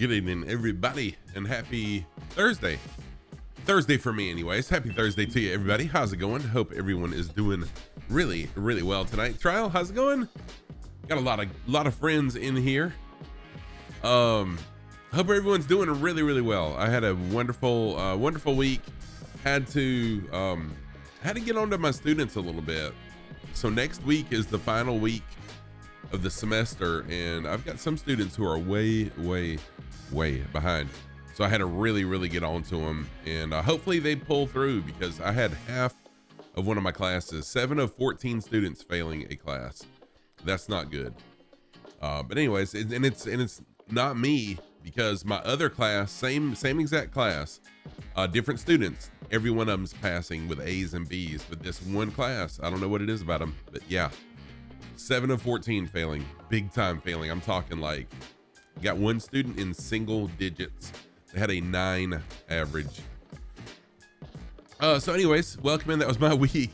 Good evening, everybody, and happy Thursday. Thursday for me, anyways. Happy Thursday to you, everybody. How's it going? Hope everyone is doing really, really well tonight. Trial, how's it going? Got a lot of friends in here. Hope everyone's doing really, really well. I had a wonderful, wonderful week. Had to get on to my students a little bit. So next week is the final week of the semester, and I've got some students who are way behind. So I had to really get on to them, and hopefully they pull through, because I had half of one of my classes, 7 of 14 students failing a class. That's not good. But anyways, it's not me, because my other class, same exact class, different students, every one of them's passing with A's and B's. But this one class, I don't know what it is about them, but yeah, 7 of 14 failing, big time failing. I'm talking like, got one student in single digits. They had a 9 average. So anyways, welcome in. That was my week.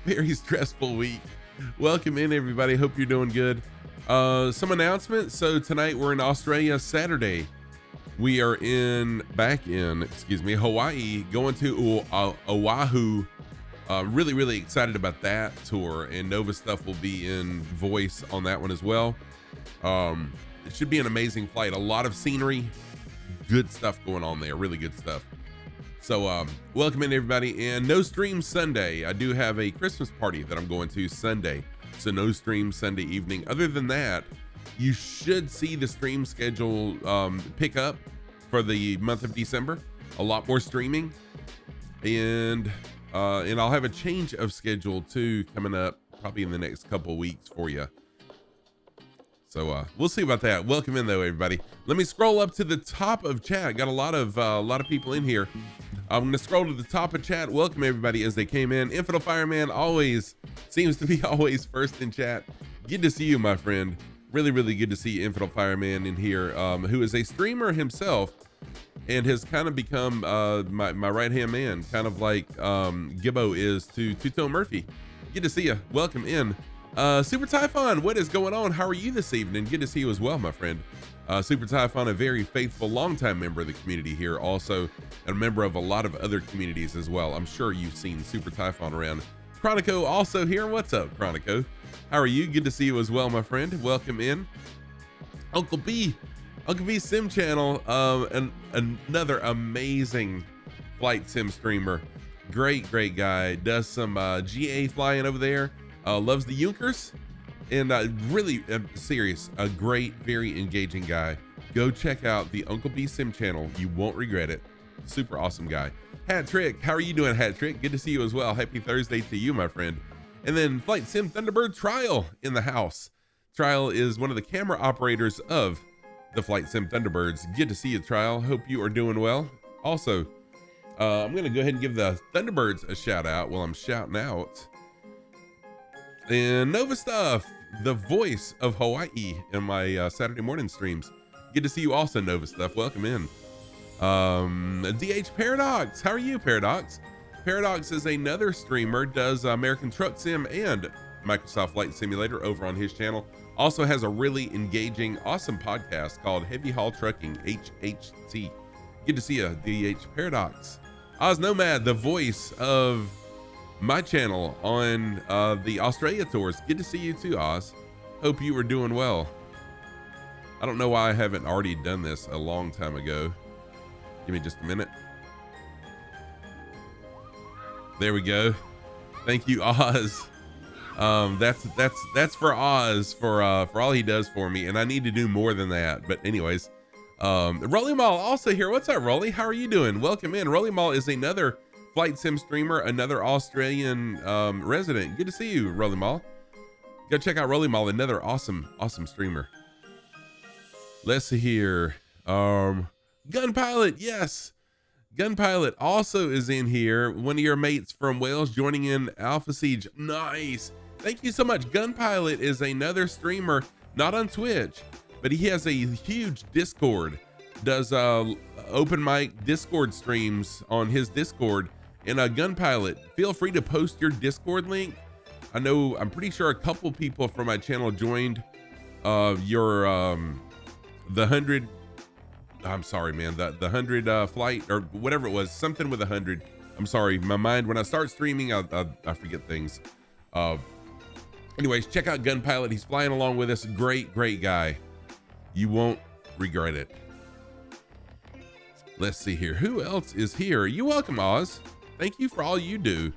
Very stressful week. Welcome in, everybody. Hope you're doing good. Some announcements. So tonight we're in Australia. Saturday we are back in Hawaii, going to Oahu. Really excited about that tour, and Nova Stuff will be in voice on that one as well. It should be an amazing flight. A lot of scenery, good stuff going on there, really good stuff. So welcome in, everybody. And no stream Sunday. I do have a Christmas party that I'm going to Sunday, so no stream Sunday evening. Other than that, you should see the stream schedule pick up for the month of December. A lot more streaming, and I'll have a change of schedule too coming up probably in the next couple of weeks for you. So we'll see about that. Welcome in, though, everybody. Let me scroll up to the top of chat. Got a lot of people in here. I'm gonna scroll to the top of chat. Welcome everybody as they came in. Infidel Fireman always seems to be always first in chat. Good to see you, my friend. Really good to see Infidel Fireman in here, who is a streamer himself and has kind of become my right-hand man, kind of like Gibbo is to Two-Tone Murphy. Good to see you. Welcome in. Super Typhon, what is going on? How are you this evening? Good to see you as well, my friend. Super Typhon, a very faithful, longtime member of the community here, also a member of a lot of other communities as well. I'm sure you've seen Super Typhon around. Chronico also here. What's up, Chronico? How are you? Good to see you as well, my friend. Welcome in. Uncle B Sim Channel, and another amazing flight sim streamer. Great guy. Does some GA flying over there. Loves the Junkers, and really serious, a great, very engaging guy. Go check out the Uncle B Sim Channel. You won't regret it. Super awesome guy. Hat Trick, how are you doing, Hat Trick? Good to see you as well. Happy Thursday to you, my friend. And then Flight Sim Thunderbird Trial in the house. Trial is one of the camera operators of the Flight Sim Thunderbirds. Good to see you, Trial. Hope you are doing well. Also, I'm gonna go ahead and give the Thunderbirds a shout out while I'm shouting out. And Nova Stuff, the voice of Hawaii in my Saturday morning streams. Good to see you also, Nova Stuff. Welcome in. DH Paradox, how are you, Paradox? Paradox is another streamer, does American Truck Sim and Microsoft Flight Simulator over on his channel. Also has a really engaging, awesome podcast called Heavy Haul Trucking, HHT. Good to see you, DH Paradox. Oz Nomad, the voice of my channel on the Australia tours. Good to see you too, Oz. Hope you are doing well. I don't know why I haven't already done this a long time ago. Give me just a minute. There we go. Thank you, Oz. That's for Oz for all he does for me, and I need to do more than that. But anyways, Rolly Mall also here. What's up, Rolly? How are you doing? Welcome in. Rolly Mall is another flight sim streamer, another Australian resident. Good to see you, Rolly Mall. Go check out Rolly Mall, another awesome streamer. Let's see here. Gun Pilot, yes. Gun Pilot also is in here. One of your mates from Wales joining in Alpha Siege. Nice. Thank you so much. Gun Pilot is another streamer, not on Twitch, but he has a huge Discord. Does open mic Discord streams on his Discord. And Gun Pilot, feel free to post your Discord link. I'm pretty sure a couple people from my channel joined the 100 I'm sorry, man. The 100 flight or whatever it was, something with 100. I'm sorry, my mind, when I start streaming, I forget things. Anyways, check out Gun Pilot. He's flying along with us. Great guy. You won't regret it. Let's see here. Who else is here? You're welcome, Oz. Thank you for all you do.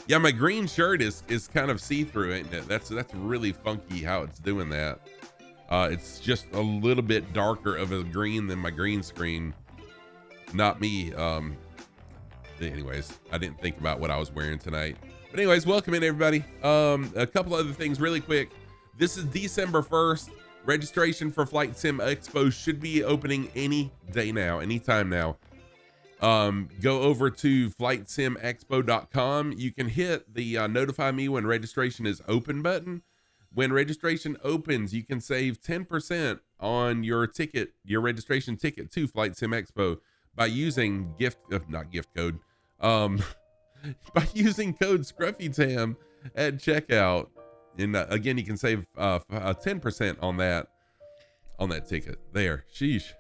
Yeah, my green shirt is kind of see-through, ain't it? That's really funky how it's doing that. It's just a little bit darker of a green than my green screen. Not me. Anyways, I didn't think about what I was wearing tonight. But anyways, welcome in, everybody. A couple other things really quick. This is December 1st. Registration for Flight Sim Expo should be opening any day now, anytime now. Go over to flightsimexpo.com. You can hit the notify me when registration is open button. When registration opens, you can save 10% on your ticket, your registration ticket to Flight Sim Expo by using not gift code, by using code ScruffyTam at checkout. And again, you can save 10% on that ticket there. Sheesh.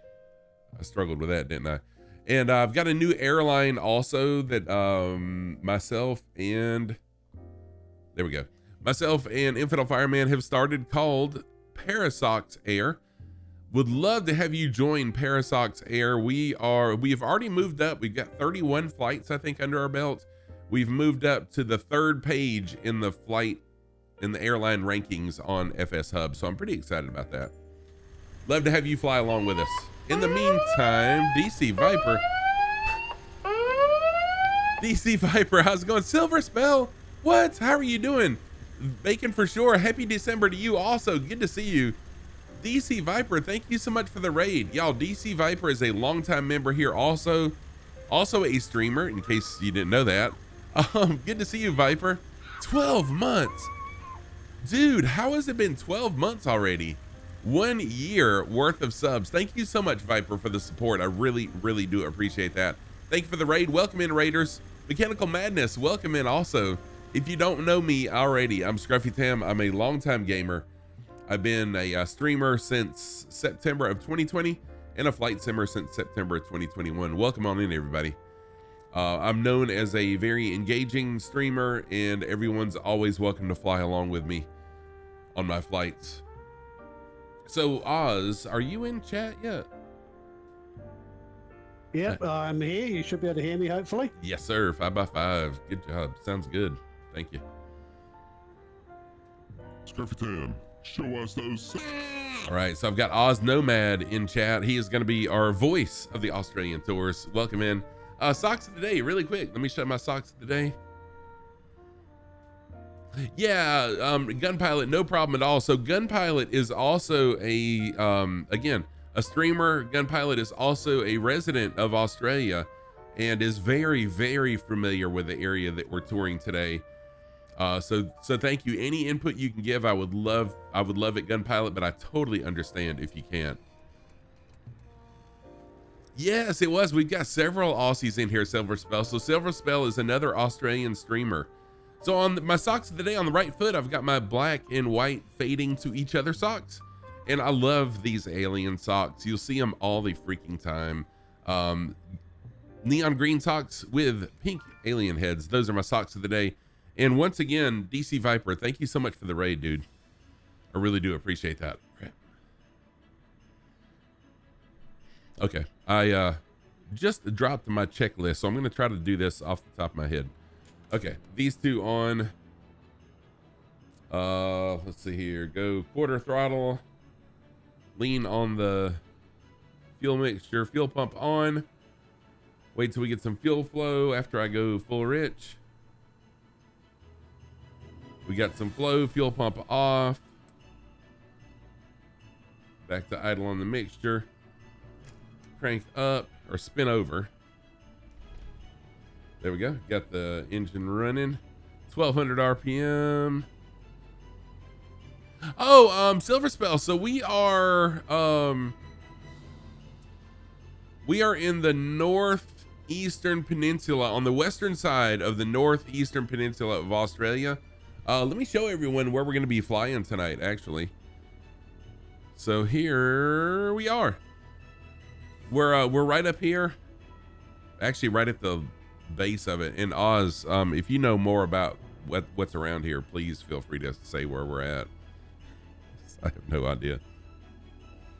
I struggled with that, didn't I? And I've got a new airline also that myself and Infidel Fireman have started, called Parasox Air. Would love to have you join Parasox Air. We have already moved up. We've got 31 flights, I think, under our belt. We've moved up to the 3rd page in the airline rankings on FS Hub. So I'm pretty excited about that. Love to have you fly along with us. In the meantime, DC Viper, how's it going? Silver Spell, what? How are you doing? Bacon for sure. Happy December to you also. Good to see you. DC Viper, thank you so much for the raid. Y'all, DC Viper is a longtime member here, also a streamer, in case you didn't know that. Good to see you, Viper. 12 months. Dude, how has it been 12 months already? 1 year worth of subs. Thank you so much, Viper, for the support. I really do appreciate that. Thank you for the raid. Welcome in, Raiders. Mechanical Madness, welcome in also. If you don't know me already, I'm Scruffy Tam. I'm a longtime gamer. I've been a streamer since September of 2020 and a flight simmer since September of 2021. Welcome on in, everybody. I'm known as a very engaging streamer, and everyone's always welcome to fly along with me on my flights. So Oz, are you in chat yet? Yep, I'm here. You should be able to hear me, hopefully. Yes, sir. 5x5. Good job. Sounds good. Thank you. Scruffy Tam, show us those. All right, so I've got Oz Nomad in chat. He is going to be our voice of the Australian tours. Welcome in. Socks of the day, really quick. Let me show my socks of the day. Yeah, Gun Pilot, no problem at all. So Gun Pilot is also again, a streamer. Gun Pilot is also a resident of Australia and is very familiar with the area that we're touring today. So thank you. Any input you can give, I would love it, Gun Pilot, but I totally understand if you can't. Yes, it was. We've got several Aussies in here, Silver Spell. So Silver Spell is another Australian streamer. So on my socks of the day, on the right foot, I've got my black and white fading to each other socks. And I love these alien socks. You'll see them all the freaking time. Neon green socks with pink alien heads. Those are my socks of the day. And once again, DC Viper, thank you so much for the raid, dude. I really do appreciate that. Okay, I just dropped my checklist, so I'm going to try to do this off the top of my head. Okay, these two on. Let's see here. Go quarter throttle. Lean on the fuel mixture. Fuel pump on. Wait till we get some fuel flow after I go full rich. We got some flow. Fuel pump off. Back to idle on the mixture. Crank up or spin over. There we go. Got the engine running. 1200 RPM. Oh, Silver Spell. So we are in the northeastern peninsula, on the western side of the northeastern peninsula of Australia. Let me show everyone where we're going to be flying tonight, actually. So here we are. we're right up here, actually right at the base of it. In Oz, if you know more about what's around here, please feel free to say where we're at. I have no idea.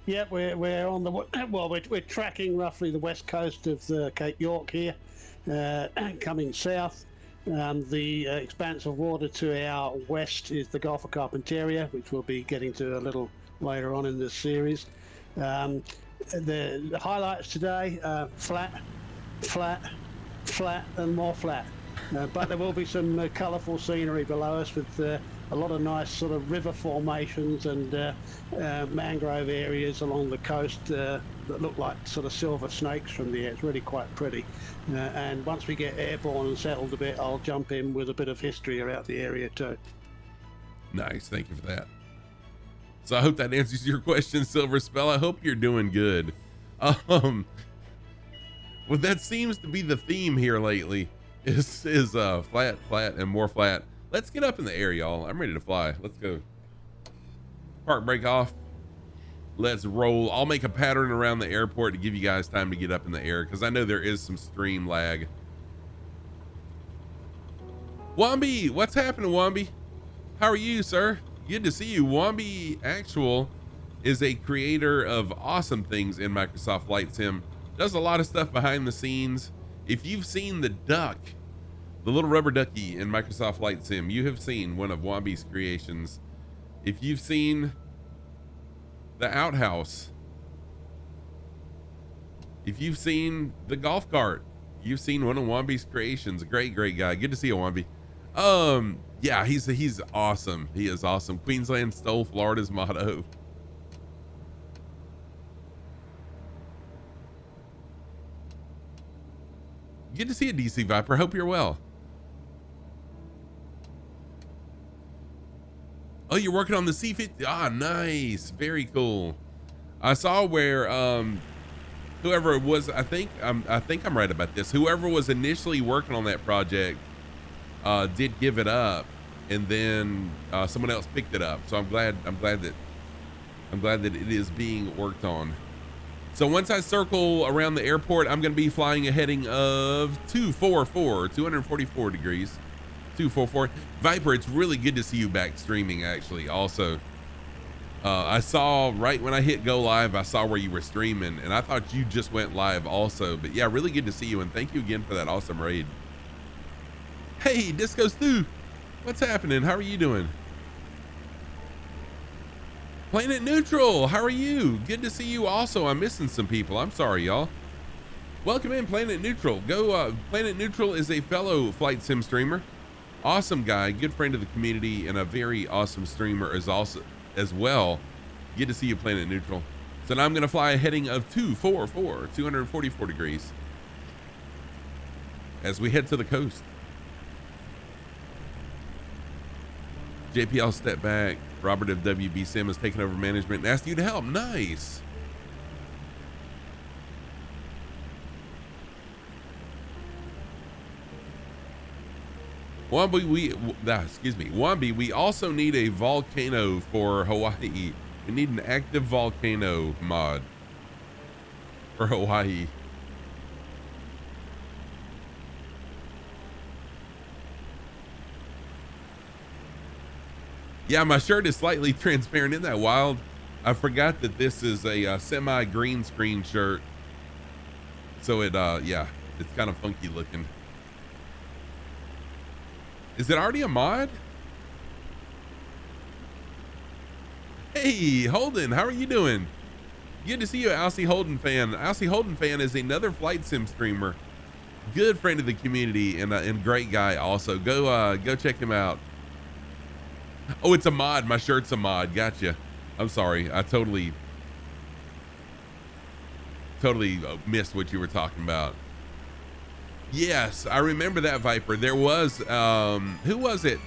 Yeah, we're on the well. We're tracking roughly the west coast of Cape York here, coming south. The expanse of water to our west is the Gulf of Carpentaria, which we'll be getting to a little later on in this series. The highlights today: flat, flat, flat, and more flat. But there will be some colourful scenery below us with a lot of nice sort of river formations and mangrove areas along the coast that look like sort of silver snakes from the air. It's really quite pretty. And once we get airborne and settled a bit, I'll jump in with a bit of history about the area too. Nice, thank you for that. So I hope that answers your question, Silver Spell. I hope you're doing good. Well, that seems to be the theme here lately. Is flat, flat, and more flat. Let's get up in the air, y'all. I'm ready to fly. Let's go. Park brake off. Let's roll. I'll make a pattern around the airport to give you guys time to get up in the air, because I know there is some stream lag. Wombi, what's happening, Wombi? How are you, sir? Good to see you. Wombi Actual is a creator of awesome things in Microsoft Flight Sim. Does a lot of stuff behind the scenes. If you've seen the duck, the little rubber ducky in Microsoft Flight Sim, you have seen one of Wombi's creations. If you've seen the outhouse, if you've seen the golf cart, you've seen one of Wombi's creations. A great guy. Good to see you, Wombi. Yeah, he's awesome. He is awesome. Queensland stole Florida's motto. Good to see you, DC Viper. Hope you're well. Oh, you're working on the C50. Ah, nice. Very cool. I saw where whoever it was, I think I'm right about this. Whoever was initially working on that project did give it up, and then someone else picked it up. So I'm glad that it is being worked on. So once I circle around the airport, I'm going to be flying a heading of 244 degrees. 244. Viper, it's really good to see you back streaming, actually. Also, I saw right when I hit go live, I saw where you were streaming, and I thought you just went live also. But yeah, really good to see you, and thank you again for that awesome raid. Hey, Disco Stu, what's happening? How are you doing? Planet Neutral, how are you? Good to see you also. I'm missing some people. I'm sorry, y'all. Welcome in, Planet Neutral. Planet Neutral is a fellow Flight Sim streamer. Awesome guy, good friend of the community, and a very awesome streamer as well. Good to see you, Planet Neutral. So now I'm gonna fly a heading of 244 degrees as we head to the coast. JPL step back. Robert of WB Sim has taken over management and asked you to help. Nice. Wombi, we also need a volcano for Hawaii. We need an active volcano mod for Hawaii. Yeah, my shirt is slightly transparent. Isn't that wild? I forgot that this is a semi green screen shirt. So yeah, it's kind of funky looking. Is it already a mod? Hey, Holden, how are you doing? Good to see you, Alcy Holden fan. Alcy Holden fan is another Flight Sim streamer. Good friend of the community and great guy also. Go check him out. Oh, it's a mod. My shirt's a mod. Gotcha. I'm sorry. I totally missed what you were talking about. Yes, I remember that, Viper. There was, who was it?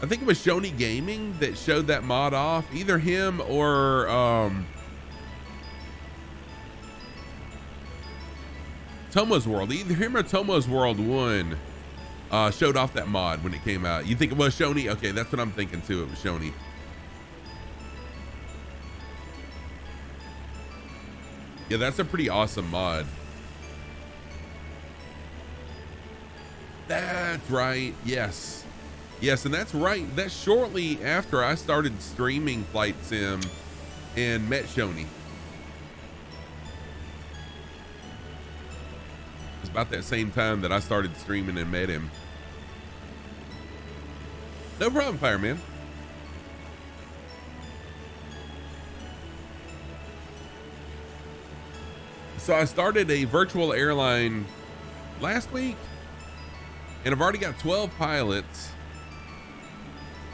I think it was Shoney Gaming that showed that mod off. Either him or, Tomo's World. Either him or Tomo's World 1 showed off that mod when it came out. You think it was Shoney? Okay, that's what I'm thinking too. It was Shoney. Yeah, that's a pretty awesome mod. That's right. Yes. Yes, and that's right. That's shortly after I started streaming Flight Sim and met Shoney. It's about that same time that I started streaming and met him. No problem, Fireman. So I started a virtual airline last week, and I've already got 12 pilots,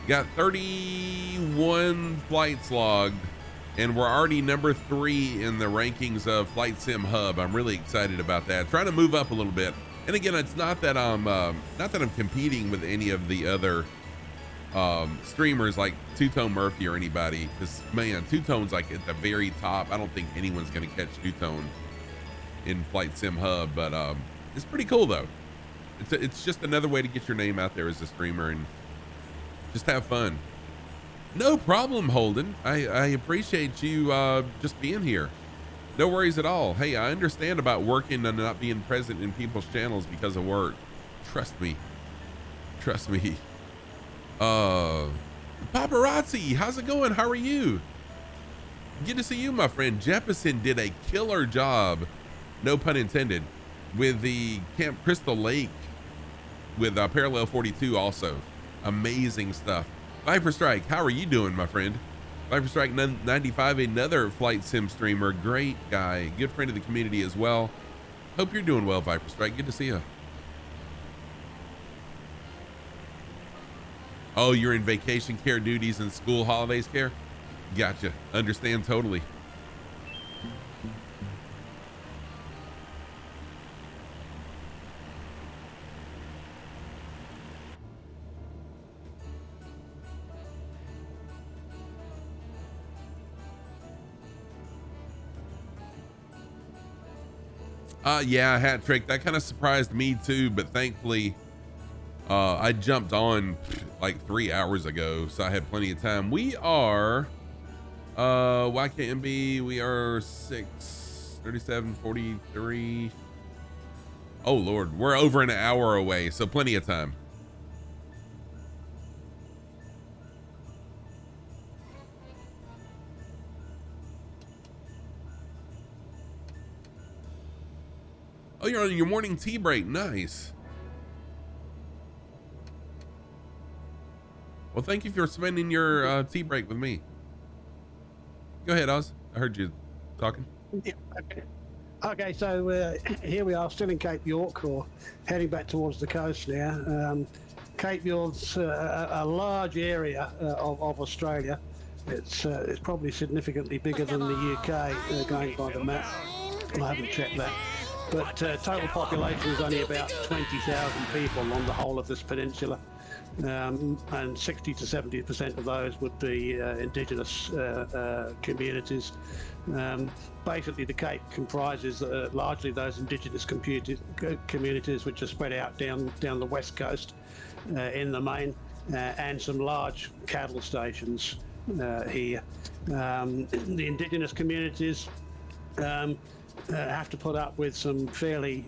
got 31 flights logged, and we're already number 3 in the rankings of Flight Sim Hub. I'm really excited about that. Trying to move up a little bit. And again, it's not that I'm competing with any of the other streamers like Two Tone Murphy or anybody, because man, Two Tone's like at the very top. I don't think anyone's gonna catch Two Tone in Flight Sim Hub, but it's pretty cool though. It's just another way to get your name out there as a streamer and just have fun. No problem, Holden. I appreciate you just being here. No worries at all. Hey, I understand about working and not being present in people's channels because of work. Trust me. Trust me. Paparazzi, how's it going? How are you? Good to see you, my friend. Jefferson did a killer job, no pun intended, with the Camp Crystal Lake with Parallel 42 also. Amazing stuff. Viper Strike, how are you doing, my friend? Viper Strike 95, another Flight Sim streamer. Great guy. Good friend of the community as well. Hope you're doing well, Viper Strike. Good to see you. Oh, you're in vacation care duties and school holidays care? Gotcha. Understand totally. Yeah, hat trick. That kind of surprised me too, but thankfully I jumped on like 3 hours ago, so I had plenty of time. We are YKMB, we are 6:37:43. Oh Lord, we're over an hour away, so plenty of time. Oh, you're on your morning tea break. Nice. Well, thank you for spending your tea break with me. Go ahead, Oz. I heard you talking. Yeah, okay, so here we are, still in Cape York, or heading back towards the coast now. Cape York's a large area of Australia. It's probably significantly bigger than the UK, going by the map. I haven't checked that. But total population is only about 20,000 people on the whole of this peninsula. And 60 to 70% of those would be indigenous communities. Basically, the Cape comprises largely those indigenous communities which are spread out down the west coast in the main, and some large cattle stations here. The indigenous communities have to put up with some fairly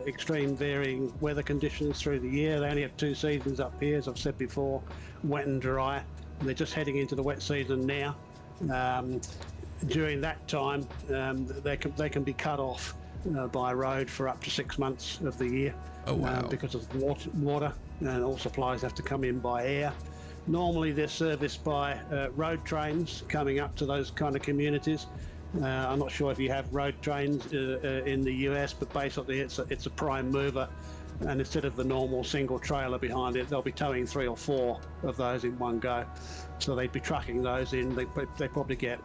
extreme varying weather conditions through the year. They only have 2 seasons up here, as I've said before, wet and dry. They're just heading into the wet season now. During that time, they can be cut off by road for up to 6 months of the year. Oh, wow. Because of water, and all supplies have to come in by air. Normally they're serviced by road trains coming up to those kind of communities. I'm not sure if you have road trains in the US, but basically it's a prime mover, and instead of the normal single trailer behind it, they'll be towing 3 or 4 of those in one go. So they'd be trucking those in. They probably get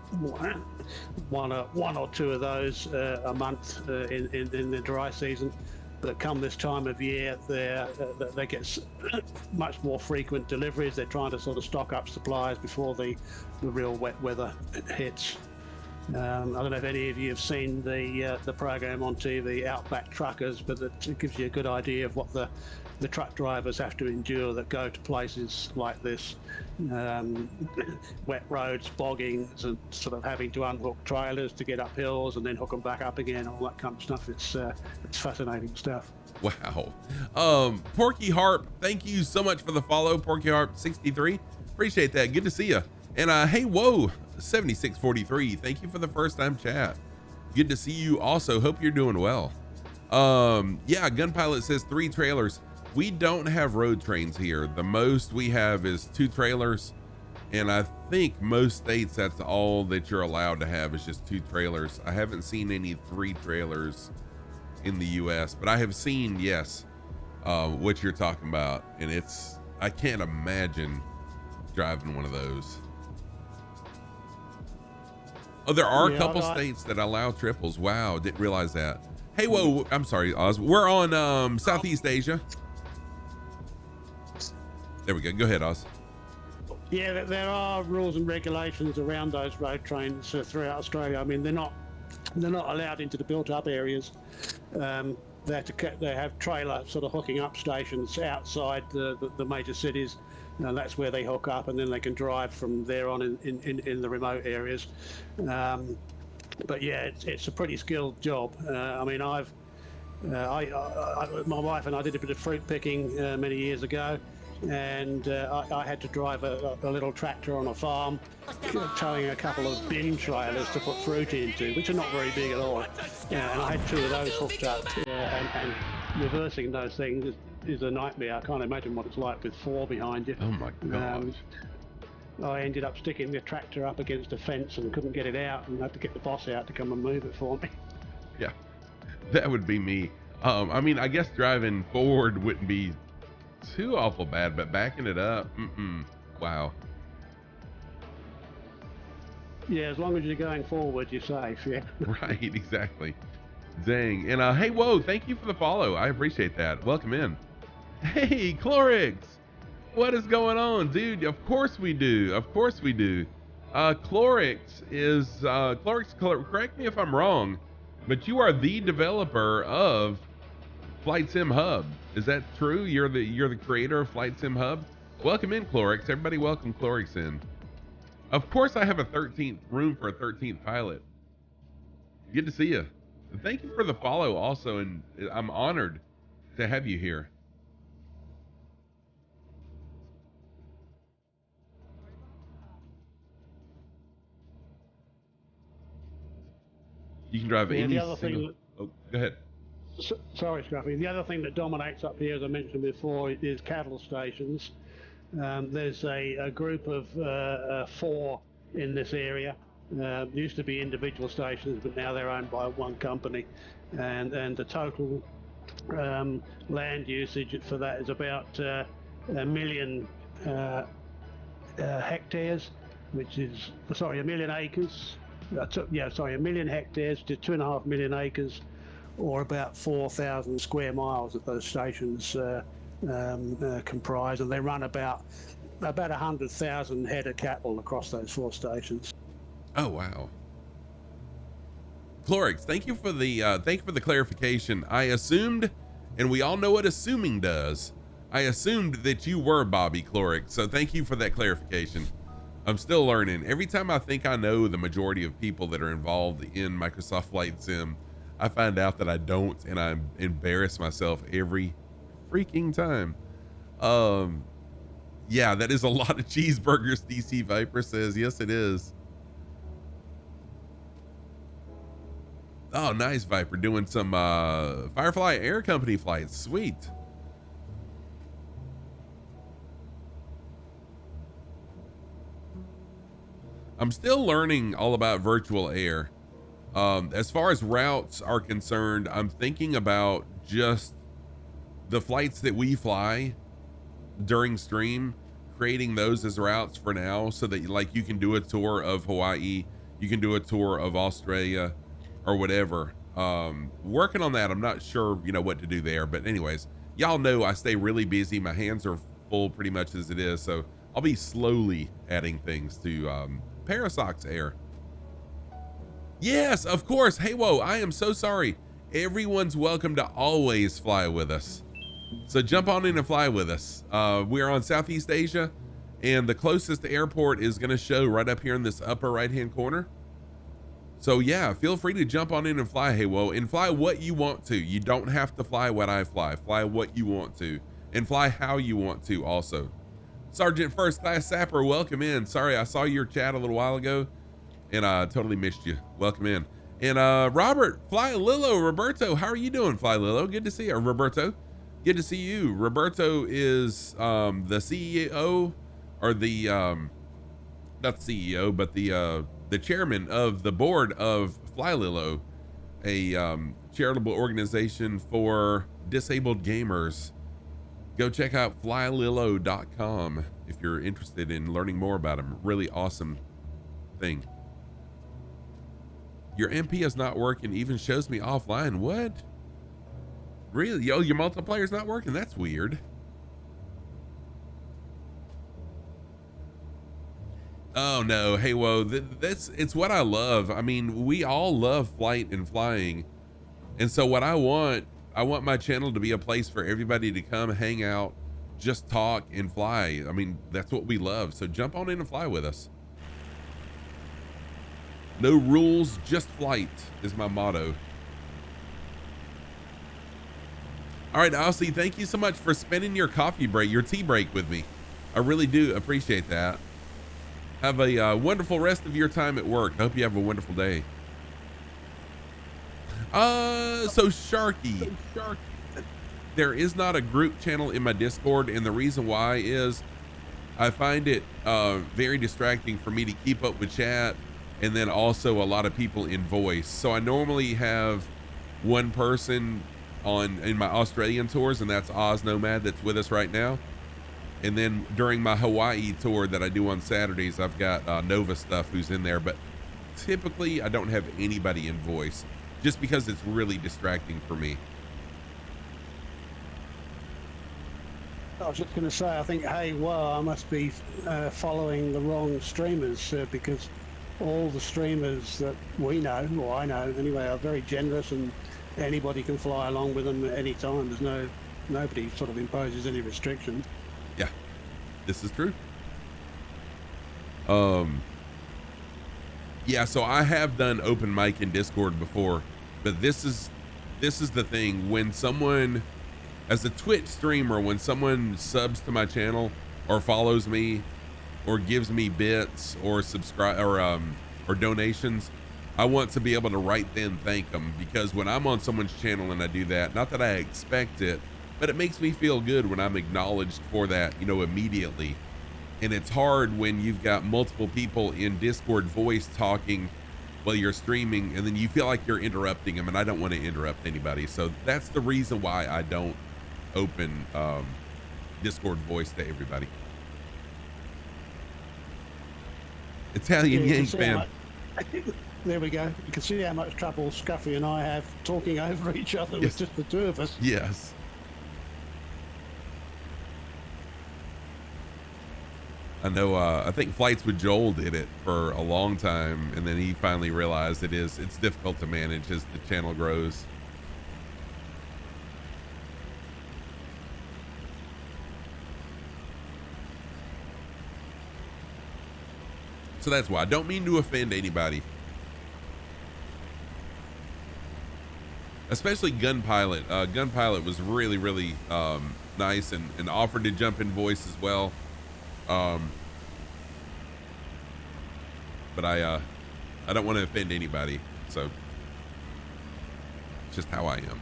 one or 2 of those a month in the dry season. But come this time of year, they get much more frequent deliveries. They're trying to sort of stock up supplies before the real wet weather hits. I don't know if any of you have seen the program on TV, Outback Truckers, but it gives you a good idea of what the truck drivers have to endure that go to places like this, wet roads, boggings, and sort of having to unhook trailers to get up hills and then hook them back up again, all that kind of stuff. It's fascinating stuff. Wow. Porky Harp, thank you so much for the follow. Porky Harp 63, appreciate that. Good to see you. And hey, whoa, 7643, thank you for the first time chat. Good to see you also. Hope you're doing well. Yeah, Gunpilot says 3 trailers. We don't have road trains here. The most we have is 2 trailers, and I think most states that's all that you're allowed to have is just 2 trailers. I haven't seen any 3 trailers in the US, but I have seen, yes, what you're talking about, and I can't imagine driving one of those. Oh, there are a couple states that allow triples. Wow, didn't realize that. Hey, whoa, I'm sorry, Oz. We're on Southeast Asia. There we go. Go ahead, Oz. Yeah, there are rules and regulations around those road trains throughout Australia. I mean, they're not allowed into the built-up areas. They have trailer sort of hooking up stations outside the major cities. That's where they hook up, and then they can drive from there on in the remote areas. But yeah, it's a pretty skilled job. I mean, my wife and I did a bit of fruit picking many years ago, and I had to drive a little tractor on a farm, towing a couple of bin trailers to put fruit into, which are not very big at all. And I had 2 of those hooked up, and reversing those things is a nightmare. I can't imagine what it's like with 4 behind you. Oh my gosh. I ended up sticking the tractor up against a fence and couldn't get it out, and had to get the boss out to come and move it for me. Yeah, that would be me. I mean, I guess driving forward wouldn't be too awful bad, but backing it up, wow. Yeah, as long as you're going forward, you're safe. Yeah. Right, exactly. Dang. And hey, whoa, thank you for the follow. I appreciate that. Welcome in. Hey, Clorix, what is going on, dude? Of course we do. Of course we do. Clorix is Clorix, correct me if I'm wrong, but you are the developer of Flight Sim Hub. Is that true? You're the creator of Flight Sim Hub? Welcome in, Clorix. Everybody welcome Clorix in. Of course I have a 13th room for a 13th pilot. Good to see you. Thank you for the follow also, and I'm honored to have you here. You can drive any single... Oh, go ahead. Sorry, Scruffy. The other thing that dominates up here, as I mentioned before, is cattle stations. There's a group of 4 in this area. Used to be individual stations, but now they're owned by one company. And the total land usage for that is about 1 million hectares, which is, sorry, 1 million acres. 1 million hectares to 2.5 million acres, or about 4,000 square miles that those stations comprise, and they run about 100,000 head of cattle across those 4 stations. Oh wow. Clorix, thank you for the clarification. I assumed, and we all know what assuming does, I assumed that you were Bobby Clorix, so thank you for that clarification. I'm still learning. Every time I think I know the majority of people that are involved in Microsoft Flight Sim, I find out that I don't, and I embarrass myself every freaking time. Yeah, that is a lot of cheeseburgers, DC Viper says. Yes, it is. Oh, nice, Viper, doing some Firefly Air Company flights. Sweet. I'm still learning all about virtual air. As far as routes are concerned, I'm thinking about just the flights that we fly during stream, creating those as routes for now, so that like you can do a tour of Hawaii, you can do a tour of Australia or whatever. Working on that. I'm not sure, what to do there, but anyways, y'all know I stay really busy. My hands are full pretty much as it is. So I'll be slowly adding things to Parasox Air. Yes, of course. Hey, whoa, I am so sorry. Everyone's welcome to always fly with us. So jump on in and fly with us. We are on Southeast Asia, and the closest airport is going to show right up here in this upper right-hand corner. So yeah, feel free to jump on in and fly, hey, whoa, and fly what you want to. You don't have to fly what I fly. Fly what you want to, and fly how you want to also. Sergeant First Class Sapper, welcome in. Sorry, I saw your chat a little while ago, and I totally missed you. Welcome in. And Robert, Fly Lilo, Roberto, how are you doing, Fly Lilo? Good to see you, Roberto. Good to see you. Roberto is the CEO, or the not the CEO, but the chairman of the board of Fly Lilo, a charitable organization for disabled gamers. Go check out flylilo.com if you're interested in learning more about them. Really awesome thing. Your MP is not working, even shows me offline. What? Really? Yo, your multiplayer's not working? That's weird. Oh no, hey, whoa, it's what I love. I mean, we all love flight and flying. And so what I want my channel to be a place for everybody to come hang out, just talk and fly. I mean, that's what we love. So jump on in and fly with us. No rules, just flight is my motto. All right, Aussie, thank you so much for spending your coffee break, your tea break with me. I really do appreciate that. Have a wonderful rest of your time at work. I hope you have a wonderful day. So Sharky, there is not a group channel in my Discord, and the reason why is I find it very distracting for me to keep up with chat, and then also a lot of people in voice. So I normally have one person in my Australian tours, and that's Oz Nomad that's with us right now. And then during my Hawaii tour that I do on Saturdays, I've got Nova Stuff who's in there, but typically I don't have anybody in voice just because it's really distracting for me. I was just going to say, I think, hey, well, I must be following the wrong streamers because all the streamers that we know, or I know anyway, are very generous, and anybody can fly along with them at any time. There's nobody sort of imposes any restrictions. Yeah, this is true. Yeah, so I have done open mic in Discord before, but this is the thing. When someone, as a Twitch streamer, when someone subs to my channel or follows me or gives me bits or subscribe or donations, I want to be able to right then thank them, because when I'm on someone's channel and I do that, not that I expect it, but it makes me feel good when I'm acknowledged for that, you know, immediately. And it's hard when you've got multiple people in Discord voice talking while you're streaming, and then you feel like you're interrupting them, and I don't want to interrupt anybody. So that's the reason why I don't open Discord voice to everybody. Italian Yank fan. There we go. You can see how much trouble Scuffy and I have talking over each other with just the two of us. Yes. I know, I think Flights with Joel did it for a long time, and then he finally realized it's difficult to manage as the channel grows. So that's why I don't mean to offend anybody. Especially Gun Pilot. Gun Pilot was really, really nice and offered to jump in voice as well. But I don't want to offend anybody, so it's just how I am.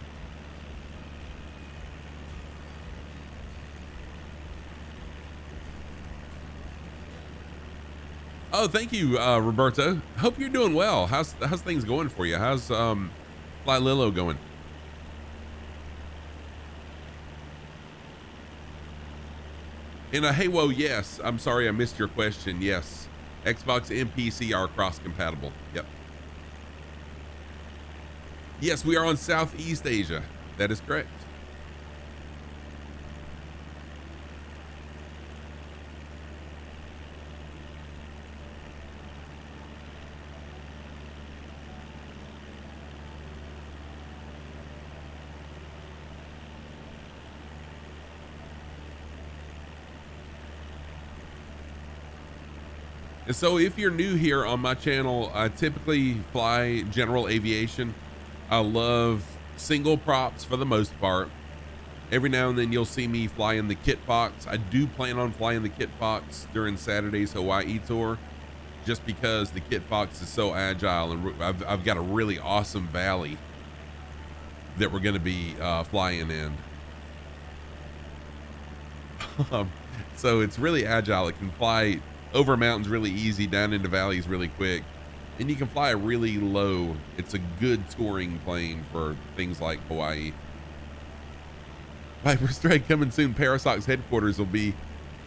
Oh, thank you, Roberto. Hope you're doing well. How's things going for you? How's Fly Lilo going? And hey, whoa, yes. I'm sorry I missed your question. Yes, Xbox and PC are cross compatible. Yep. Yes, we are on Southeast Asia. That is correct. And so if you're new here on my channel, I typically fly general aviation. I love single props for the most part. Every now and then you'll see me flying the Kit Fox. I do plan on flying the Kit Fox during Saturday's Hawaii tour, just because the Kit Fox is so agile, and I've got a really awesome valley that we're going to be flying in. So it's really agile. It can fly over mountains really easy, down into valleys really quick, and you can fly really low. It's a good touring plane for things like Hawaii. Viper Strike coming soon. Parasox headquarters will be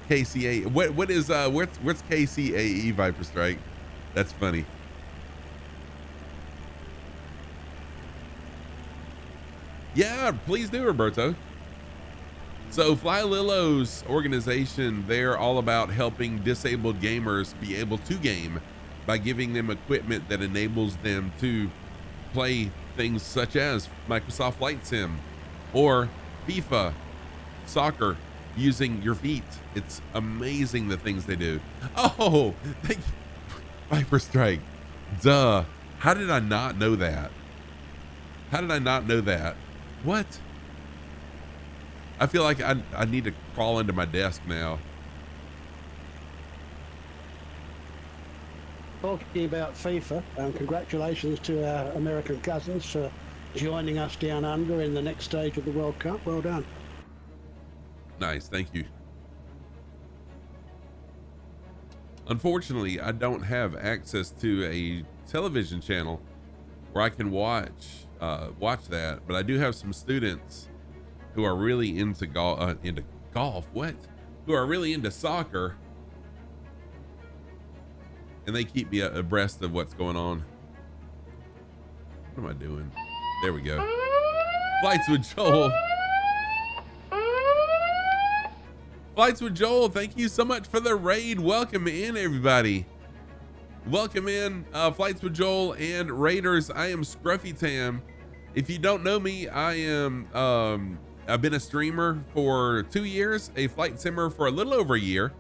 KCA. What is where's KCAE, Viper Strike? That's funny. Yeah, please do, Roberto. So Fly Lillo's organization, they're all about helping disabled gamers be able to game by giving them equipment that enables them to play things such as Microsoft Flight Sim or FIFA, soccer, using your feet. It's amazing the things they do. Oh, thank you, Viper Strike. Duh. How did I not know that? How did I not know that? What? I feel like I need to crawl into my desk now. Talking about FIFA, congratulations to our American cousins for joining us down under in the next stage of the World Cup. Well done. Nice, thank you. Unfortunately, I don't have access to a television channel where I can watch that, but I do have some students who are really into golf. Who are really into soccer, and they keep me abreast of what's going on. What am I doing? There we go. Flights with Joel. Flights with Joel, thank you so much for the raid. Welcome in, everybody. Welcome in, Flights with Joel and Raiders. I am Scruffy Tam. If you don't know me, I am I've been a streamer for 2 years, a flight simmer for a little over a year,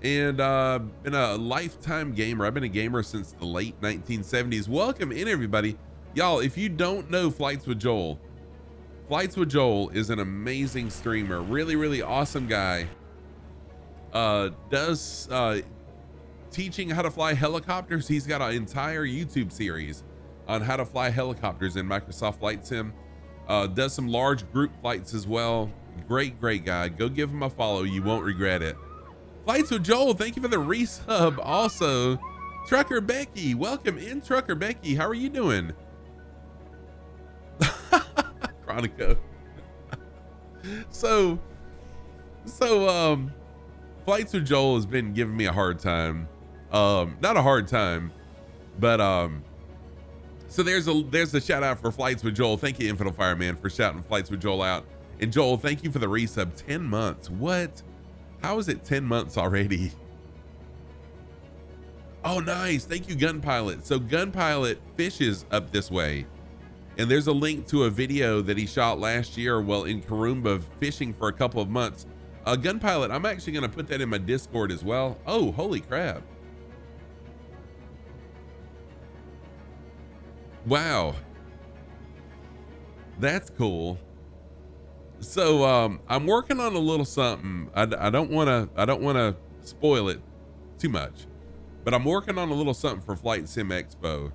and been a lifetime gamer. I've been a gamer since the late 1970s. Welcome in, everybody. Y'all, if you don't know Flights with Joel is an amazing streamer, really awesome guy. Does teaching how to fly helicopters. He's got an entire YouTube series on how to fly helicopters in Microsoft Flight Sim. Does some large group flights as well. Great guy. Go give him a follow. You won't regret it. Flights with Joel, thank you for the resub. Also, Trucker Becky, welcome in, Trucker Becky. How are you doing? Chronico. So Flights with Joel has been giving me a hard time. Not a hard time, but so there's a shout out for Flights with Joel. Thank you, Infidel Fireman, for shouting Flights with Joel out. And Joel, thank you for the resub. 10 months. What? How is it 10 months already? Oh, nice. Thank you, Gun Pilot. So Gun Pilot fishes up this way, and there's a link to a video that he shot last year while in Karumba fishing for a couple of months. Gun Pilot, I'm actually going to put that in my Discord as well. Oh, holy crap. Wow. That's cool. So I'm working on a little something. I don't want to spoil it too much, but I'm working on a little something for Flight Sim Expo.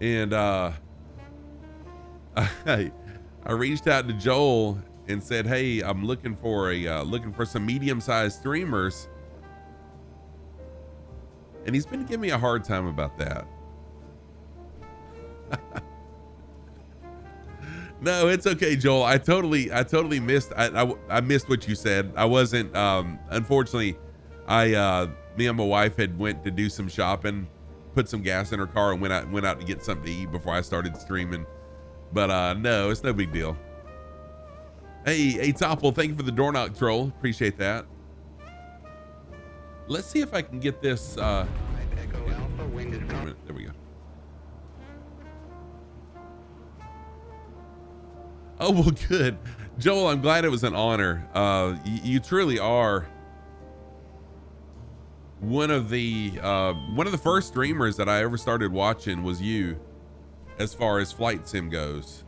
And I reached out to Joel and said, "Hey, I'm looking for some medium-sized streamers." And he's been giving me a hard time about that. No, it's okay, Joel. I totally missed. I missed what you said. I wasn't. Unfortunately, me and my wife had went to do some shopping, put some gas in her car, and went out to get something to eat before I started streaming. But no, it's no big deal. Hey, Topple, thank you for the door knock troll. Appreciate that. Let's see if I can get this. There we go. Oh, well, good. Joel, I'm glad it was an honor. You truly are one of the first streamers that I ever started watching was you, as far as flight sim goes.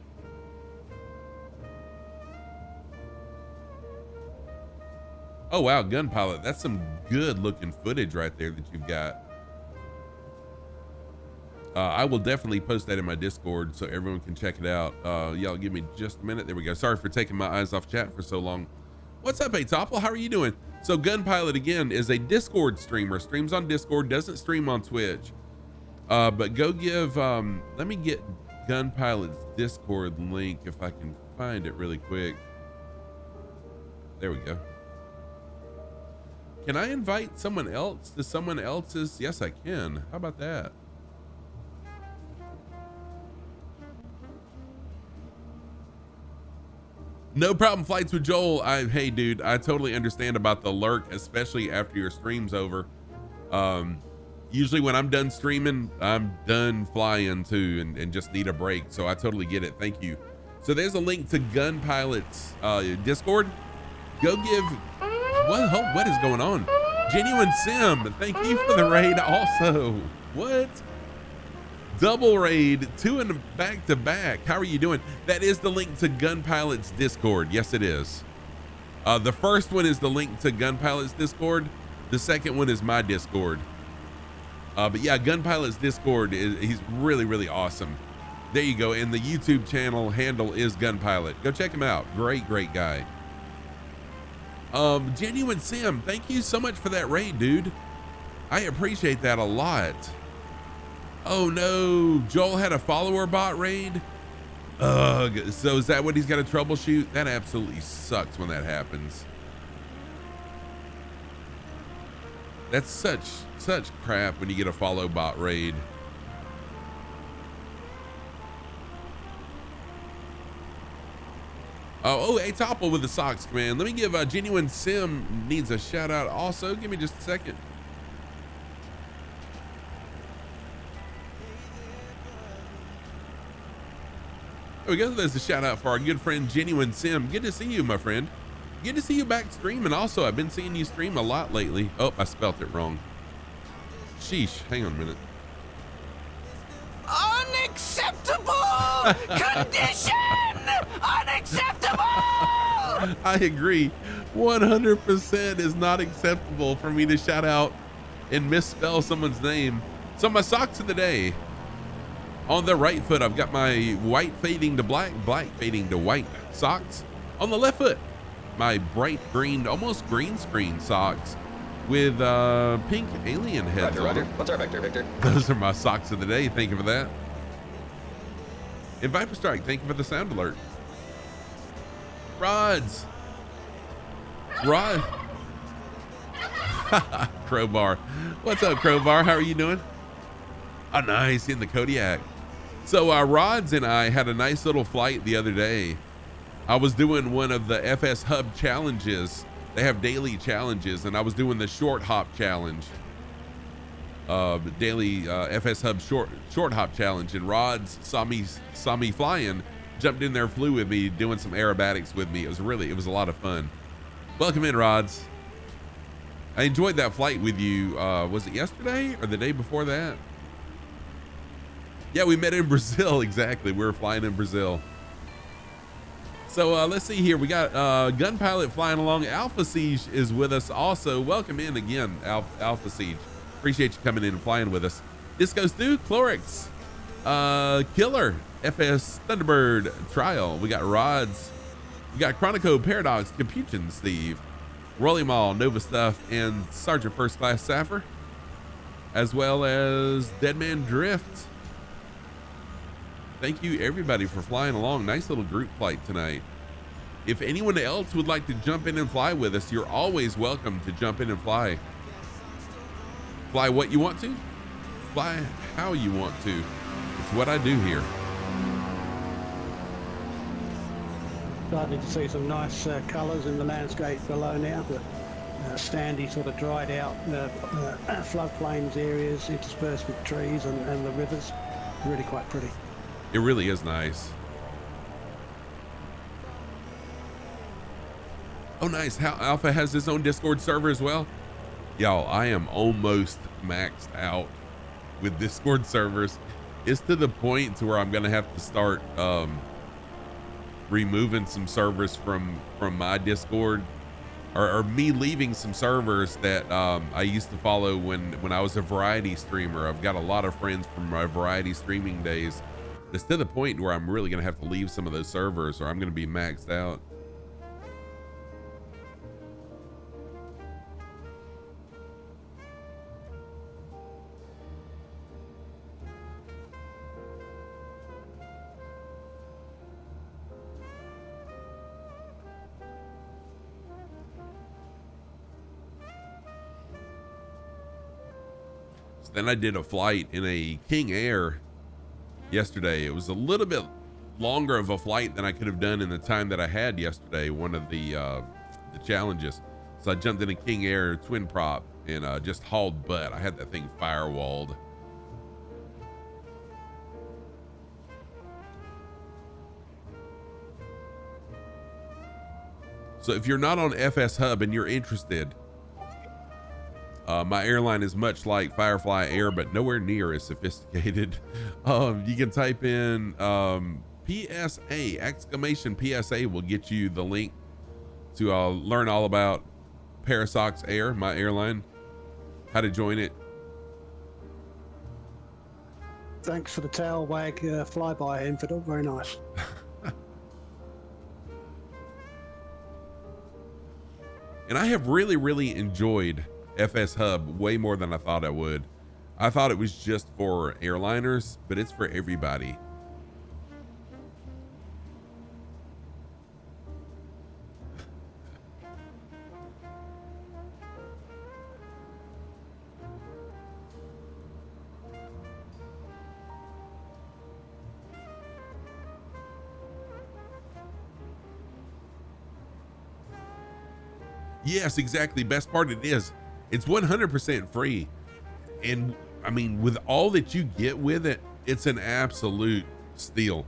Oh wow, Gun Pilot, that's some good looking footage right there that you've got. I will definitely post that in my Discord so everyone can check it out. Y'all give me just a minute. There we go. Sorry for taking my eyes off chat for so long. What's up, Atopple? How are you doing? So Gun Pilot, again, is a Discord streamer. Streams on Discord, doesn't stream on Twitch. But go give, let me get Gun Pilot's Discord link if I can find it really quick. There we go. Can I invite someone else to someone else's? Yes, I can. How about that? No problem, Flights with Joel. Hey dude, I totally understand about the lurk, especially after your stream's over. Usually when I'm done streaming, I'm done flying too, and just need a break. So I totally get it. Thank you. So there's a link to Gun Pilot's Discord. Go give, what is going on? Genuine Sim, thank you for the raid also. What? Double raid, 2 in back to back. How are you doing? That is the link to Gun Pilot's Discord. Yes, it is. The first one is the link to Gun Pilot's Discord. The second one is my Discord. But yeah, Gun Pilot's Discord he's really, really awesome. There you go. And the YouTube channel handle is Gun Pilot. Go check him out. Great, great guy. Genuine Sim, thank you so much for that raid, dude. I appreciate that a lot. Oh no, Joel had a follower bot raid. Ugh, so is that what he's got to troubleshoot? That absolutely sucks when that happens. That's such crap when you get a follow bot raid. Oh, Atopple with the socks command. Let me give Genuine Sim needs a shout out also. Give me just a second. There we go. There's a shout out for our good friend Genuine Sim. Good to see you, my friend. Good to see you back streaming. Also, I've been seeing you stream a lot lately. Oh, I spelt it wrong. Sheesh. Hang on a minute. Unacceptable condition. Unacceptable. I agree. 100% is not acceptable for me to shout out and misspell someone's name. So my socks of the day. On the right foot, I've got my white fading to black, black fading to white socks. On the left foot, my bright green, almost green screen socks with pink alien heads on them. What's our vector, Victor? Those are my socks of the day. Thank you for that. And Viper Strike, thank you for the sound alert. Rods. Rod. Crowbar. What's up, Crowbar? How are you doing? Oh, nice. In the Kodiak. So Rods and I had a nice little flight the other day. I was doing one of the FS Hub challenges. They have daily challenges, and I was doing the short hop challenge. Daily FS Hub short hop challenge, and Rods saw me flying, jumped in there, flew with me, doing some aerobatics with me. It was a lot of fun. Welcome in, Rods. I enjoyed that flight with you. Was it yesterday or the day before that? Yeah, we met in Brazil. Exactly. We were flying in Brazil. So let's see here. We got Gun Pilot flying along. Alpha Siege is with us also. Welcome in again, Alpha Siege. Appreciate you coming in and flying with us. This goes through Clorix, Killer, FS Thunderbird, Trial. We got Rods. We got Chronico, Paradox, Capuchin, Steve, Rolly Mall, Nova Stuff, and Sergeant First Class Sapper, as well as Deadman Drift. Thank you everybody for flying along. Nice little group flight tonight. If anyone else would like to jump in and fly with us, you're always welcome to jump in and fly. Fly what you want to, fly how you want to. It's what I do here. Starting to see some nice colours in the landscape below now. The sandy sort of dried out floodplains areas interspersed with trees and the rivers. Really quite pretty. It really is nice. Oh, nice. How Alpha has his own Discord server as well. Y'all, I am almost maxed out with Discord servers. It's to the point to where I'm gonna have to start removing some servers from my Discord, or me leaving some servers that I used to follow when I was a variety streamer. I've got a lot of friends from my variety streaming days. It's to the point where I'm really gonna have to leave some of those servers, or I'm gonna be maxed out. Then I did a flight in a King Air yesterday. It was a little bit longer of a flight than I could have done in the time that I had yesterday, one of the challenges. So I jumped in a King Air twin prop and just hauled butt. I had that thing firewalled. So if you're not on FS Hub and you're interested, my airline is much like Firefly Air, but nowhere near as sophisticated. You can type in PSA, exclamation PSA will get you the link to learn all about Parasox Air, my airline, how to join it. Thanks for the tail wag flyby, Infidel. Very nice. And I have really, really enjoyed FS Hub way more than I thought I would. I thought it was just for airliners, but it's for everybody. Yes, exactly. Best part it is, it's 100% free. And I mean, with all that you get with it, it's an absolute steal.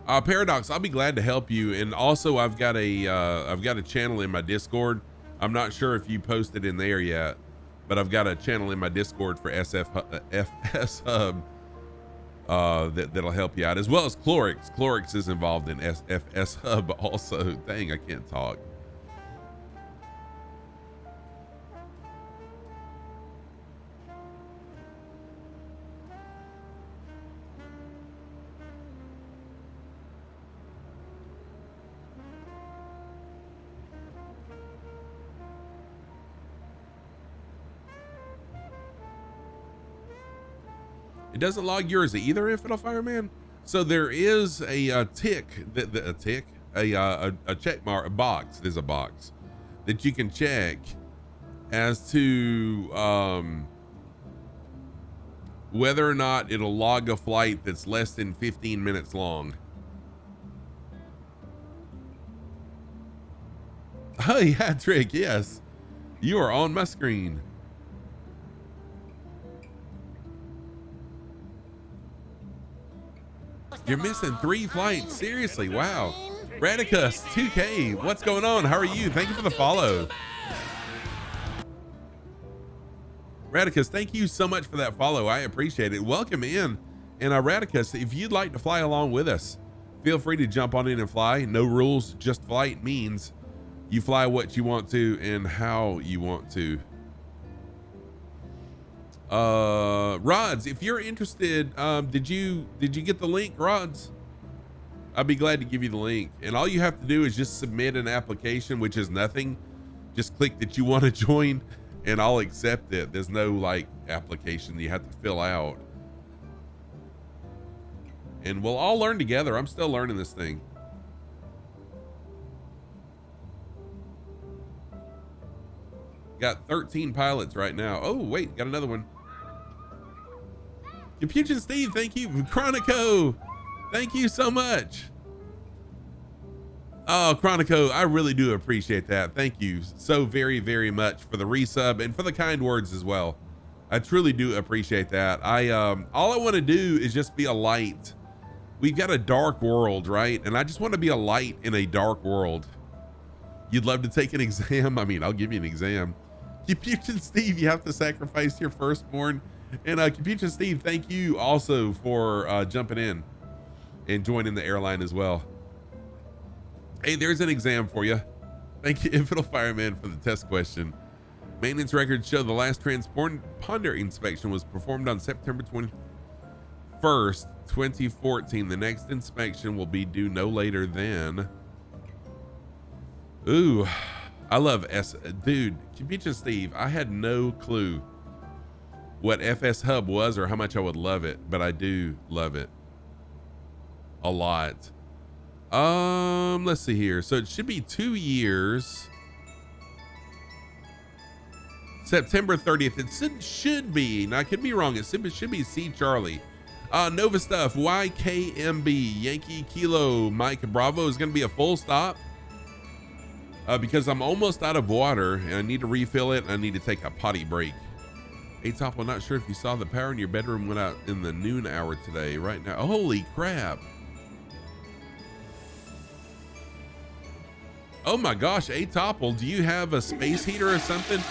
Paradox, I'll be glad to help you. And also I've got a channel in my Discord. I'm not sure if you posted in there yet, but I've got a channel in my Discord for FS Hub that'll help you out, as well as Clorix. Clorix is involved in FS Hub also. Dang, I can't talk. It doesn't log yours either, Infidel Fireman. So there is a check mark, a box. There's a box that you can check as to whether or not it'll log a flight that's less than 15 minutes long. Oh yeah, Trick. Yes, you are on my screen. You're missing 3 flights. Seriously, wow. Radicus 2K, what's going on? How are you? Thank you for the follow. Radicus, thank you so much for that follow. I appreciate it. Welcome in. And Radicus, if you'd like to fly along with us, feel free to jump on in and fly. No rules, just flight means you fly what you want to and how you want to. Rods, if you're interested, did you get the link, Rods? I'd be glad to give you the link. And all you have to do is just submit an application, which is nothing. Just click that you want to join and I'll accept it. There's no like application that you have to fill out. And we'll all learn together. I'm still learning this thing. Got 13 pilots right now. Oh, wait, got another one. Capuchin Steve, thank you. Chronico, thank you so much. Oh, Chronico, I really do appreciate that. Thank you so very, very much for the resub and for the kind words as well. I truly do appreciate that. All I want to do is just be a light. We've got a dark world, right? And I just want to be a light in a dark world. You'd love to take an exam? I mean, I'll give you an exam. Capuchin Steve, you have to sacrifice your firstborn. And Capuchin Steve, thank you also for jumping in and joining the airline as well. Hey, there's an exam for you. Thank you, Infidel Fireman, for the test question. Maintenance records show the last transponder inspection was performed on September 21st, 2014. The next inspection will be due no later than... Ooh, I love dude, Capuchin Steve, I had no clue what FS Hub was or how much I would love it, but I do love it a lot. Let's see here. So it should be 2 years. September 30th. It should be, and I could be wrong. It should be C Charlie. Nova Stuff, YKMB, Yankee Kilo, Mike Bravo is going to be a full stop because I'm almost out of water and I need to refill it. And I need to take a potty break. Hey, Top, I'm not sure if you saw the power in your bedroom went out in the noon hour today. Right now, holy crap. Oh my gosh, Atopple, do you have a space heater or something?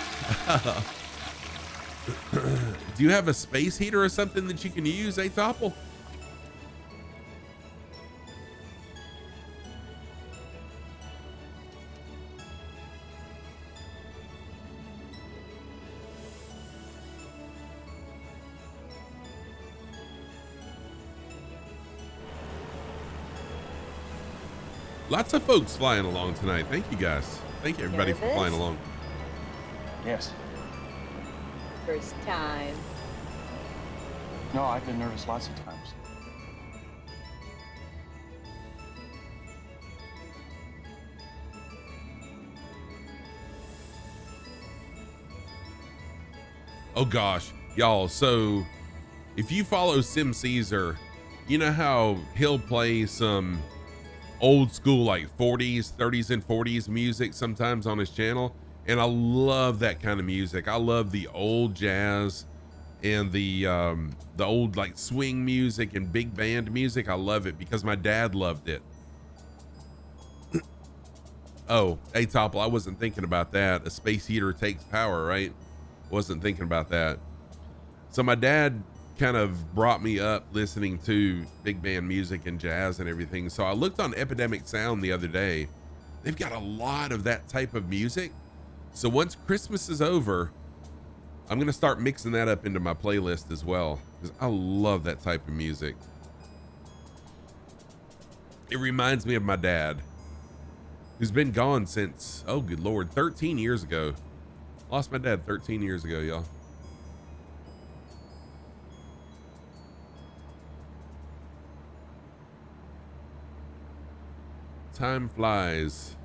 Do you have a space heater or something that you can use, Atopple? Lots of folks flying along tonight. Thank you guys. Thank you everybody for flying along. Yes. First time. No, I've been nervous lots of times. Oh gosh, y'all. So if you follow Sim Caesar, you know how he'll play some old school like 40s, 30s and 40s music sometimes on his channel. And I love that kind of music. I love the old jazz and the old like swing music and big band music. I love it because my dad loved it. Oh, hey Topple, I wasn't thinking about that. A space heater takes power, right? Wasn't thinking about that. So my dad kind of brought me up listening to big band music and jazz and everything. So I looked on Epidemic Sound the other day. They've got a lot of that type of music. So once Christmas is over, I'm going to start mixing that up into my playlist as well, because I love that type of music. It reminds me of my dad, who's been gone since, oh good Lord, 13 years ago. Lost my dad 13 years ago, y'all. Time flies.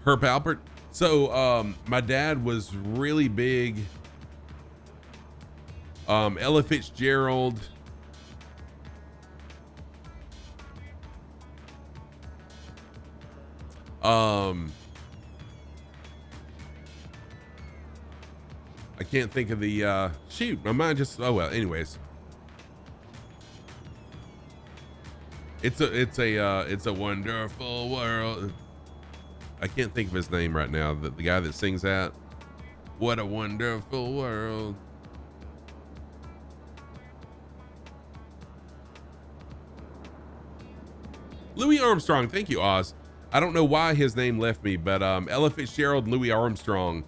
Herb Alpert. So my dad was really big Ella Fitzgerald, I can't think of the shoot, my mind just, oh well, anyways. It's a wonderful world. I can't think of his name right now. The guy that sings that. What a wonderful world. Louis Armstrong. Thank you, Oz. I don't know why his name left me, but Ella Fitzgerald, Louis Armstrong.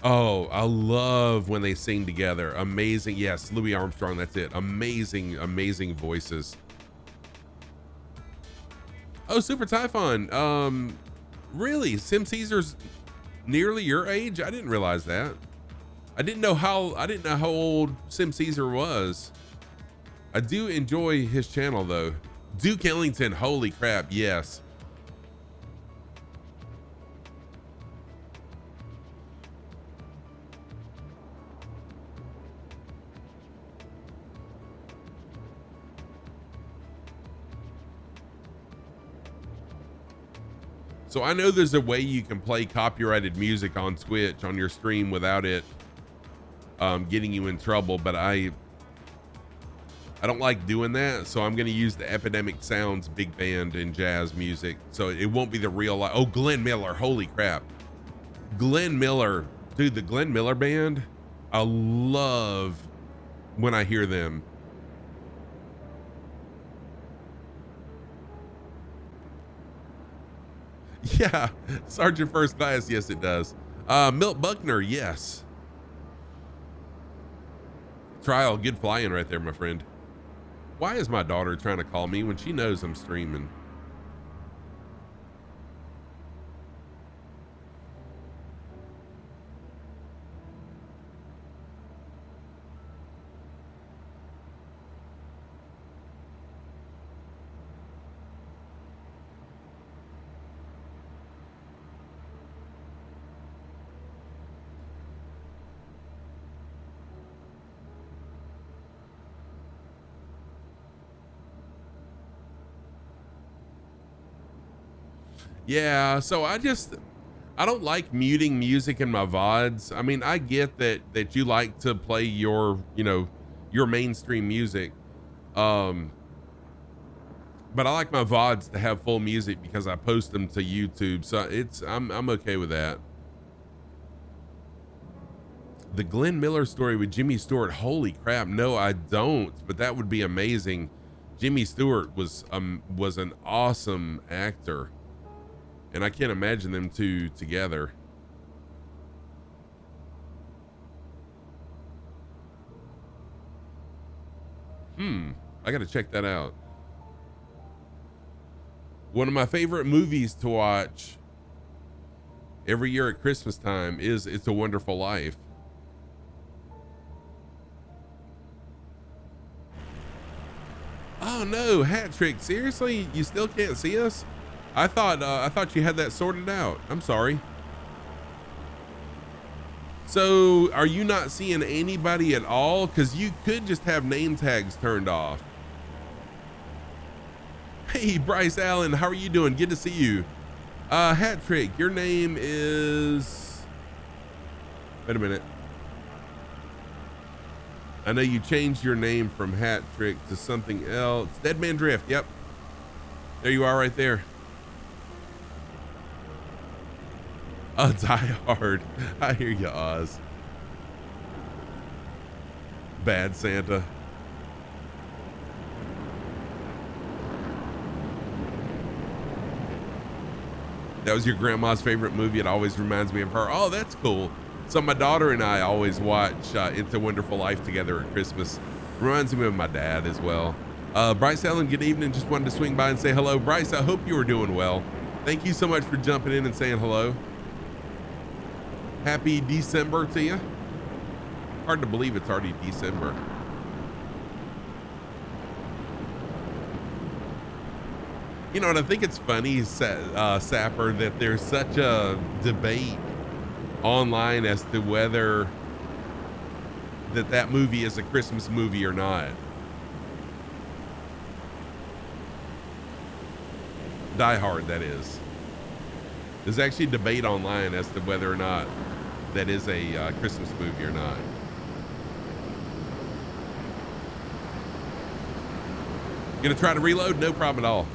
Oh, I love when they sing together. Amazing. Yes, Louis Armstrong. That's it. Amazing, amazing voices. Oh, Super Typhon. Really? Sim Caesar's nearly your age? I didn't realize that. I didn't know how old Sim Caesar was. I do enjoy his channel though. Duke Ellington, holy crap, yes. So I know there's a way you can play copyrighted music on Twitch on your stream without it getting you in trouble, but I I don't like doing that, so I'm going to use the Epidemic Sounds big band and jazz music, so it won't be the real life. Oh, Glenn Miller, holy crap. Glenn Miller, dude, the Glenn Miller band, I love when I hear them. Yeah, Sergeant First Class, yes it does. Milt Buckner, yes. Trial, good flying right there, my friend. Why is my daughter trying to call me when she knows I'm streaming? Yeah, so I don't like muting music in my VODs. I mean, I get that you like to play your, your mainstream music. But I like my VODs to have full music because I post them to YouTube. So I'm okay with that. The Glenn Miller story with Jimmy Stewart. Holy crap. No, I don't, but that would be amazing. Jimmy Stewart was an awesome actor. And I can't imagine them two together. I gotta check that out. One of my favorite movies to watch every year at Christmas time is It's a Wonderful Life. Oh no, Hat Trick, seriously? You still can't see us? I thought you had that sorted out. I'm sorry. So are you not seeing anybody at all? Because you could just have name tags turned off. Hey, Bryce Allen, how are you doing? Good to see you. Hat Trick, your name is... Wait a minute. I know you changed your name from Hat Trick to something else. Dead Man Drift, yep. There you are right there. Oh, Die Hard. I hear you, Oz. Bad Santa. That was your grandma's favorite movie. It always reminds me of her. Oh, that's cool. So my daughter and I always watch It's a Wonderful Life together at Christmas. Reminds me of my dad as well. Bryce Allen, good evening. Just wanted to swing by and say hello. Bryce, I hope you were doing well. Thank you so much for jumping in and saying hello. Happy December to you. Hard to believe it's already December. You know what, I think it's funny, Sapper, that there's such a debate online as to whether that movie is a Christmas movie or not. Die Hard, that is. There's actually a debate online as to whether or not that is a Christmas movie or not. Gonna try to reload? No problem at all.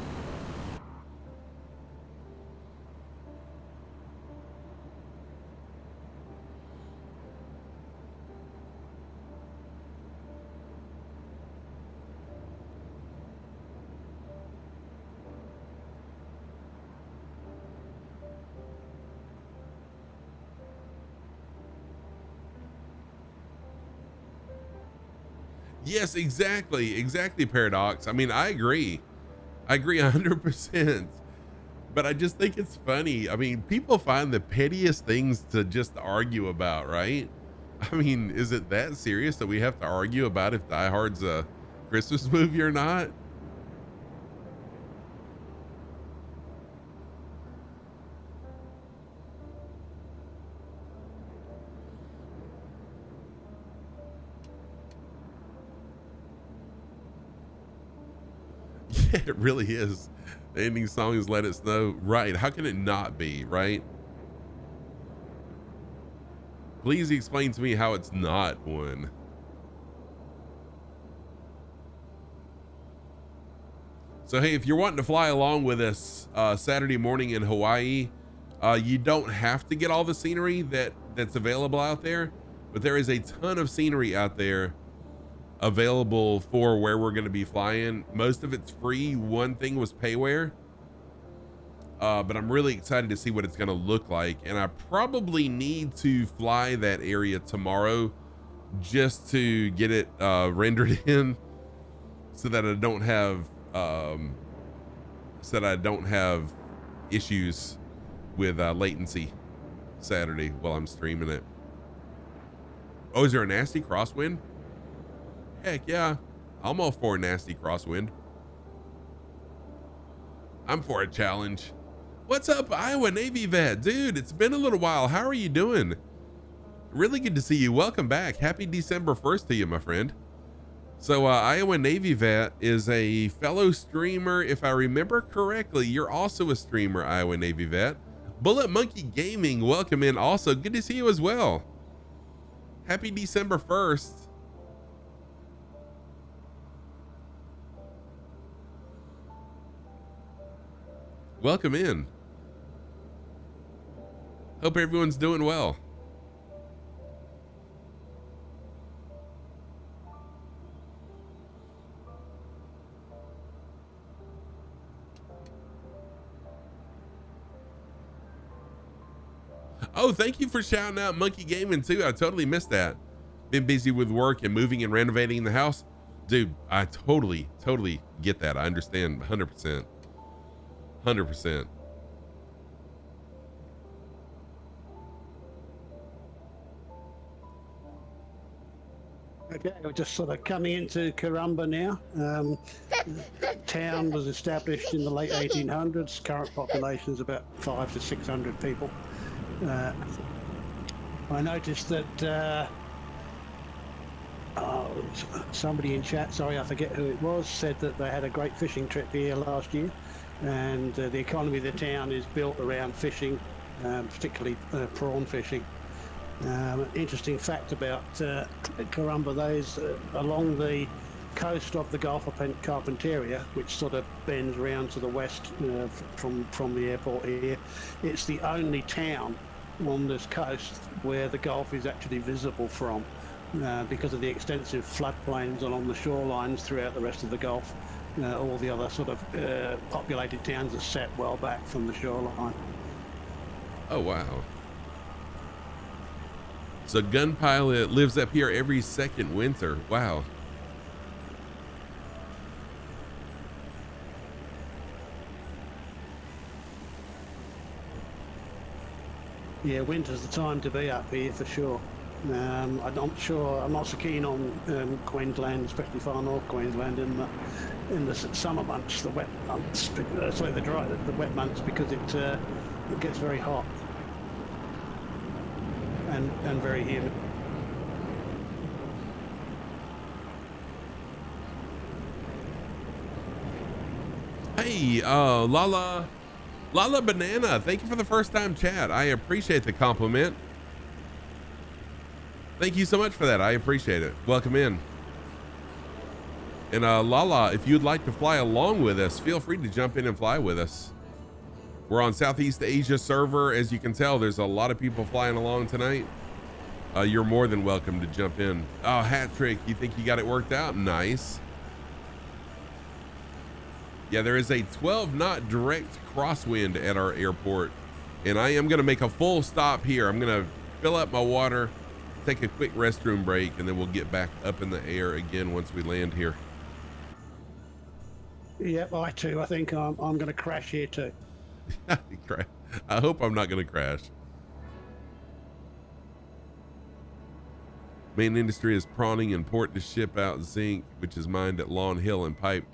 Yes, exactly, Paradox. I mean, I agree 100%, but I just think it's funny. I mean, people find the pettiest things to just argue about, right? I mean, is it that serious that we have to argue about if Die Hard's a Christmas movie or not? Yeah, it really is. The ending song is Let It Snow. Right. How can it not be, right? Please explain to me how it's not one. So, hey, if you're wanting to fly along with us Saturday morning in Hawaii, you don't have to get all the scenery that's available out there, but there is a ton of scenery out there available for where we're going to be flying. Most of it's free. One thing was payware, but I'm really excited to see what it's going to look like. And I probably need to fly that area tomorrow just to get it rendered in so that I don't have issues with latency Saturday while I'm streaming it. Oh, is there a nasty crosswind? Heck yeah, I'm all for a nasty crosswind. I'm for a challenge. What's up, Iowa Navy vet? Dude, it's been a little while. How are you doing? Really good to see you. Welcome back. Happy December 1st to you, my friend. So Iowa Navy vet is a fellow streamer. If I remember correctly, you're also a streamer, Iowa Navy vet. Bullet Monkey Gaming, welcome in also. Good to see you as well. Happy December 1st. Welcome in. Hope everyone's doing well. Oh, thank you for shouting out Monkey Gaming too. I totally missed that. Been busy with work and moving and renovating the house. Dude, I totally get that. I understand 100%. 100%. Okay, we're just sort of coming into Karumba now. Town was established in the late 1800s. Current population is about 500 to 600 people. I noticed that somebody in chat, sorry I forget who it was, said that they had a great fishing trip here last year, and the economy of the town is built around fishing, particularly prawn fishing. Interesting fact about Karumba, though, is along the coast of the Gulf of Carpentaria, which sort of bends around to the west from the airport here, it's the only town on this coast where the Gulf is actually visible from, because of the extensive floodplains along the shorelines throughout the rest of the Gulf. All the other sort of populated towns are set well back from the shoreline. Oh, wow. So Gun Pilot lives up here every second winter. Wow. Yeah, winter's the time to be up here for sure. I'm not sure. I'm not so keen on Queensland, especially far north Queensland, in the summer months, the wet months. Sorry, the wet months, because it gets very hot and very humid. Hey, Lala Banana, thank you for the first time chat. I appreciate the compliment. Thank you so much for that. I appreciate it. Welcome in. And Lala, if you'd like to fly along with us, feel free to jump in and fly with us. We're on Southeast Asia server. As you can tell, there's a lot of people flying along tonight. You're more than welcome to jump in. Oh, Hat Trick, you think you got it worked out? Nice. Yeah, there is a 12-knot direct crosswind at our airport, and I am going to make a full stop here. I'm going to fill up my water, take a quick restroom break, and then we'll get back up in the air again once we land here. Yep, I too. I think I'm going to crash here too. I hope I'm not going to crash. Main industry is prawning and port to ship out zinc, which is mined at Lawn Hill and piped.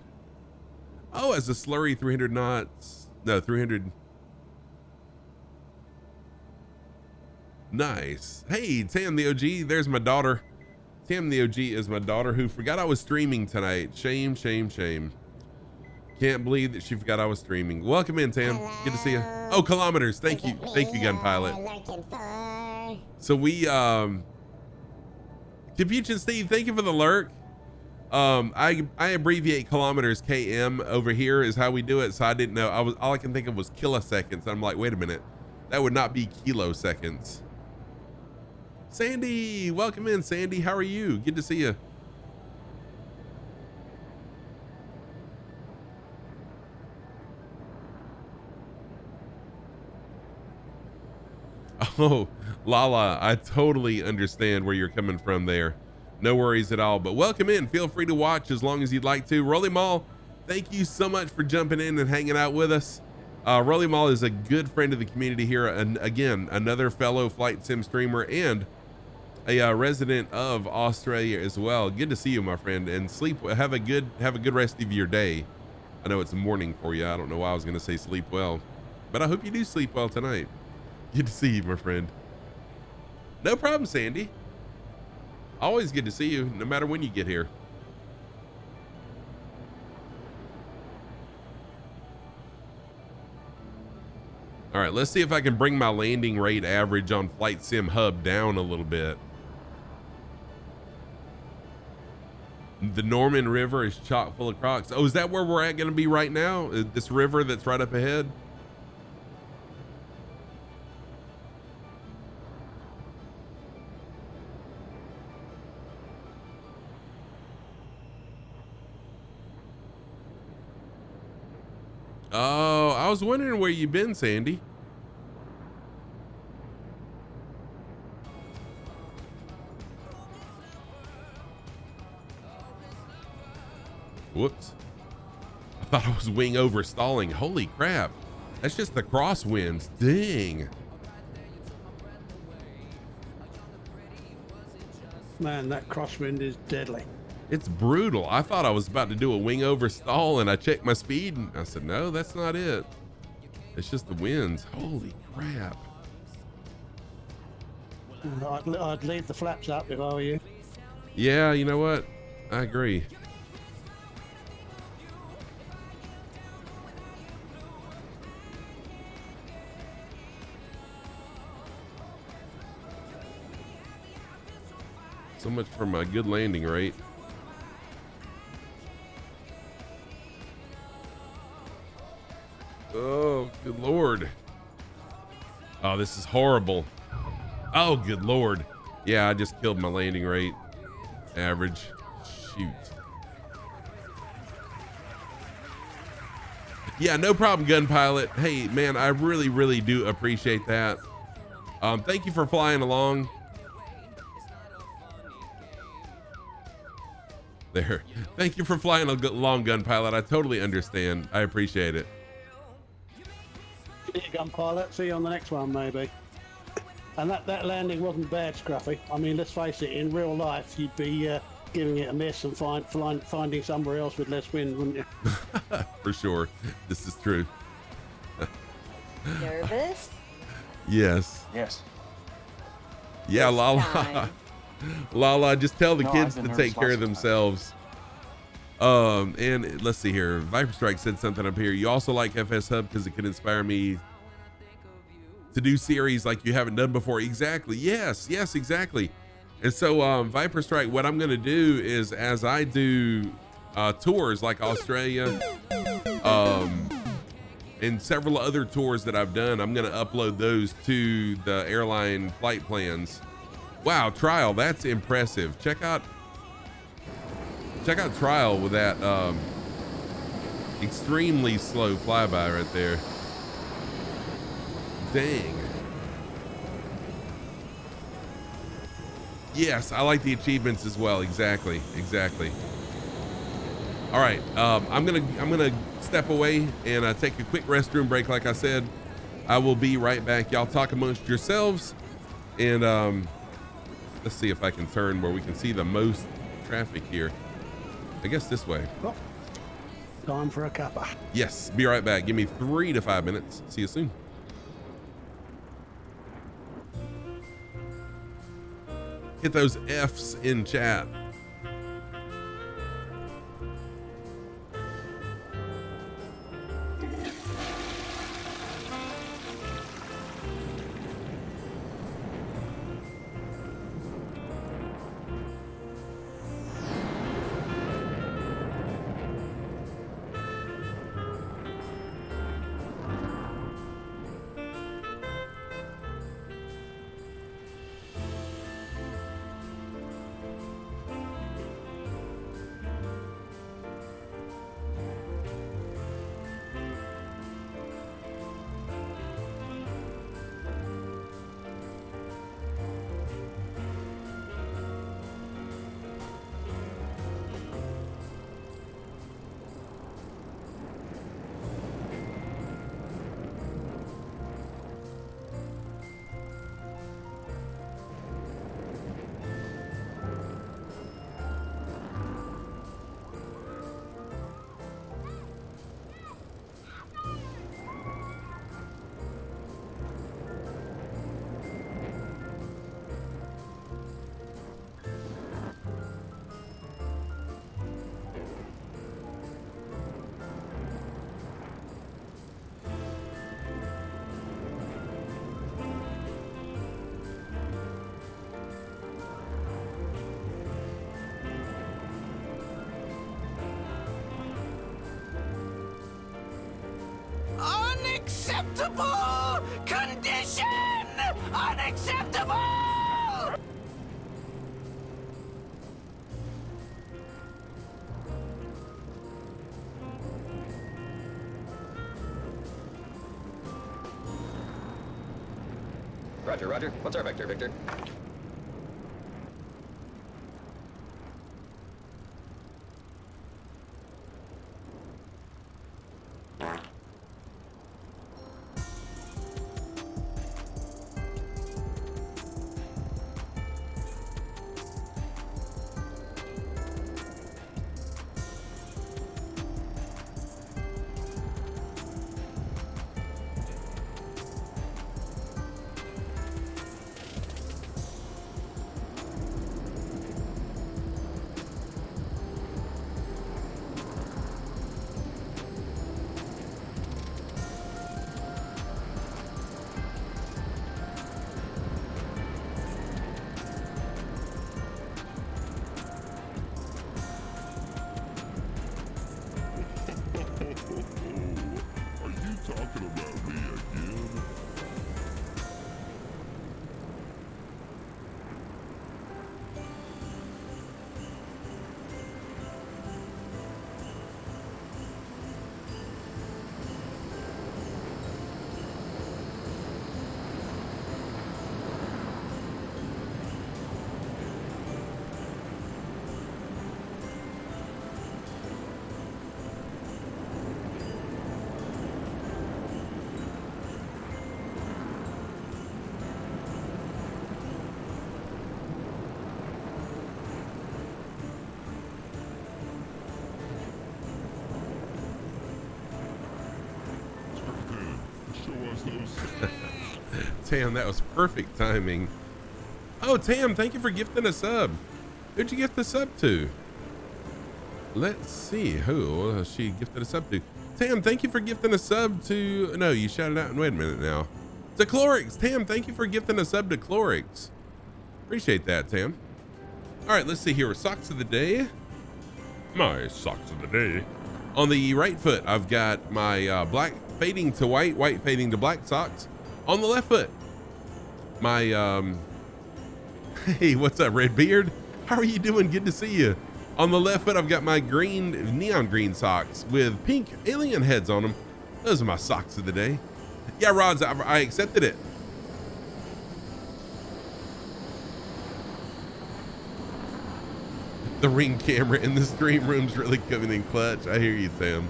Oh, as a slurry 300 knots. No, 300. Nice. Hey, Tam the OG, there's my daughter. Tam the OG is my daughter who forgot I was streaming tonight. Shame, shame, shame. Can't believe that she forgot I was streaming. Welcome in, Tam. Good to see you. Oh, kilometers. Thank you. Thank you, Gun Pilot. So we, Confucian Steve, thank you for the lurk. I abbreviate kilometers km over here is how we do it. So I didn't know. All I can think of was kiloseconds. I'm like, wait a minute, that would not be kiloseconds. Sandy, welcome in, Sandy. How are you? Good to see you. Oh, Lala, I totally understand where you're coming from there. No worries at all, but welcome in. Feel free to watch as long as you'd like to. Rolly Mall, thank you so much for jumping in and hanging out with us. Rolly Mall is a good friend of the community here. And again, another fellow flight sim streamer and a resident of Australia as well. Good to see you, my friend, and have a good rest of your day. I know it's morning for you. I don't know why I was going to say sleep well, but I hope you do sleep well tonight. Good to see you, my friend. No problem, Sandy. Always good to see you, no matter when you get here. All right, let's see if I can bring my landing rate average on Flight Sim Hub down a little bit. The Norman River is chock full of crocs. Oh, is that where we're at going to be right now? This river that's right up ahead? Oh, I was wondering where you've been, Sandy. Whoops. I thought I was wing over stalling. Holy crap. That's just the crosswinds. Dang. Man, that crosswind is deadly. It's brutal. I thought I was about to do a wing over stall and I checked my speed and I said, no, that's not it. It's just the winds. Holy crap. I'd leave the flaps up if I were you. Yeah, you know what? I agree. So much for my good landing rate. Oh, good Lord. Oh, this is horrible. Oh, good Lord. Yeah, I just killed my landing rate average. Shoot. Yeah, no problem, Gun Pilot. Hey, man, I really, really do appreciate that. Thank you for flying along. There. Thank you for flying along, Gun Pilot. I totally understand. I appreciate it. See you, Gun Pilot. See you on the next one, maybe. And that landing wasn't bad, Scruffy. I mean, let's face it, in real life, you'd be giving it a miss and finding somewhere else with less wind, wouldn't you? For sure. This is true. Nervous? Yes. Yes. Yeah, Lala. Time. Lala, just tell the No, kids I've to been take nervous care of lots of themselves. And let's see here. Viper Strike said something up here. You also like FS Hub because it could inspire me to do series like you haven't done before. Exactly. Yes, exactly. And so Viper Strike, what I'm going to do is as I do tours like Australia and several other tours that I've done, I'm going to upload those to the airline flight plans. Wow, Trial, that's impressive. Check out Trial with that extremely slow flyby right there. Dang. Yes, I like the achievements as well. Exactly. All right, I'm gonna step away and take a quick restroom break. Like I said, I will be right back. Y'all talk amongst yourselves, and let's see if I can turn where we can see the most traffic here. I guess this way. Oh, time for a cuppa. Yes, be right back. Give me 3 to 5 minutes. See you soon. Hit those F's in chat. Unacceptable condition! Unacceptable! Roger, Roger. What's our vector, Victor? Are you talking about me again? Show us those. Tam, that was perfect timing. Oh, Tam, thank you for gifting a sub. Who'd you gift the sub to? Let's see who she gifted a sub to. Tam, thank you for gifting a sub to, no, you shouted out, wait a minute now. To Clorix. Tam, thank you for gifting a sub to Clorix. Appreciate that, Tam. All right, let's see here. Socks of the day. My socks of the day. On the right foot, I've got my black fading to white, white fading to black socks. On the left foot, my, hey, what's up, Redbeard? How are you doing? Good to see you. On the left foot, I've got my green, neon green socks with pink alien heads on them. Those are my socks of the day. Yeah, Rods, I accepted it. The ring camera in the stream room's really coming in clutch. I hear you, Sam.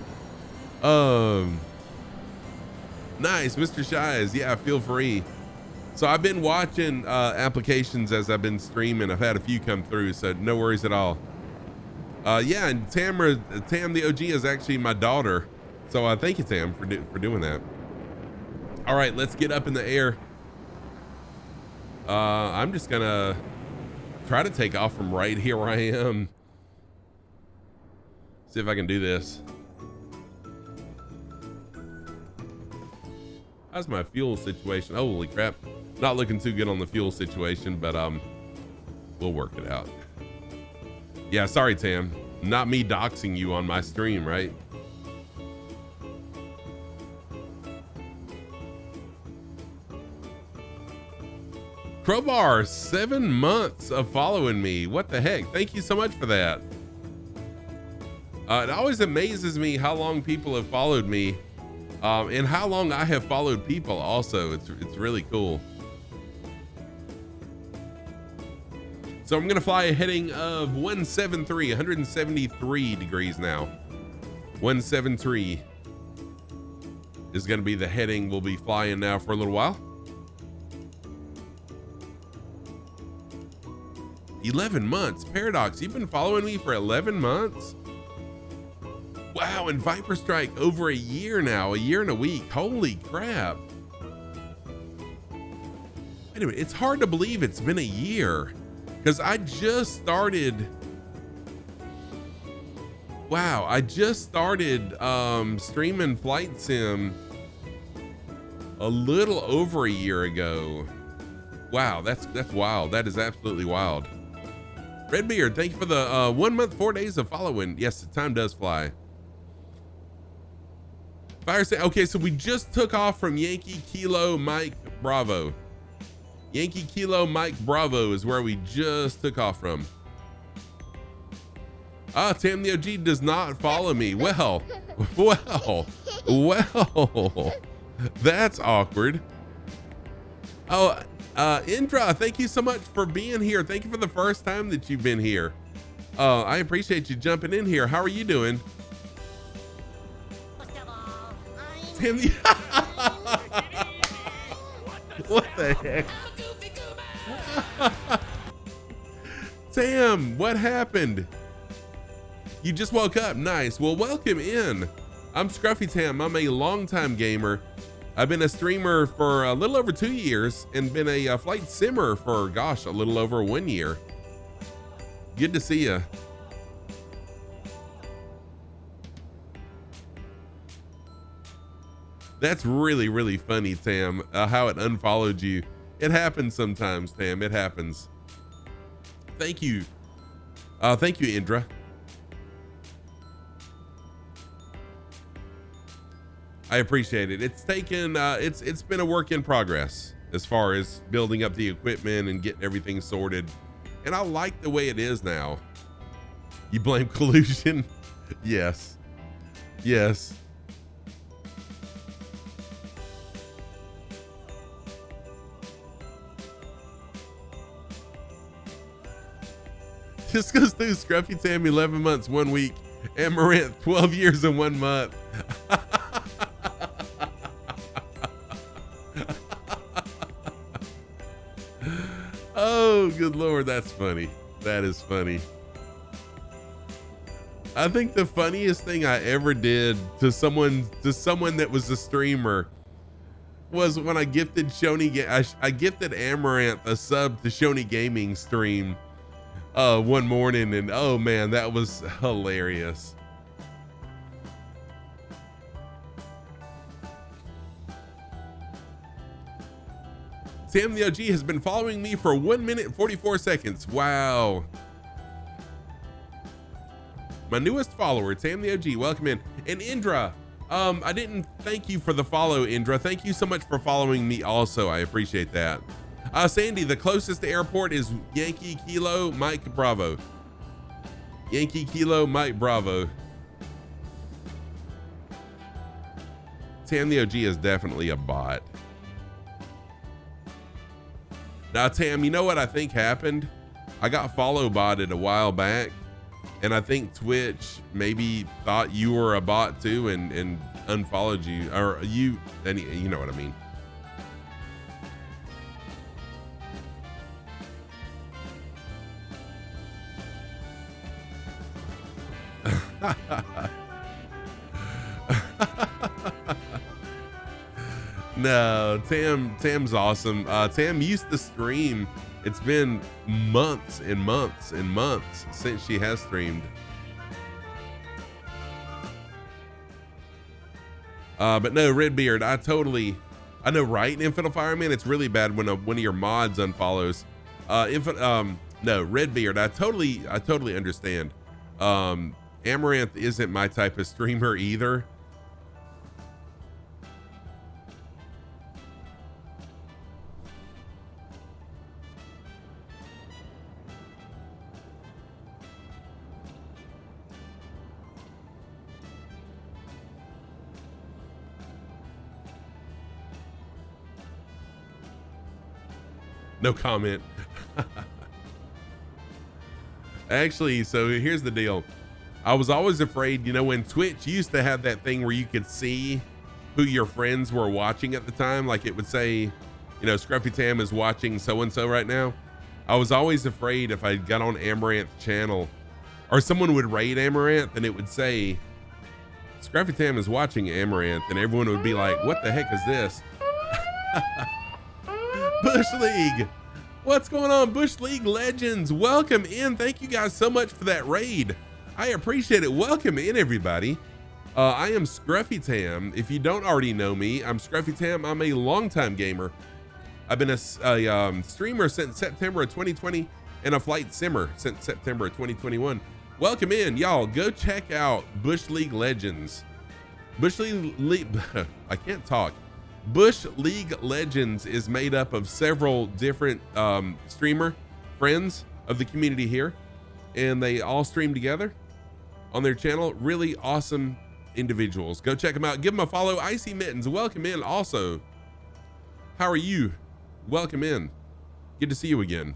Nice, Mr. Shies. Yeah, feel free. So I've been watching applications as I've been streaming. I've had a few come through, so no worries at all. Yeah, and Tam the OG is actually my daughter. So thank you, Tam, for doing that. All right, let's get up in the air. I'm just gonna try to take off from right here where I am. See if I can do this. How's my fuel situation? Holy crap. Not looking too good on the fuel situation, but we'll work it out. Yeah, sorry, Tam. Not me doxing you on my stream, right? Crowbar, 7 months of following me. What the heck? Thank you so much for that. It always amazes me how long people have followed me, and how long I have followed people also. It's really cool. So I'm gonna fly a heading of 173 degrees now. 173 is gonna be the heading we'll be flying now for a little while. 11 months. Paradox, you've been following me for 11 months? Wow, and Viper Strike over a year now, a year and a week. Holy crap. Wait a minute, it's hard to believe it's been a year because I just started. Wow, I just started streaming Flight Sim a little over a year ago. Wow, that's wild. That is absolutely wild. Redbeard, thank you for the 1 month, 4 days of following. Yes, the time does fly. Fire say, okay, so we just took off from Yankee Kilo Mike Bravo. Yankee Kilo Mike Bravo is where we just took off from. Ah, Tam the OG does not follow me. Well, that's awkward. Oh, Indra, thank you so much for being here. Thank you for the first time that you've been here. I appreciate you jumping in here. How are you doing? Tam the what the heck? Tam, what happened? You just woke up. Nice. Well, welcome in. I'm Scruffy Tam. I'm a longtime gamer. I've been a streamer for a little over 2 years and been a flight simmer for, gosh, a little over 1 year. Good to see you. That's really, really funny, Tam, how it unfollowed you. It happens sometimes, Tam. It happens. Thank you. Thank you, Indra. I appreciate it. It's taken, it's been a work in progress as far as building up the equipment and getting everything sorted. And I like the way it is now. You blame collusion? Yes. Yes. This goes through Scruffy Tam 11 months, 1 week. Amaranth 12 years and 1 month. Oh, good Lord. That's funny. That is funny. I think the funniest thing I ever did to someone that was a streamer was when I gifted I gifted Amaranth a sub to Shoney Gaming stream one morning, and oh man, that was hilarious. Sam the OG has been following me for 1 minute and 44 seconds. Wow. My newest follower, Sam the OG, welcome in. And Indra, I didn't thank you for the follow, Indra. Thank you so much for following me also. I appreciate that. Sandy, the closest airport is Yankee Kilo Mike Bravo. Yankee Kilo Mike Bravo. Tam the OG is definitely a bot. Now, Tam, you know what I think happened? I got follow botted a while back, and I think Twitch maybe thought you were a bot too and unfollowed you, or you know what I mean. No, Tam's awesome. Tam used to stream. It's been months and months and months since she has streamed. But no, Redbeard, I know, right? Infinite Fireman, it's really bad when one of your mods unfollows. No, Redbeard, I totally understand. Amaranth isn't my type of streamer either. No comment. Actually, so here's the deal. I was always afraid, when Twitch used to have that thing where you could see who your friends were watching at the time, like it would say, Scruffy Tam is watching so-and-so right now. I was always afraid if I got on Amaranth's channel or someone would raid Amaranth and it would say, Scruffy Tam is watching Amaranth, and everyone would be like, what the heck is this? Bush League, what's going on? Bush League Legends, welcome in. Thank you guys so much for that raid. I appreciate it. Welcome in, everybody. I am Scruffy Tam. If you don't already know me, I'm Scruffy Tam. I'm a longtime gamer. I've been a streamer since September of 2020 and a flight simmer since September of 2021. Welcome in, y'all. Go check out Bush League Legends. Bush League, I can't talk. Bush League Legends is made up of several different streamer friends of the community here, and they all stream together on their channel. Really awesome individuals. Go check them out. Give them a follow. Icy Mittens, welcome in also. How are you? Welcome in. Good to see you again.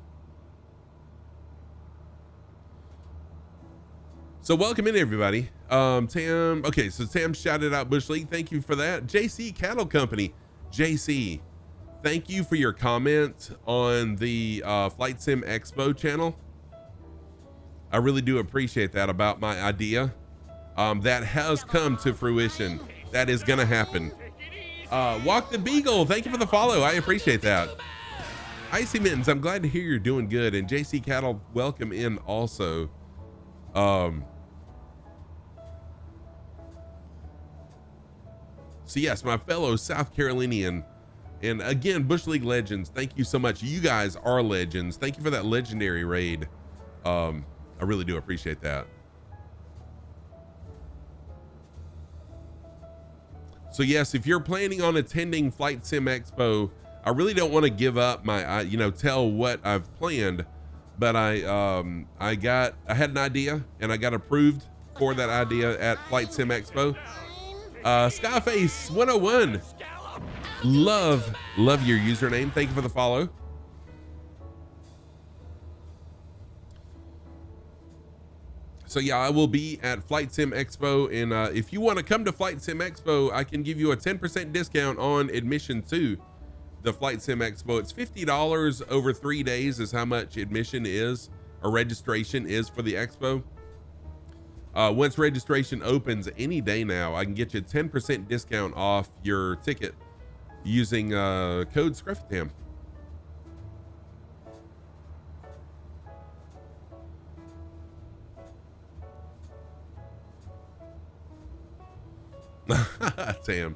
So welcome in, everybody. Tam, okay, so Tam shouted out Bush League. Thank you for that. JC Cattle Company. JC, thank you for your comment on the Flight Sim Expo channel. I really do appreciate that about my idea. That has come to fruition. That is gonna happen. Walk the Beagle, thank you for the follow. I appreciate that. Icy Mittens, I'm glad to hear you're doing good. And JC Cattle, welcome in also. So yes, my fellow South Carolinian, and again, Bush League Legends, thank you so much. You guys are legends. Thank you for that legendary raid. I really do appreciate that. So yes, if you're planning on attending Flight Sim Expo, I really don't want to give up my, tell what I've planned, but I had an idea and I got approved for that idea at Flight Sim Expo. Skyface 101, love your username. Thank you for the follow. So yeah, I will be at Flight Sim Expo, and if you want to come to Flight Sim Expo, I can give you a 10% discount on admission to the Flight Sim Expo. It's $50 over 3 days is how much admission is, or registration is, for the expo. Once registration opens any day now, I can get you a 10% discount off your ticket using code ScruffyTam. Tam.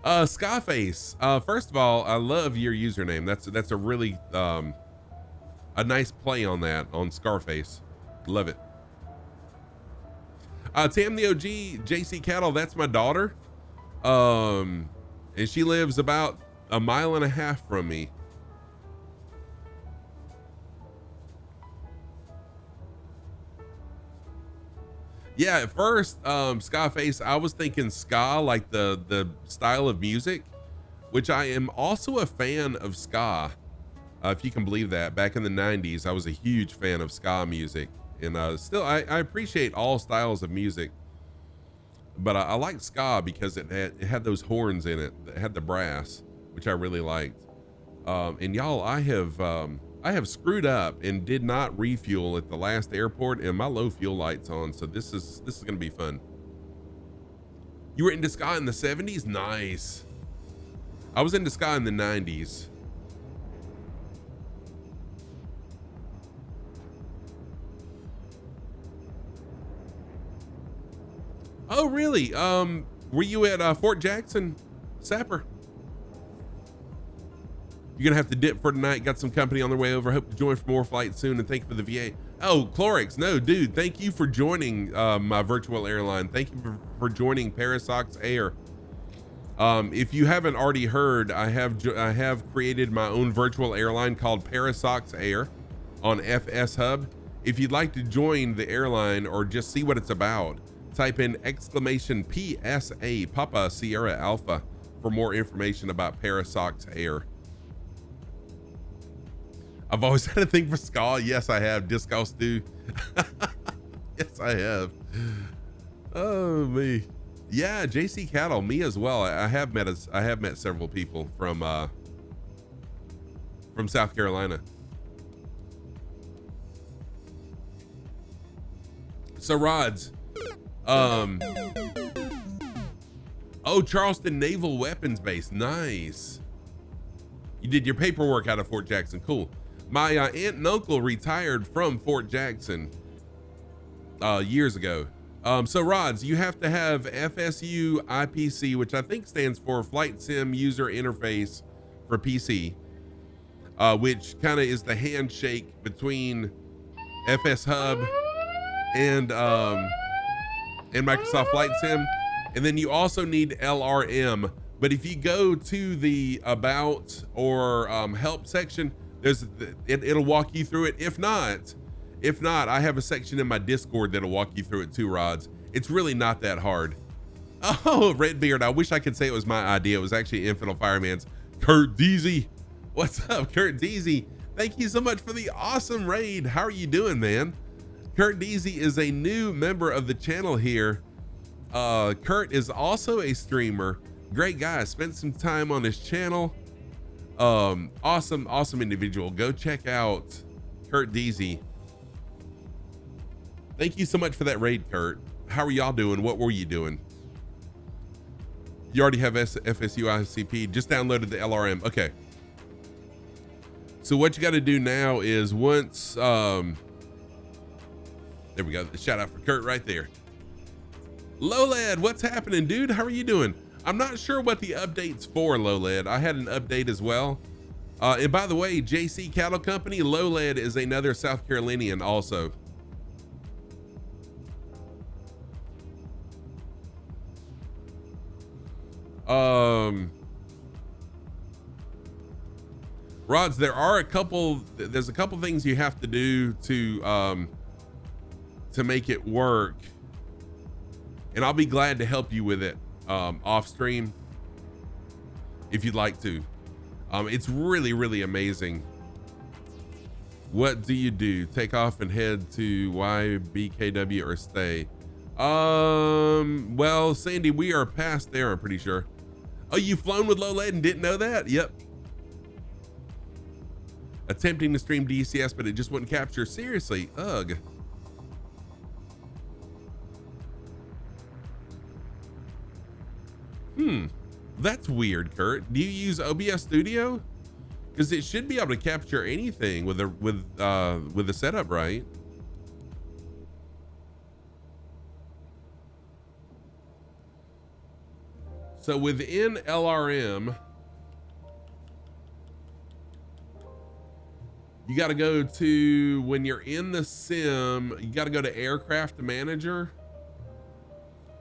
Skyface, first of all, I love your username. That's a really a nice play on that, on Scarface. Love it. Tam the OG, JC Cattle, that's my daughter. And she lives about 1.5 miles from me. Yeah, at first, Skyface, I was thinking ska, like the style of music, which I am also a fan of ska. If you can believe that. Back in the 90s, I was a huge fan of ska music. And still, I appreciate all styles of music, but I like ska because it had those horns in it that had the brass, which I really liked. And y'all, I have screwed up and did not refuel at the last airport, and my low fuel light's on, so this is gonna be fun. You were into ska in the 70s? Nice. I was into ska in the 90s. Oh, really? Were you at Fort Jackson, Sapper? You're gonna have to dip for tonight. Got some company on their way over. Hope to join for more flights soon, and thank you for the VA. Oh, Clorix, no, dude, thank you for joining my virtual airline. Thank you for joining Parasox Air. If you haven't already heard, I have created my own virtual airline called Parasox Air on FS Hub. If you'd like to join the airline or just see what it's about, type in !PSA Papa Sierra Alpha for more information about Parasox Air. I've always had a thing for ska. Yes, I have. Disco stew. Yes, I have. Oh, me. Yeah, JC Cattle, me as well. I have met several people from South Carolina. So Rods, oh, Charleston Naval Weapons Base, nice. You did your paperwork out of Fort Jackson, cool. My aunt and uncle retired from Fort Jackson years ago. So Rods, you have to have FSU IPC, which I think stands for Flight Sim User Interface for PC, which kind of is the handshake between FS Hub and and Microsoft Flight Sim. And then you also need LRM. But if you go to the about or help section, it'll walk you through it. If not, I have a section in my Discord that'll walk you through it too, Rods. It's really not that hard. Oh, Redbeard, I wish I could say it was my idea. It was actually Infidel Fireman's. Kurt Deasy. What's up, Kurt Deasy? Thank you so much for the awesome raid. How are you doing, man? Kurt Deasy is a new member of the channel here. Kurt is also a streamer. Great guy. Spent some time on his channel. Awesome individual. Go check out Kurt Deasy. Thank you so much for that raid, Kurt. How are y'all doing? What were you doing? You already have FSU ICP. Just downloaded the LRM. Okay. So what you got to do now is once, there we go. The shout out for Kurt right there. Lowlad, what's happening, dude? How are you doing? I'm not sure what the update's for, Lowlad. I had an update as well. And by the way, JC Cattle Company, Lowlad is another South Carolinian also. Rods, there's a couple things you have to do to make it work, and I'll be glad to help you with it off stream if you'd like to. It's really amazing. What do you do? Take off and head to YBKW or stay? Well, Sandy, we are past there, I'm pretty sure. Oh, you've flown with Lowlad and didn't know that? Yep. Attempting to stream DCS, but it just wouldn't capture. Seriously, ugh. That's weird, Kurt. Do you use OBS Studio? Because it should be able to capture anything with the setup, right? So within LRM, you got to go to, when you're in the sim, you got to go to Aircraft Manager.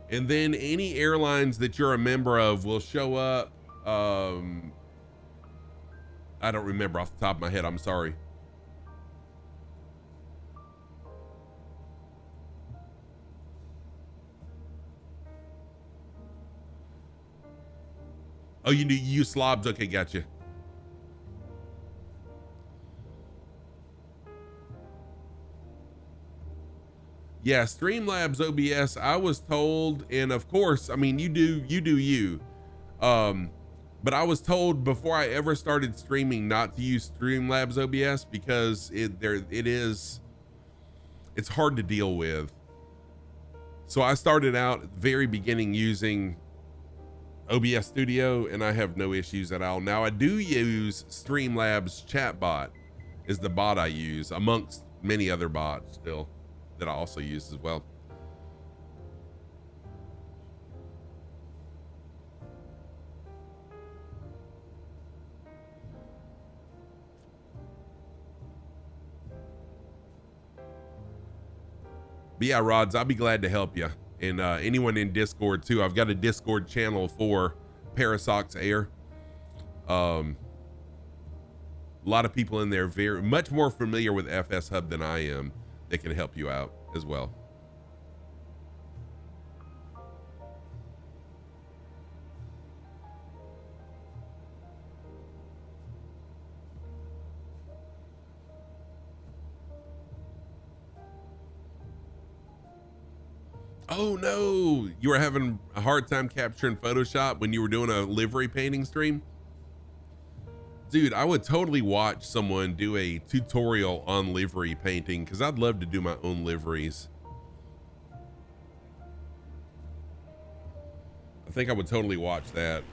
And then any airlines that you're a member of will show up. I don't remember off the top of my head. I'm sorry. Oh, you use slobs. Okay, gotcha. Yeah, Streamlabs OBS, I was told, and of course, I mean, you do you. But I was told before I ever started streaming not to use Streamlabs OBS because it's hard to deal with. So I started out at the very beginning using OBS Studio, and I have no issues at all. Now I do use Streamlabs chatbot is the bot I use amongst many other bots still that I also use as well. But yeah, Rods, I'll be glad to help you. And anyone in Discord too. I've got a Discord channel for Parasox Air. A lot of people in there very much more familiar with FS Hub than I am. They can help you out as well. Oh no, you were having a hard time capturing Photoshop when you were doing a livery painting stream? Dude, I would totally watch someone do a tutorial on livery painting because I'd love to do my own liveries. I think I would totally watch that.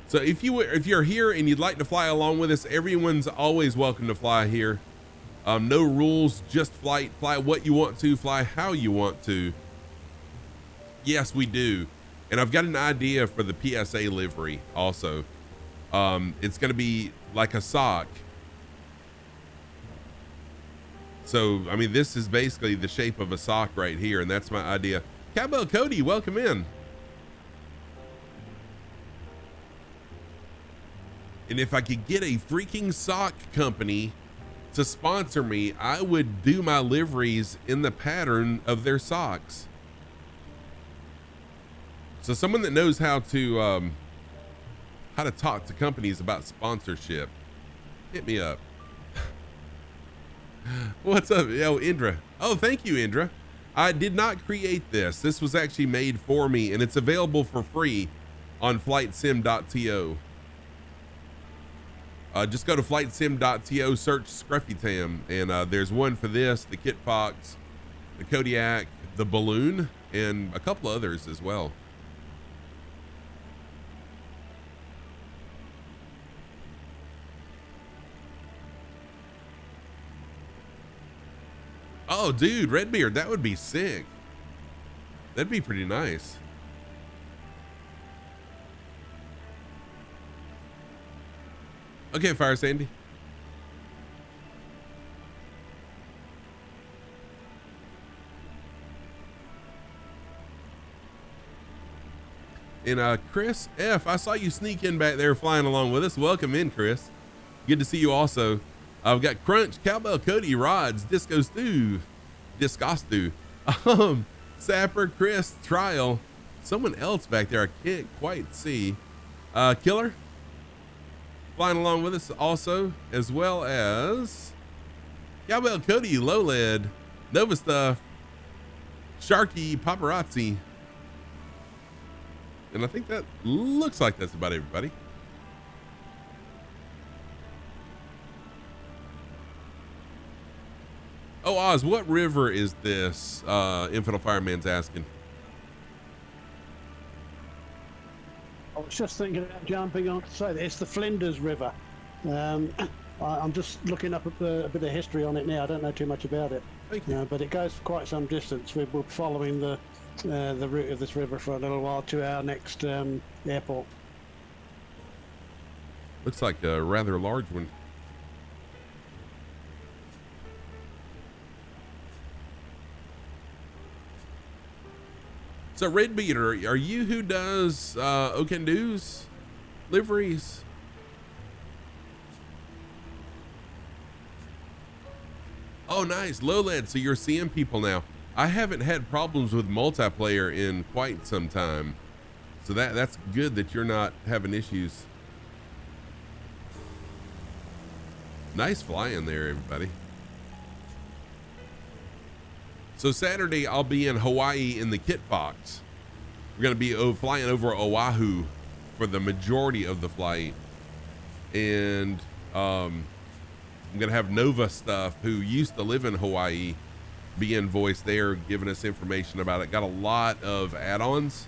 So if you're here and you'd like to fly along with us, everyone's always welcome to fly here. No rules, just flight. Fly what you want to, fly how you want to. Yes, we do. And I've got an idea for the PSA livery also. It's going to be like a sock. So, I mean, this is basically the shape of a sock right here, and that's my idea. Cowbell Cody, welcome in. And if I could get a freaking sock company to sponsor me, I would do my liveries in the pattern of their socks. So someone that knows how to talk to companies about sponsorship, hit me up. What's up? Yo, Indra. Oh, thank you, Indra. I did not create this. This was actually made for me, and it's available for free on flightsim.to. Just go to flightsim.to, search Scruffy Tam, and there's one for this, the Kit Fox, the Kodiak, the Balloon, and a couple others as well. Oh, dude, Redbeard, that would be sick. That'd be pretty nice. Okay, Fire Sandy. And Chris F, I saw you sneak in back there flying along with us. Welcome in, Chris. Good to see you also. I've got Crunch, Cowbell Cody, Rods, Disco Stew, Sapper, Chris, Trial, someone else back there I can't quite see. Killer, flying along with us also, as well as Cowbell Cody, Low Lead, Nova Stuff, Sharky, Paparazzi. And I think that looks like that's about everybody. Oh, Oz, what river is this? Infidel Fireman's asking. I was just thinking about jumping on to say that it's the Flinders River. I'm just looking up a bit of history on it now. I don't know too much about it. Thank you. But it goes for quite some distance. We're following the route of this river for a little while to our next airport. Looks like a rather large one. So Redbeater, are you who does Okendu's liveries? Oh, nice. Low lead. So you're seeing people now. I haven't had problems with multiplayer in quite some time. So that's good that you're not having issues. Nice flying there, everybody. So Saturday, I'll be in Hawaii in the Kit Fox. We're going to be flying over Oahu for the majority of the flight. And I'm going to have Nova Stuff, who used to live in Hawaii, be in voice there, giving us information about it. Got a lot of add-ons.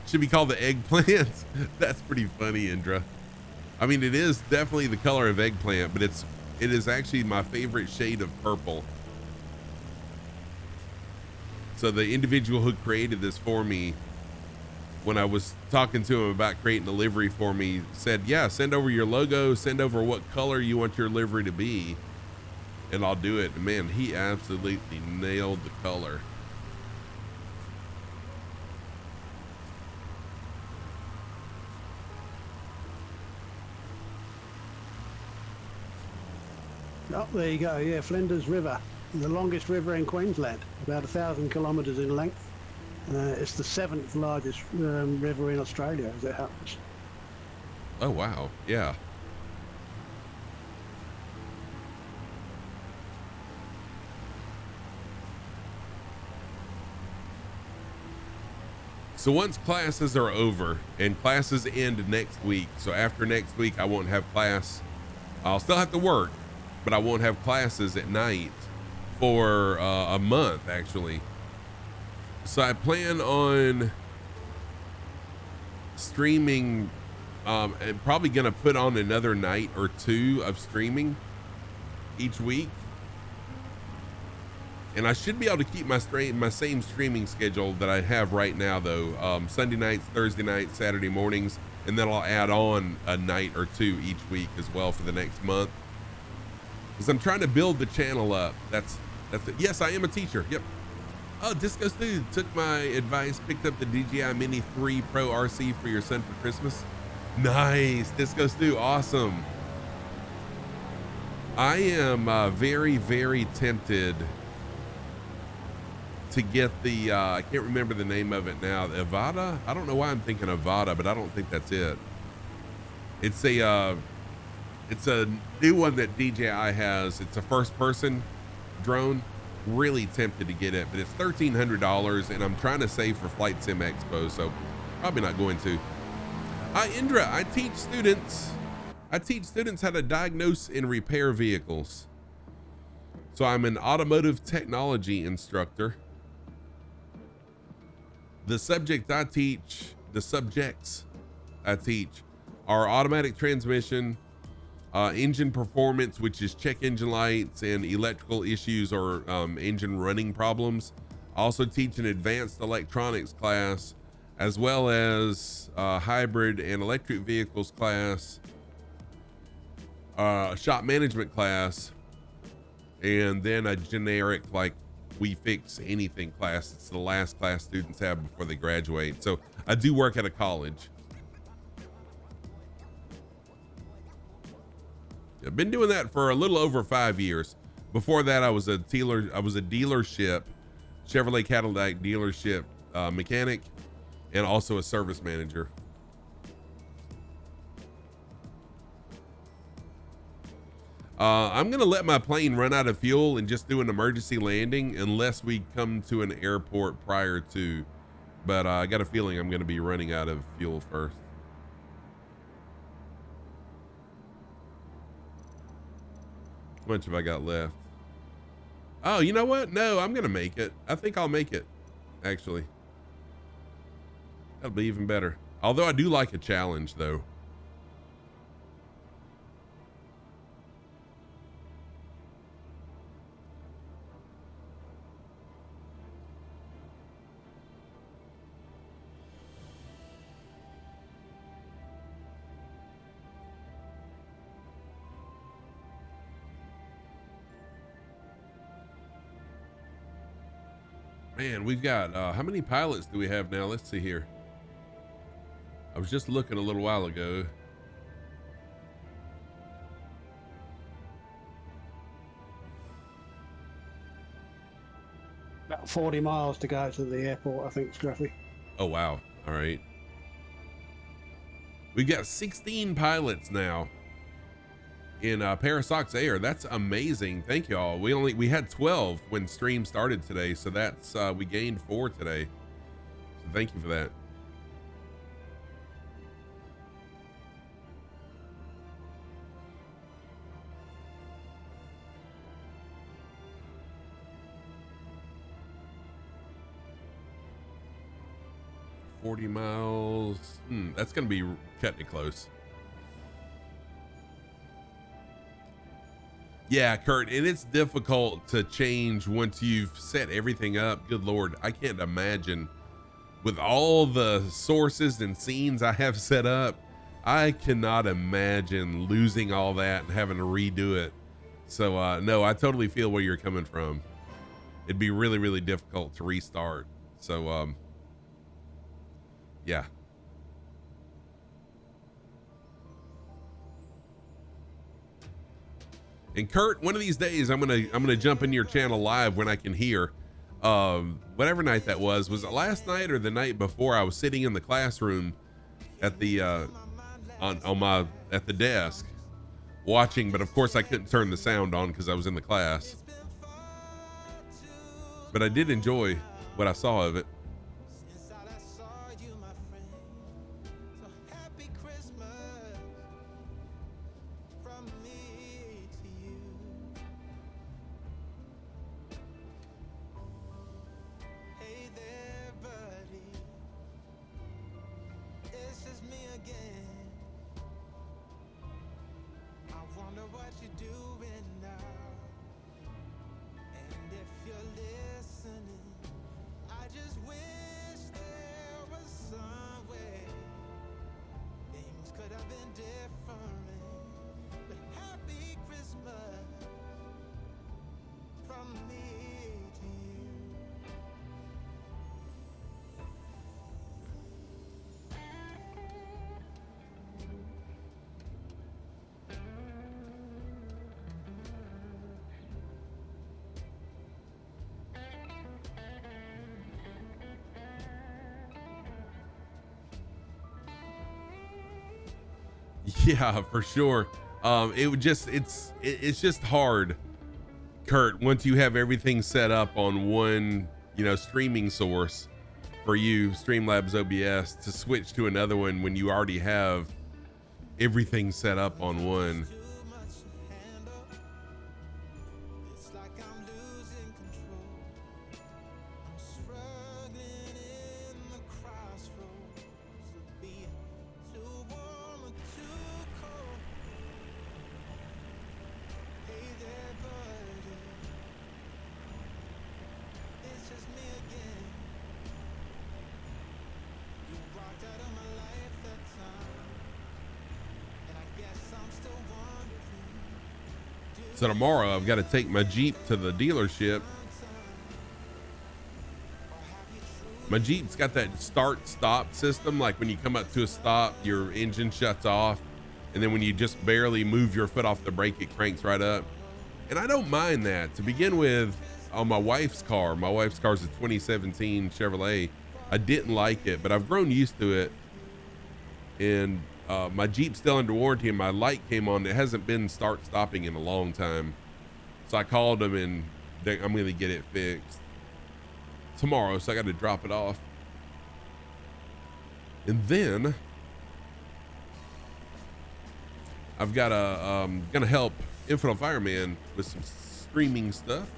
Should be called the eggplant. That's pretty funny, Indra. I mean, it is definitely the color of eggplant, but it is actually my favorite shade of purple. So the individual who created this for me, when I was talking to him about creating a livery for me, said, yeah, send over your logo, send over what color you want your livery to be, and I'll do it. And man, he absolutely nailed the color. Oh, there you go. Yeah, Flinders River, the longest river in Queensland, about 1,000 kilometres in length. It's the 7th largest river in Australia, as it happens. Oh, wow. Yeah. So once classes are over, and classes end next week, so after next week, I won't have class. I'll still have to work, but I won't have classes at night for a month, actually. So I plan on streaming, and probably gonna put on another night or two of streaming each week. And I should be able to keep my same streaming schedule that I have right now, though. Sunday nights, Thursday nights, Saturday mornings, and then I'll add on a night or two each week as well for the next month. because I'm trying to build the channel up. That's it. Yes, I am a teacher. Yep. Oh, Disco Stu took my advice, picked up the DJI Mini 3 Pro RC for your son for Christmas. Nice, Disco Stu, awesome. I am very, very tempted to get the, I can't remember the name of it now, the Avata? I don't know why I'm thinking Avata, but I don't think that's it. It's a new one that DJI has. It's a first person drone. Really tempted to get it, but it's $1,300 and I'm trying to save for Flight Sim Expo, so probably not going to. Indra, I teach students how to diagnose and repair vehicles. So I'm an automotive technology instructor. The subjects I teach are automatic transmission, engine performance, which is check engine lights, and electrical issues or engine running problems. I also teach an advanced electronics class, as well as hybrid and electric vehicles class, shop management class, and then a generic like we fix anything class. It's the last class students have before they graduate. So I do work at a college. I've been doing that for a little over 5 years. Before that, I was a dealership, Chevrolet Cadillac dealership mechanic, and also a service manager. I'm gonna let my plane run out of fuel and just do an emergency landing unless we come to an airport prior to, but I got a feeling I'm gonna be running out of fuel first. How much have I got left? Oh, you know what? No, I'm gonna make it. I think I'll make it, actually. That'll be even better. Although I do like a challenge, though. Man, we've got, how many pilots do we have now? Let's see here. I was just looking a little while ago. About 40 miles to go to the airport, I think, Scruffy. Oh, wow. All right. We've got 16 pilots now in Parasox Air. That's amazing. Thank you all. We had 12 when stream started today, so that's we gained 4 today. So thank you for that. $40 miles. That's gonna be cutting it close. Yeah, Kurt, and it's difficult to change once you've set everything up. Good Lord, I can't imagine with all the sources and scenes I have set up. I cannot imagine losing all that and having to redo it. So no, I totally feel where you're coming from. It'd be really, really difficult to restart. So yeah. And Kurt, one of these days I'm gonna jump in your channel live when I can hear. Whatever night that was it last night or the night before? I was sitting in the classroom at the at the desk watching, but of course I couldn't turn the sound on because I was in the class. But I did enjoy what I saw of it. Yeah, for sure. It would just it's just hard, Kurt, once you have everything set up on one, streaming source for you, Streamlabs OBS, to switch to another one when you already have everything set up on one. So tomorrow I've got to take my Jeep to the dealership. My Jeep's got that start stop system. Like when you come up to a stop, your engine shuts off. And then when you just barely move your foot off the brake, it cranks right up. And I don't mind that. To begin with, on my wife's car's a 2017 Chevrolet. I didn't like it, but I've grown used to it. And my Jeep's still under warranty and my light came on. It hasn't been start stopping in a long time. So I called them and I'm going to get it fixed tomorrow. So I got to drop it off. And then I've got gonna help Infinite Fireman with some streaming stuff.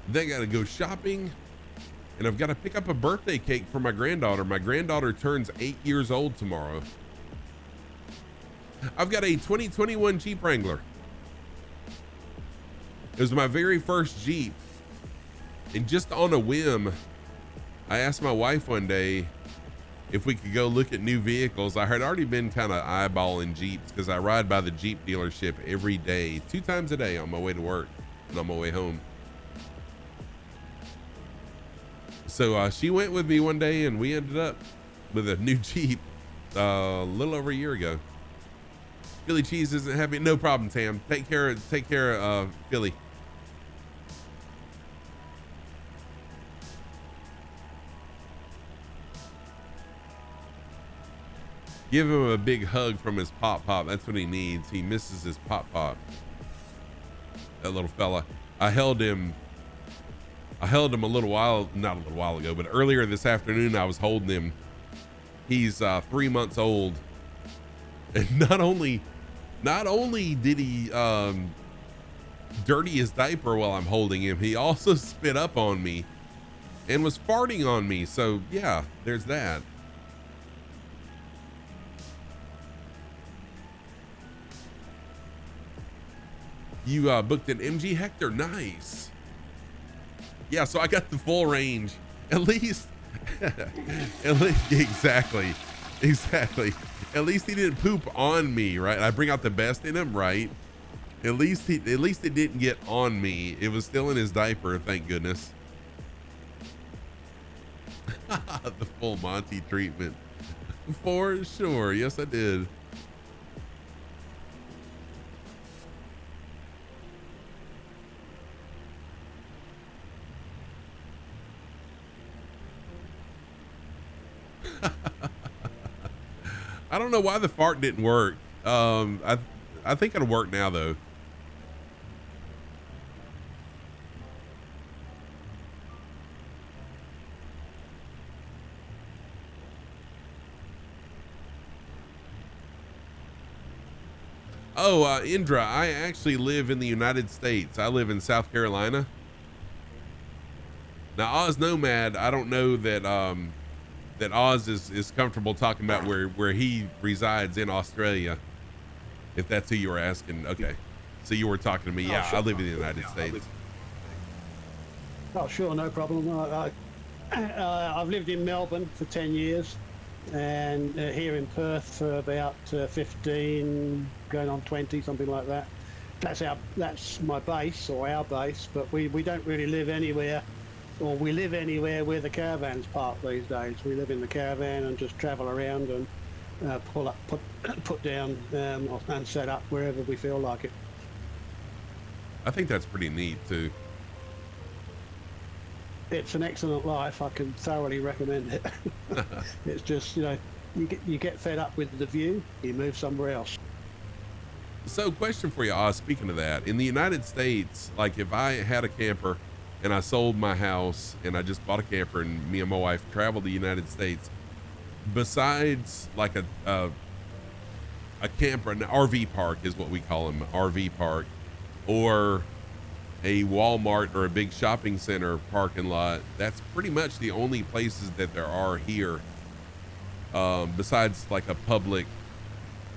Then I got to go shopping. And I've got to pick up a birthday cake for my granddaughter. My granddaughter turns 8 years old tomorrow. I've got a 2021 Jeep Wrangler. It was my very first Jeep. And just on a whim, I asked my wife one day if we could go look at new vehicles. I had already been kind of eyeballing Jeeps because I ride by the Jeep dealership every day, 2 times a day on my way to work and on my way home. So she went with me one day and we ended up with a new Jeep a little over a year ago. Philly Cheese isn't happy. No problem, Tam. Take care of Philly. Give him a big hug from his pop. That's what he needs. He misses his pop. That little fella. I held him not a little while ago, but earlier this afternoon I was holding him. He's 3 months old. And not only did he dirty his diaper while I'm holding him, he also spit up on me and was farting on me. So yeah, there's that. You booked an MG Hector. Nice. Yeah, so I got the full range. At least exactly. At least he didn't poop on me, right? I bring out the best in him, right? At least it didn't get on me. It was still in his diaper, thank goodness. The full Monty treatment. For sure. Yes, I did. I don't know why the fart didn't work. I think it'll work now though. Oh, Indra, I actually live in the United States. I live in South Carolina. Now, Oz Nomad, I don't know that that Oz is comfortable talking about where he resides in Australia, if that's who you were asking. Okay, so you were talking to me. Yeah, sure. I live in the United States. Oh, sure, no problem. I've lived in Melbourne for 10 years and here in Perth for about 15, going on 20, something like that. That's my base, or our base, but we don't really live anywhere, or we live anywhere where the caravan's parked these days. We live in the caravan and just travel around and put down and set up wherever we feel like it. I think that's pretty neat too. It's an excellent life. I can thoroughly recommend it. It's just, you get fed up with the view, you move somewhere else. So question for you, speaking of that, in the United States, like if I had a camper and I sold my house and I just bought a camper and me and my wife traveled the United States, besides like a camper, an RV park is what we call them, RV park, or a Walmart or a big shopping center parking lot, that's pretty much the only places that there are here, besides like a public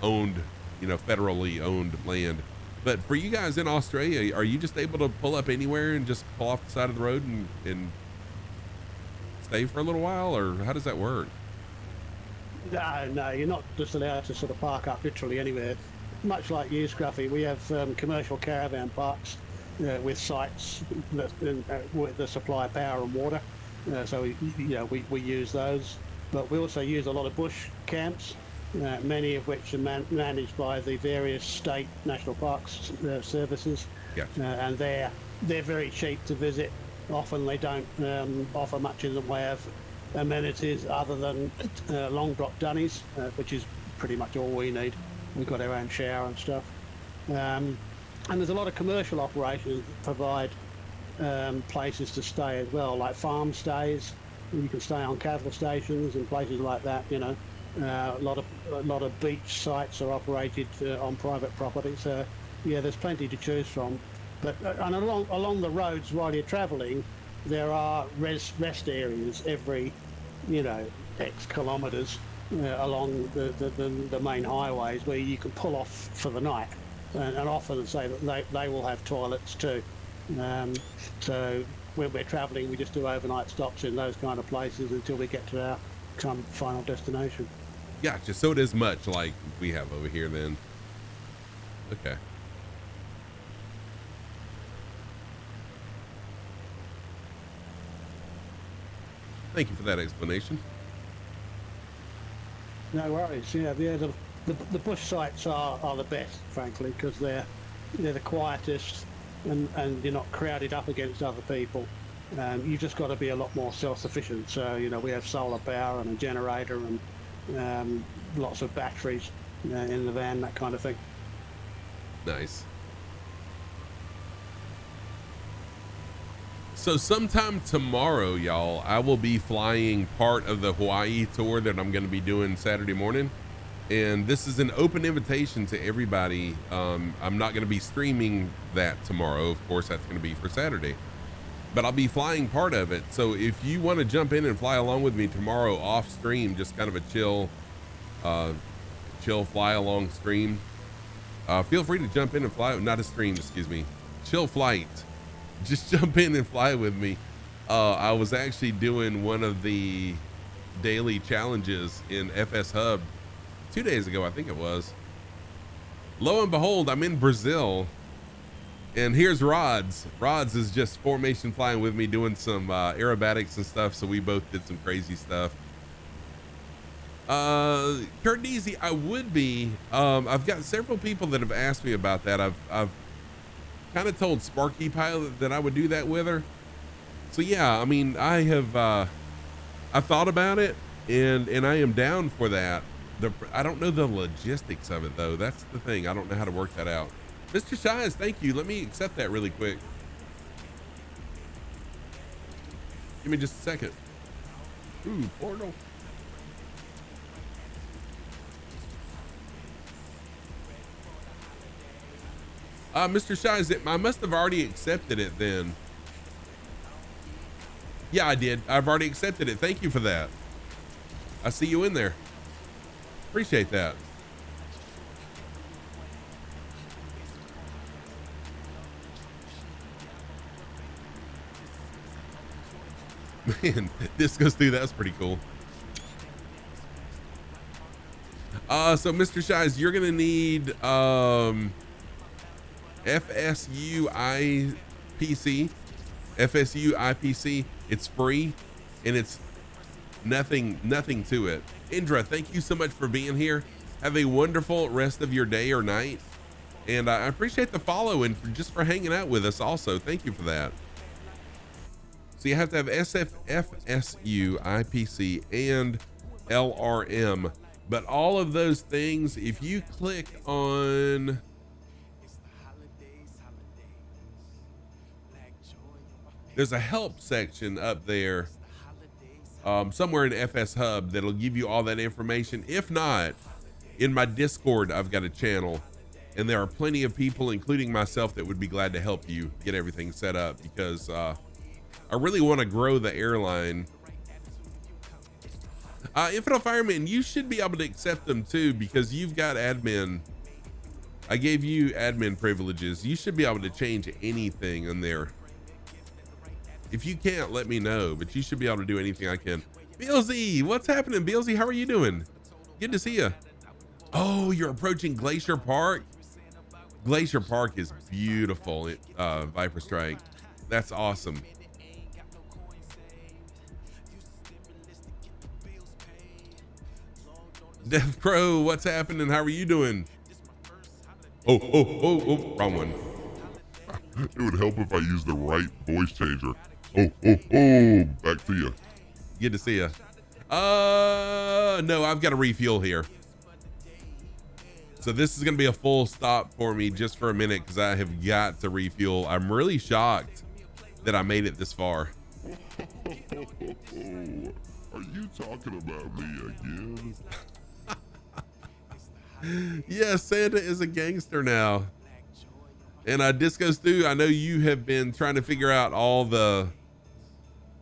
owned, federally owned land. But for you guys in Australia, are you just able to pull up anywhere and just pull off the side of the road and stay for a little while, or how does that work? No, you're not just allowed to sort of park up literally anywhere. Much like you, Scruffy, we have commercial caravan parks with sites that supply power and water. So we use those, but we also use a lot of bush camps, many of which are managed by the various state national parks services. Gotcha. And they're very cheap to visit. Often they don't offer much in the way of amenities other than long drop dunnies, which is pretty much all we need. We've got our own shower and stuff. And there's a lot of commercial operations that provide places to stay as well, like farm stays. You can stay on cattle stations and places like that. A lot of beach sites are operated on private property. So yeah, there's plenty to choose from. But and along the roads while you're travelling, there are rest areas every, X kilometres along the main highways where you can pull off for the night, and often say that they will have toilets too. So when we're travelling, we just do overnight stops in those kind of places until we get to our final destination. Gotcha. So it is much like we have over here then. Okay. Thank you for that explanation. No worries. Yeah, the bush sites are the best, frankly, because they're the quietest, and you're not crowded up against other people. You've just got to be a lot more self-sufficient. So we have solar power and a generator and lots of batteries in the van, that kind of thing. Nice. So sometime tomorrow, y'all, I will be flying part of the Hawaii tour that I'm going to be doing Saturday morning. And this is an open invitation to everybody. I'm not going to be streaming that tomorrow. Of course, that's going to be for Saturday. But I'll be flying part of it. So if you want to jump in and fly along with me tomorrow off stream, just kind of a chill fly along stream, feel free to jump in and fly. Not a stream, excuse me. Chill flight. Just jump in and fly with me. I was actually doing one of the daily challenges in FS Hub 2 days ago, I think it was. Lo and behold, I'm in Brazil, and here's Rods. Rods is just formation flying with me, doing some aerobatics and stuff. So we both did some crazy stuff. Kurt Deasy, I would be. I've got several people that have asked me about that. I've kind of told Sparky Pilot that I would do that with her. So yeah, I mean, I've thought about it, and I am down for that. I don't know the logistics of it though. That's the thing. I don't know how to work that out. Mr. Shies, thank you. Let me accept that really quick. Give me just a second. Ooh, portal. Mr. Shies, I must have already accepted it then. Yeah, I did. I've already accepted it. Thank you for that. I see you in there. Appreciate that. Man, this goes through. That's pretty cool. So Mr. Shies, you're gonna need FSU IPC. FSU IPC. It's free, and it's nothing to it. Indra, thank you so much for being here. Have a wonderful rest of your day or night, and I appreciate the follow and just for hanging out with us also. Thank you for that. So you have to have FSU IPC and LRM But all of those things, if you click on, there's a help section up there, somewhere in FS Hub that'll give you all that information. If not, in my Discord, I've got a channel, and there are plenty of people, including myself, that would be glad to help you get everything set up, because I really want to grow the airline. Infidel Fireman, you should be able to accept them too, because you've got admin. I gave you admin privileges. You should be able to change anything in there. If you can't, let me know, but you should be able to do anything I can. Billsy, what's happening, Billsy? How are you doing? Good to see you. Oh, you're approaching Glacier Park? Glacier Park is beautiful, Viper Strike. That's awesome. Death Crow, what's happening? How are you doing? Oh, wrong one. It would help if I used the right voice changer. Back to you. Good to see you. No, I've got to refuel here. So this is going to be a full stop for me just for a minute, because I have got to refuel. I'm really shocked that I made it this far. Are you talking about me again? Yes, Santa is a gangster now. And Disco Stew, I know you have been trying to figure out all the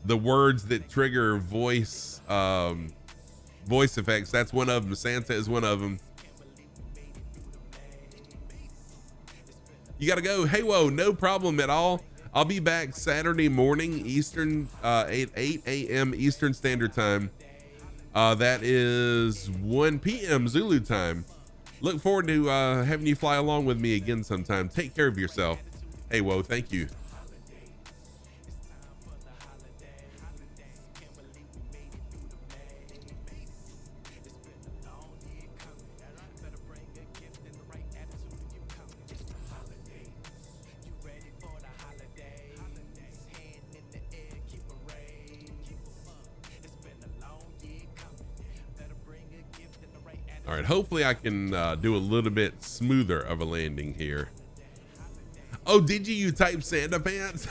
words that trigger voice effects. That's one of them. Santa is one of them. You got to go. Hey, whoa, no problem at all. I'll be back Saturday morning, Eastern, 8 a.m. Eastern Standard Time. That is 1 p.m. Zulu time. Look forward to having you fly along with me again sometime. Take care of yourself. Hey, whoa, thank you. All right, hopefully I can do a little bit smoother of a landing here. Oh, did you type Santa Pants?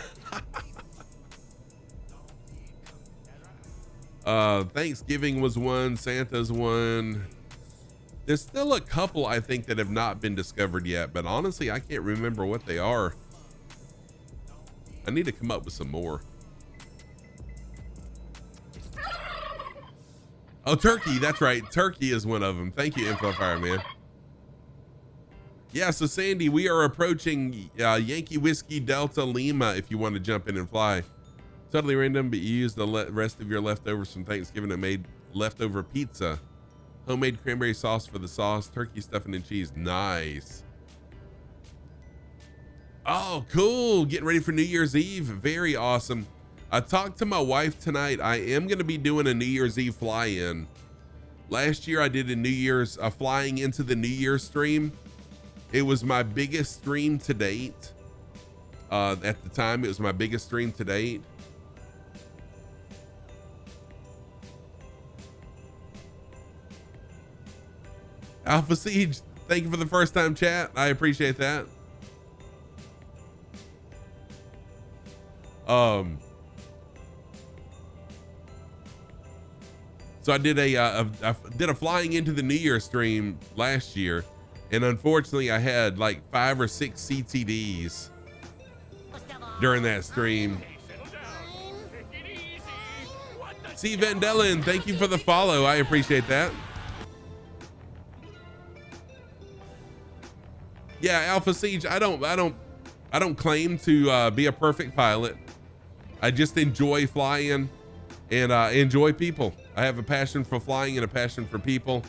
Thanksgiving was one, Santa's one. There's still a couple, I think, that have not been discovered yet, but honestly, I can't remember what they are. I need to come up with some more. Oh, turkey. That's right. Turkey is one of them. Thank you, Info Fireman. Yeah, so Sandy, we are approaching Yankee Whiskey Delta Lima if you want to jump in and fly. Totally random, but you use the rest of your leftovers from Thanksgiving and made leftover pizza. Homemade cranberry sauce for the sauce, turkey stuffing and cheese. Nice. Oh, cool. Getting ready for New Year's Eve. Very awesome. I talked to my wife tonight. I am going to be doing a New Year's Eve fly-in. Last year I did a New Year's flying into the New Year's stream. It was my biggest stream to date. At the time, it was my biggest stream to date. Alpha Siege, thank you for the first time chat. I appreciate that. So I did a flying into the New Year stream last year, and unfortunately I had like 5 or 6 CTDs during that stream. C. Vandelin, thank you for the follow. I appreciate that. Yeah, Alpha Siege, I don't claim to be a perfect pilot. I just enjoy flying and enjoy people. I have a passion for flying and a passion for people.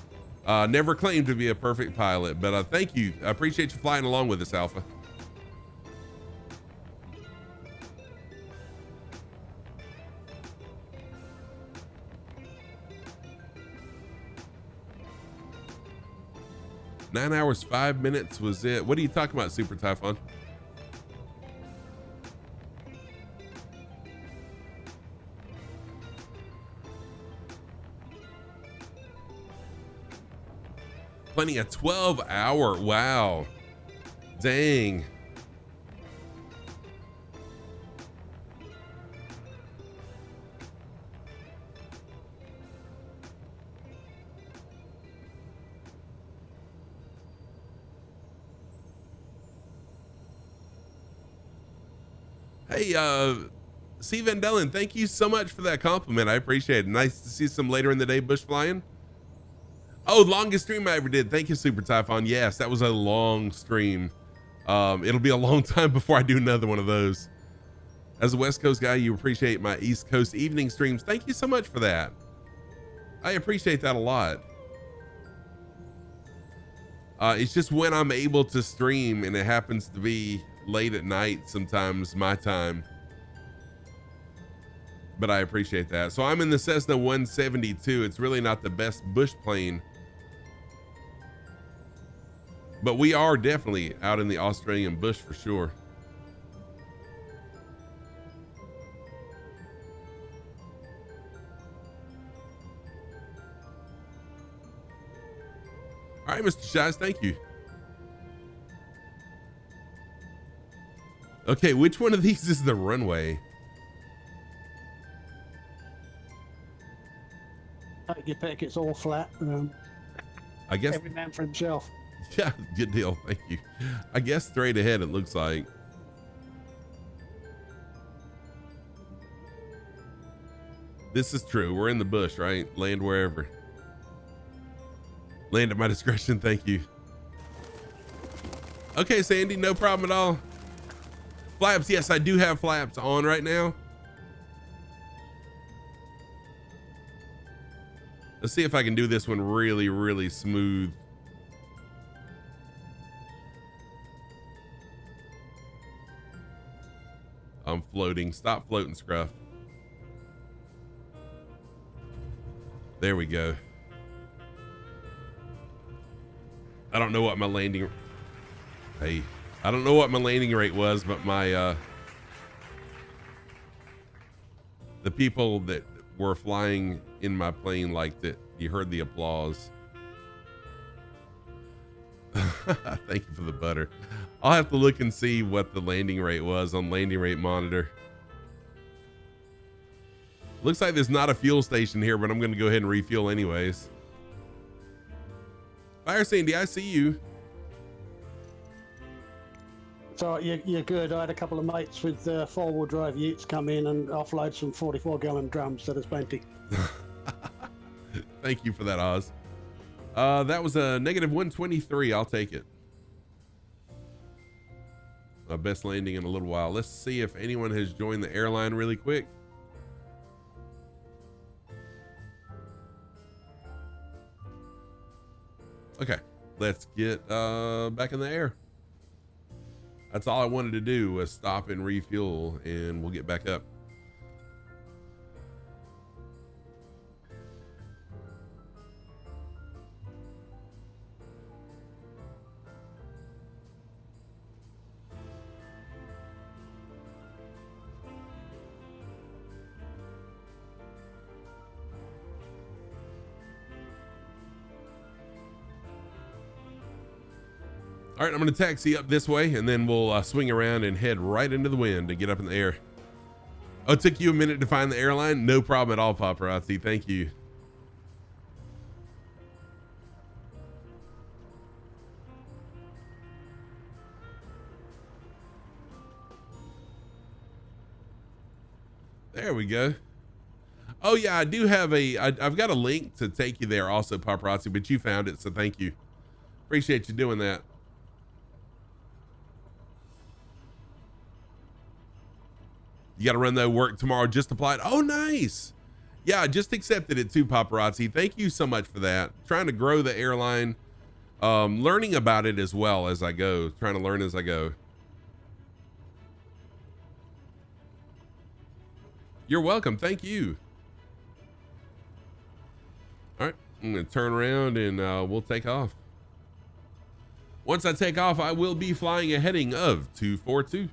Never claimed to be a perfect pilot, but thank you. I appreciate you flying along with us, Alpha. Nine hours, 5 minutes was it. What are you talking about, Super Typhon? planning a 12-hour. Wow. Dang. Hey, C. Van Dellen, thank you so much for that compliment. I appreciate it. Nice to see some later in the day bush flying. Oh, longest stream I ever did. Thank you, Super Typhon. Yes, that was a long stream. It'll be a long time before I do another one of those. As a West Coast guy, you appreciate my East Coast evening streams. Thank you so much for that. I appreciate that a lot. It's just when I'm able to stream and it happens to be late at night, sometimes my time. But I appreciate that. So I'm in the Cessna 172. It's really not the best bush plane, but we are definitely out in the Australian bush for sure. All right, Mr. Shies, thank you. Okay, which one of these is the runway? Take your pick, it's all flat. I guess. Every man for himself. Yeah, good deal. Thank you. I guess straight ahead, it looks like. This is true. We're in the bush, right? Land wherever. Land at my discretion. Thank you. Okay, Sandy, no problem at all. Flaps. Yes, I do have flaps on right now. Let's see if I can do this one really, really smooth. I'm floating. Stop floating, Scruff. There we go. I don't know what my landing... Hey, I don't know what my landing rate was, but my... the people that were flying in my plane liked it. You heard the applause. Thank you for the butter. I'll have to look and see what the landing rate was on landing rate monitor. Looks like there's not a fuel station here, but I'm going to go ahead and refuel anyways. Fire Sandy, I see you. So you're good. I had a couple of mates with four-wheel drive utes come in and offload some 44-gallon drums, so there's plenty. Thank you for that, Oz. That was a negative 123. I'll take it. Best landing in a little while. Let's see if anyone has joined the airline really quick. Okay, let's get back in the air. That's all I wanted to do was stop and refuel, and we'll get back up. All right, I'm going to taxi up this way, and then we'll swing around and head right into the wind to get up in the air. Oh, it took you a minute to find the airline? No problem at all, Paparazzi. Thank you. There we go. Oh, yeah, I do have I've got a link to take you there also, Paparazzi, but you found it, so thank you. Appreciate you doing that. You got to run that work tomorrow. Just applied. Oh, nice. Yeah, I just accepted it too, Paparazzi. Thank you so much for that. Trying to grow the airline, learning about it as well as I go. Trying to learn as I go. You're welcome. Thank you. All right, I'm going to turn around and we'll take off. Once I take off, I will be flying a heading of 242.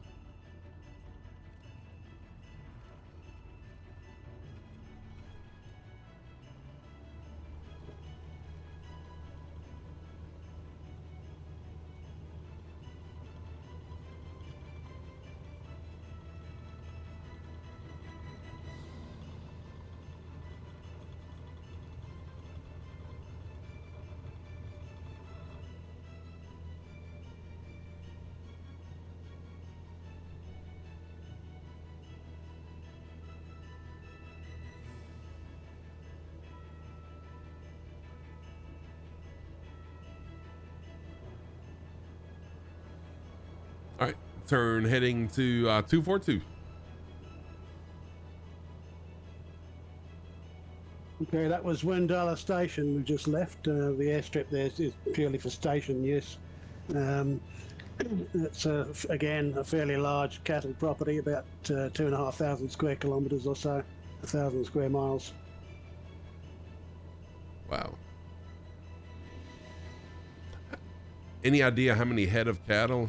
All right, turn heading to 242. Okay, that was Wendala Station we just left. The airstrip there is purely for station use. It's again a fairly large cattle property, about 2,500 square kilometres or so, 1,000 square miles. Wow. Any idea how many head of cattle?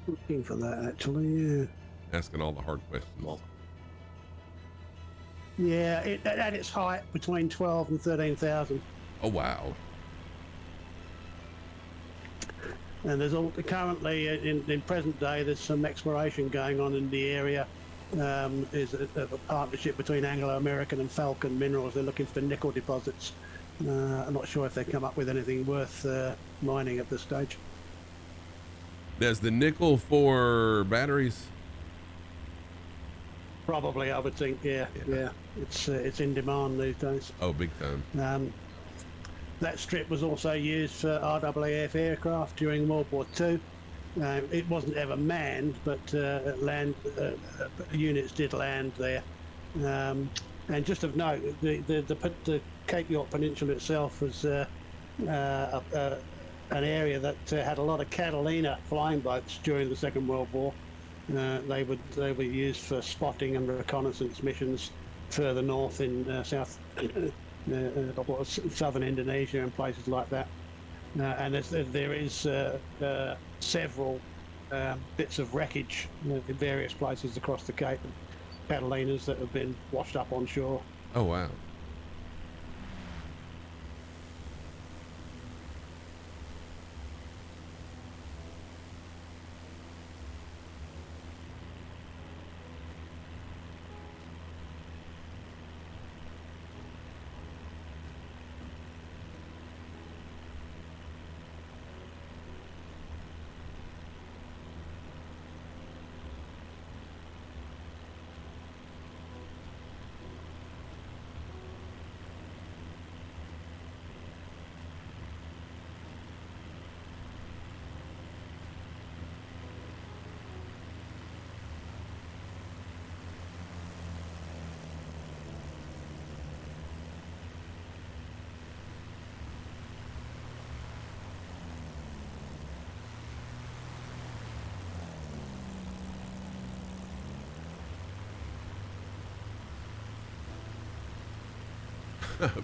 Looking for that actually, yeah. Asking all the hard questions. Yeah, at its height between 12 and 13,000. Oh, wow. And there's currently in present day there's some exploration going on in the area. Is a partnership between Anglo-American and Falcon Minerals. They're looking for nickel deposits. I'm not sure if they come up with anything worth mining at this stage. Does the nickel for batteries? Probably, I would think. Yeah. It's in demand these days. Oh, big time. That strip was also used for RAF aircraft during World War II. It wasn't ever manned, but land units did land there. And just of note, the Cape York Peninsula itself was an area that had a lot of Catalina flying boats during the Second World War. They were used for spotting and reconnaissance missions further north in southern Indonesia and places like that. And there is several bits of wreckage in various places across the Cape, Catalinas that have been washed up on shore. Oh, wow.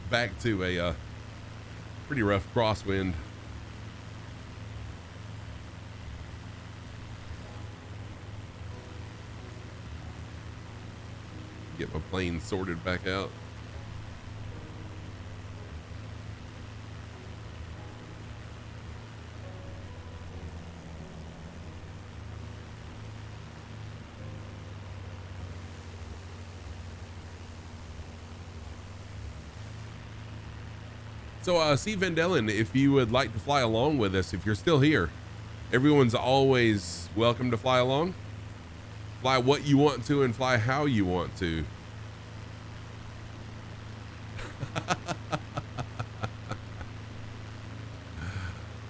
Back to a pretty rough crosswind. Get my plane sorted back out. So, Steve Van Dellen, if you would like to fly along with us, if you're still here, everyone's always welcome to fly along. Fly what you want to and fly how you want to.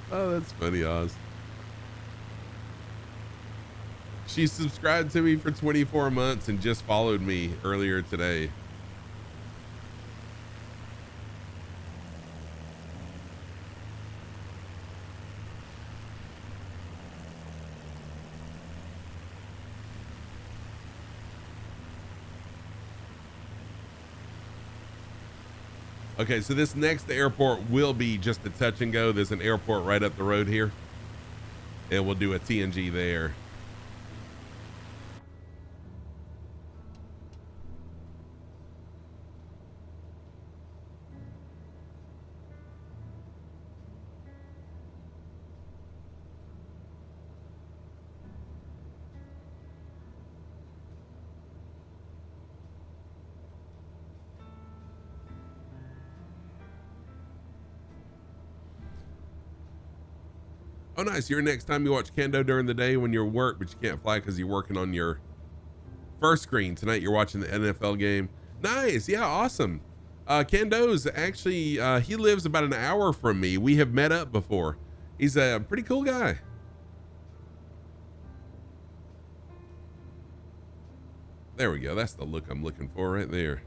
Oh, that's funny, Oz. She subscribed to me for 24 months and just followed me earlier today. Okay, so this next airport will be just a touch and go. There's an airport right up the road here, and we'll do a TNG there. Oh, nice. Your next time you watch Kendo during the day when you're work, but you can't fly because you're working on your first screen. Tonight you're watching the NFL game. Nice. Yeah, awesome. Kendo's actually, he lives about an hour from me. We have met up before. He's a pretty cool guy. There we go. That's the look I'm looking for right there.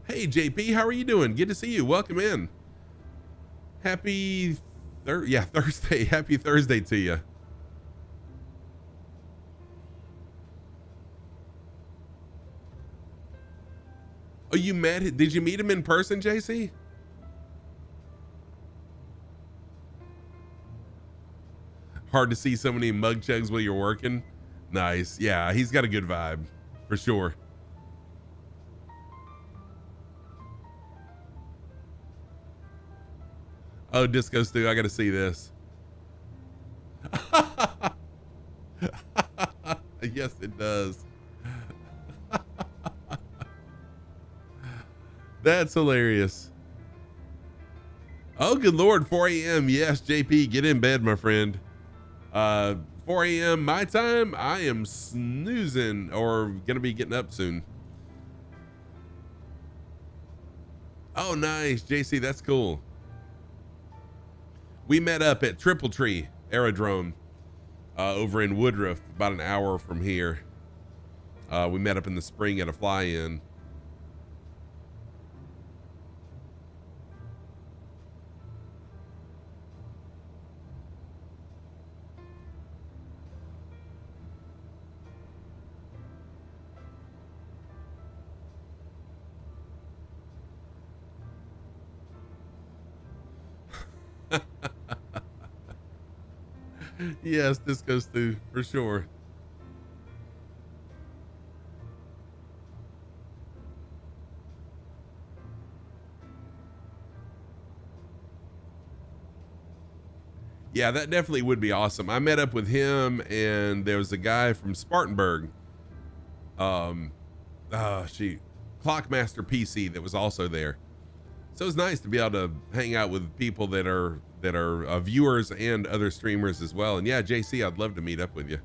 Hey JP, how are you doing? Good to see you. Welcome in. Happy Thursday. Happy Thursday to you. Oh, did you meet him in person, JC? Hard to see so many mug chugs while you're working. Nice. Yeah, he's got a good vibe for sure. Oh, Disco Stew, I gotta see this. Yes, it does. That's hilarious. Oh, good Lord, 4 a.m. Yes, JP, get in bed, my friend. 4 a.m. my time, I am snoozing or gonna be getting up soon. Oh, nice, JC, that's cool. We met up at Triple Tree Aerodrome over in Woodruff, about an hour from here. We met up in the spring at a fly-in. Yes, this goes through for sure. Yeah, that definitely would be awesome. I met up with him, and there was a guy from Spartanburg. Clockmaster PC that was also there. So it's nice to be able to hang out with people that are viewers and other streamers as well. And yeah, JC, I'd love to meet up with you.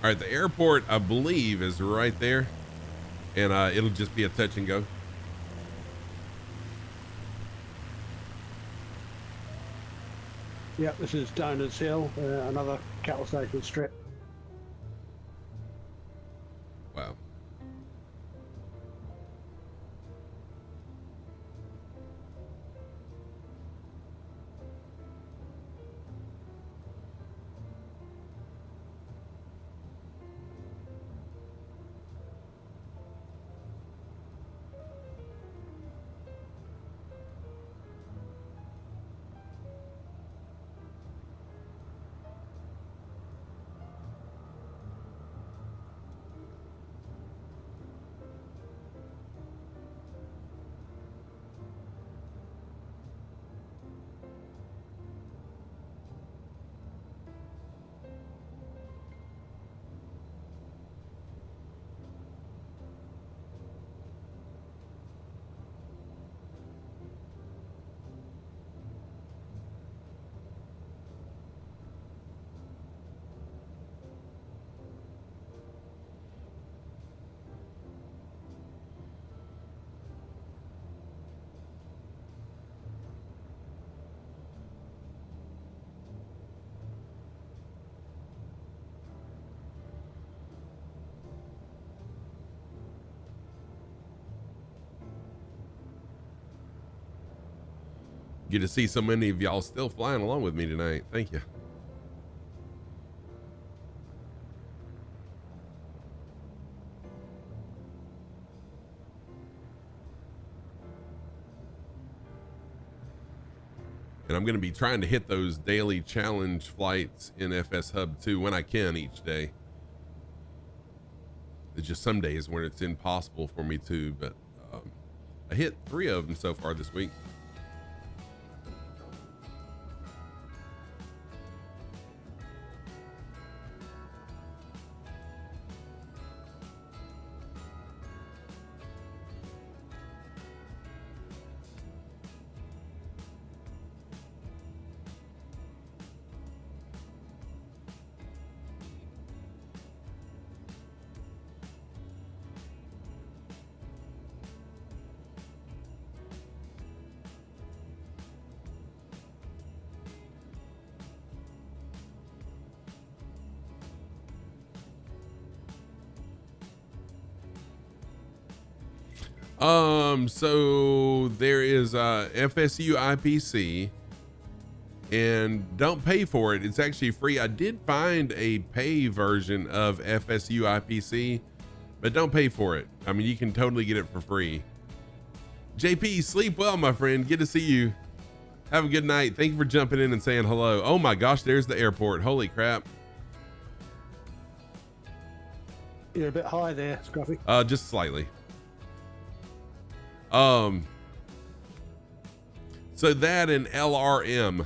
All right, the airport, I believe, is right there, and it'll just be a touch and go. Yep, this is Donuts Hill, another cattle station strip. Wow. Good to see so many of y'all still flying along with me tonight. Thank you. And I'm going to be trying to hit those daily challenge flights in FS Hub 2 when I can each day. It's just some days when it's impossible for me to, but I hit 3 of them so far this week. So there is FSU IPC, and don't pay for it. It's actually free. I did find a pay version of FSU IPC, but don't pay for it. I mean, you can totally get it for free. JP, sleep well, my friend. Good to see you. Have a good night. Thank you for jumping in and saying hello. Oh my gosh, there's the airport. Holy crap. You're a bit high there, Scruffy. Just slightly. So that and LRM.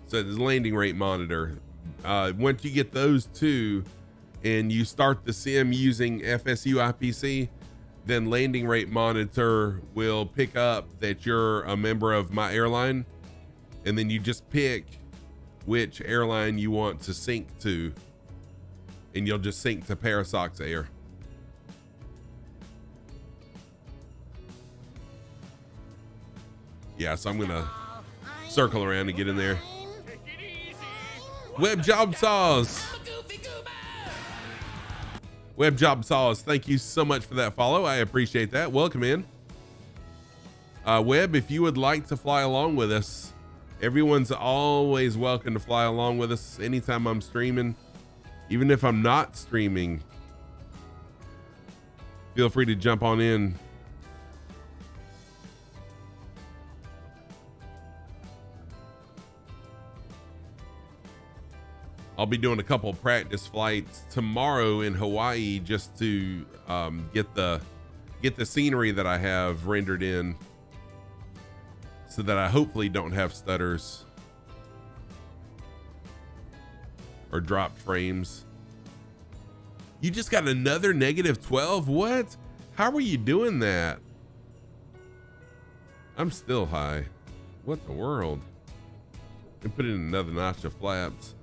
So the landing rate monitor. Once you get those two and you start the sim using FSU IPC, then landing rate monitor will pick up that you're a member of my airline, and then you just pick which airline you want to sync to, and you'll just sync to Parasox Air. Yeah, so I'm gonna circle around and get in there. Web Job Saws. Web Job Saws, thank you so much for that follow. I appreciate that. Welcome in. Web, if you would like to fly along with us, everyone's always welcome to fly along with us anytime I'm streaming. Even if I'm not streaming, feel free to jump on in. I'll be doing a couple of practice flights tomorrow in Hawaii just to get the scenery that I have rendered in, so that I hopefully don't have stutters or dropped frames. You just got another -12? What? How are you doing that? I'm still high. What the world? And put in another notch of flaps.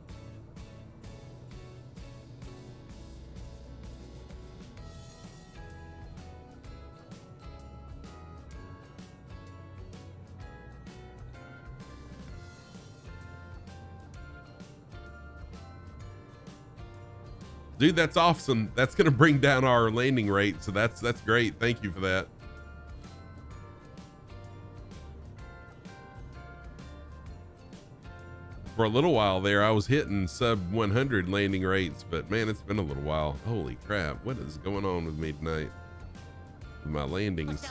Dude, that's awesome. That's going to bring down our landing rate. So that's great. Thank you for that. For a little while there, I was hitting sub 100 landing rates, but man, it's been a little while. Holy crap. What is going on with me tonight? With my landings.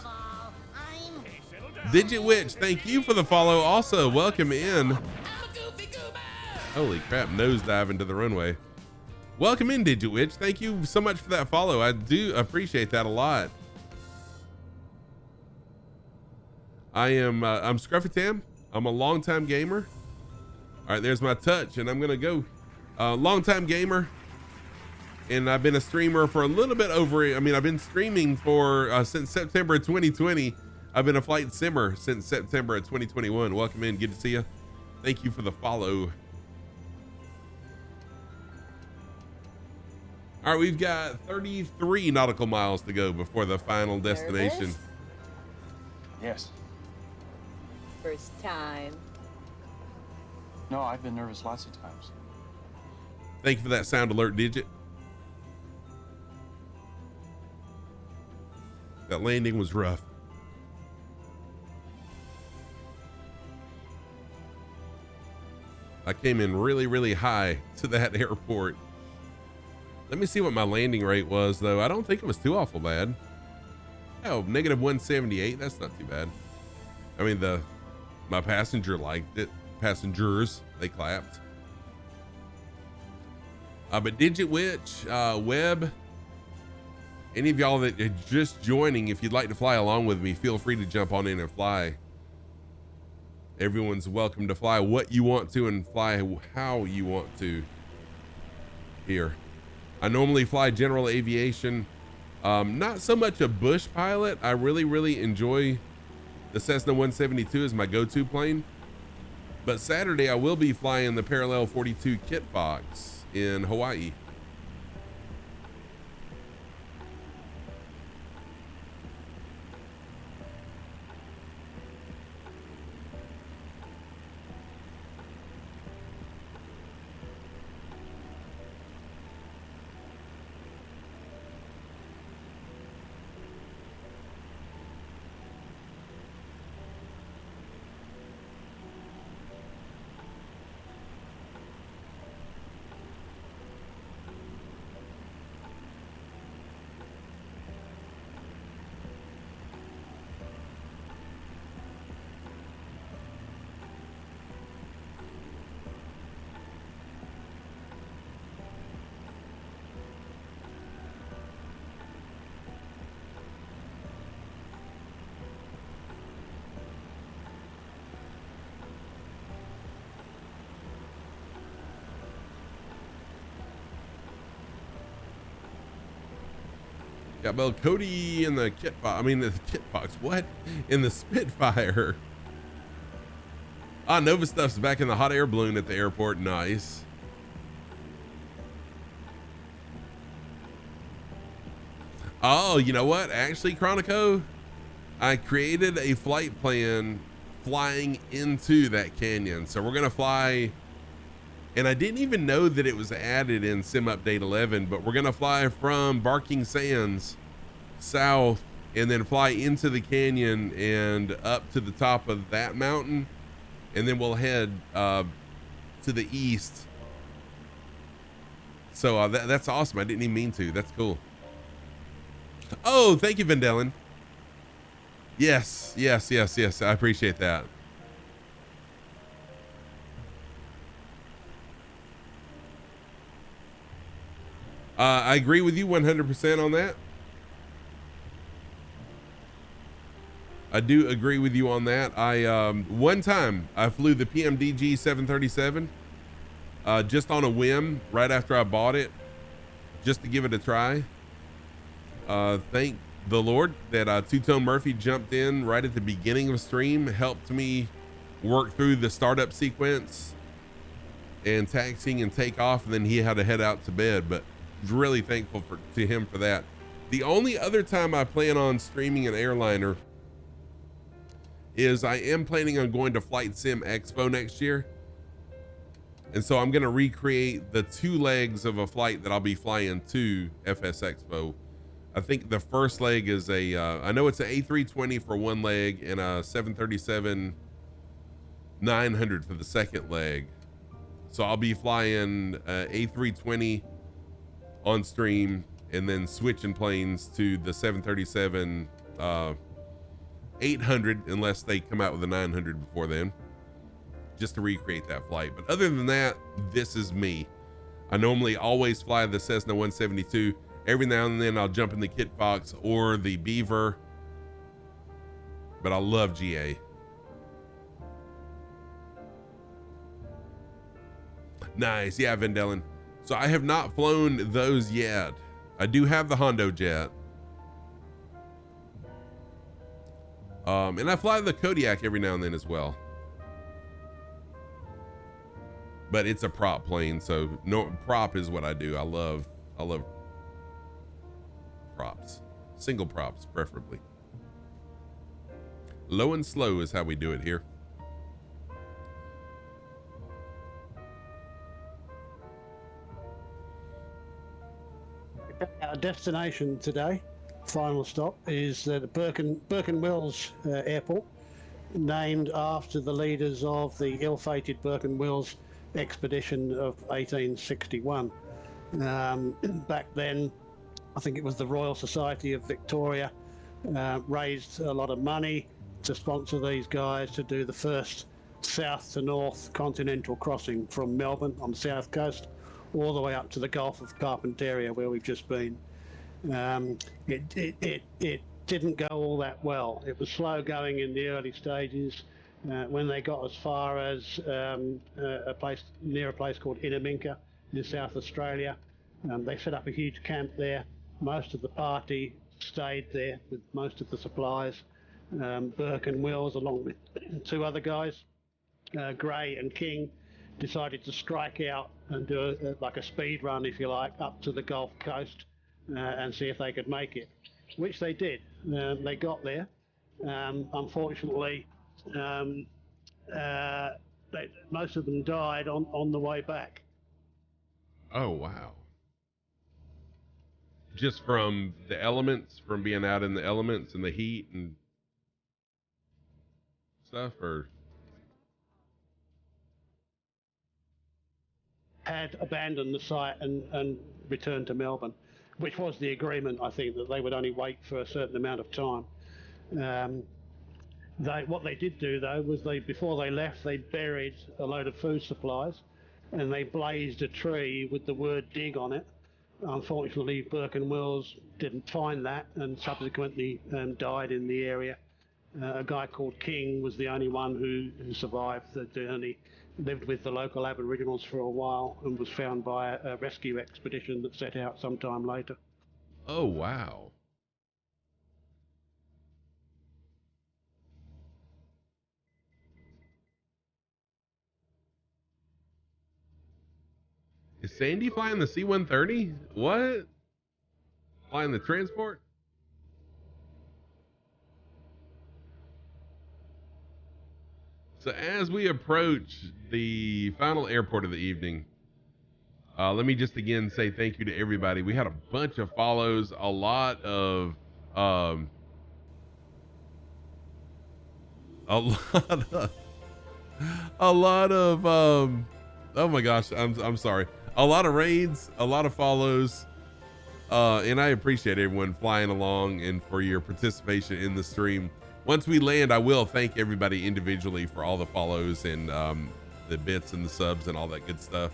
Digit Witch, thank you for the follow. Also, welcome in. Holy crap, nosedive into the runway. Welcome in, Digit Witch. Thank you so much for that follow. I do appreciate that a lot. I'm Scruffy Tam. I'm a longtime gamer. All right, there's my touch, and I'm gonna go. Longtime gamer, and I've been a streamer for a little bit over. I mean, I've been streaming for since September 2020. I've been a flight simmer since September of 2021. Welcome in. Good to see you. Thank you for the follow. All right, we've got 33 nautical miles to go before the final destination. Nervous? Yes. First time. No, I've been nervous lots of times. Thank you for that sound alert, Digit. That landing was rough. I came in really, really high to that airport. Let me see what my landing rate was, though. I don't think it was too awful bad. Oh, negative 178. That's not too bad. I mean, my passenger liked it. Passengers, they clapped. But Digit Witch, Webb, any of y'all that are just joining, if you'd like to fly along with me, feel free to jump on in and fly. Everyone's welcome to fly what you want to and fly how you want to here. I normally fly general aviation. Not so much a bush pilot. I really enjoy the Cessna 172 as my go-to plane. But Saturday I will be flying the Parallel 42 Kit Fox in Hawaii. Got Bell Cody in the Kit Fox. I mean, the Kit Fox. What? In the Spitfire. Ah, Nova Stuff's back in the hot air balloon at the airport. Nice. Oh, you know what? Actually, Chronico, I created a flight plan flying into that canyon. So we're going to fly. And I didn't even know that it was added in Sim Update 11, but we're going to fly from Barking Sands south and then fly into the canyon and up to the top of that mountain. And then we'll head to the east. So that's awesome. I didn't even mean to. That's cool. Oh, thank you, Vandelin. Yes. I appreciate that. I agree with you 100% on that. I do agree with you on that. One time I flew the PMDG 737 just on a whim right after I bought it, just to give it a try. Thank the Lord that Two-Tone Murphy jumped in right at the beginning of stream, helped me work through the startup sequence and taxiing and take off, and then he had to head out to bed. But really thankful to him for that. The only other time I plan on streaming an airliner is I am planning on going to Flight Sim Expo next year. And so I'm going to recreate the two legs of a flight that I'll be flying to FS Expo. I think the first leg is I know it's an A320 for one leg and a 737-900 for the second leg. So I'll be flying A320 on stream and then switching planes to the 737 800 unless they come out with a 900 before then, just to recreate that flight. But other than that, this is me. I normally always fly the Cessna 172. Every now and then I'll jump in the Kit Fox or the Beaver, but I love GA. Nice. Yeah, Vandelin. So I have not flown those yet. I do have the Hondo jet. And I fly the Kodiak every now and then as well. But it's a prop plane, so no prop is what I do. I love props. Single props, preferably. Low and slow is how we do it here. Our destination today, final stop, is the Burke and Wills Airport, named after the leaders of the ill-fated Burke and Wills expedition of 1861. Back then, I think it was the Royal Society of Victoria raised a lot of money to sponsor these guys to do the first south to north continental crossing from Melbourne on the south coast all the way up to the Gulf of Carpentaria, where we've just been. It didn't go all that well. It was slow going in the early stages. When they got as far as a place called Inaminka in South Australia, they set up a huge camp there. Most of the party stayed there with most of the supplies. Burke and Wills, along with two other guys, Gray and King, decided to strike out and do like a speed run, if you like, up to the Gulf Coast and see if they could make it, which they did. They got there. Unfortunately, most of them died on the way back. Oh, wow. Just from the elements, from being out in the elements and the heat and stuff, or? Had abandoned the site and returned to Melbourne, which was the agreement, I think, that they would only wait for a certain amount of time. What they did do, though, was before they left, they buried a load of food supplies and they blazed a tree with the word dig on it. Unfortunately, Burke and Wills didn't find that and subsequently died in the area. A guy called King was the only one who survived the journey, lived with the local Aboriginals for a while and was found by a rescue expedition that set out sometime later. Oh, wow. Is Sandy flying the C-130? What? Flying the transport? So as we approach the final airport of the evening, let me just again say thank you to everybody. We had a bunch of follows, a lot of oh my gosh, I'm sorry. A lot of raids, a lot of follows, and I appreciate everyone flying along and for your participation in the stream. Once we land, I will thank everybody individually for all the follows and the bits and the subs and all that good stuff.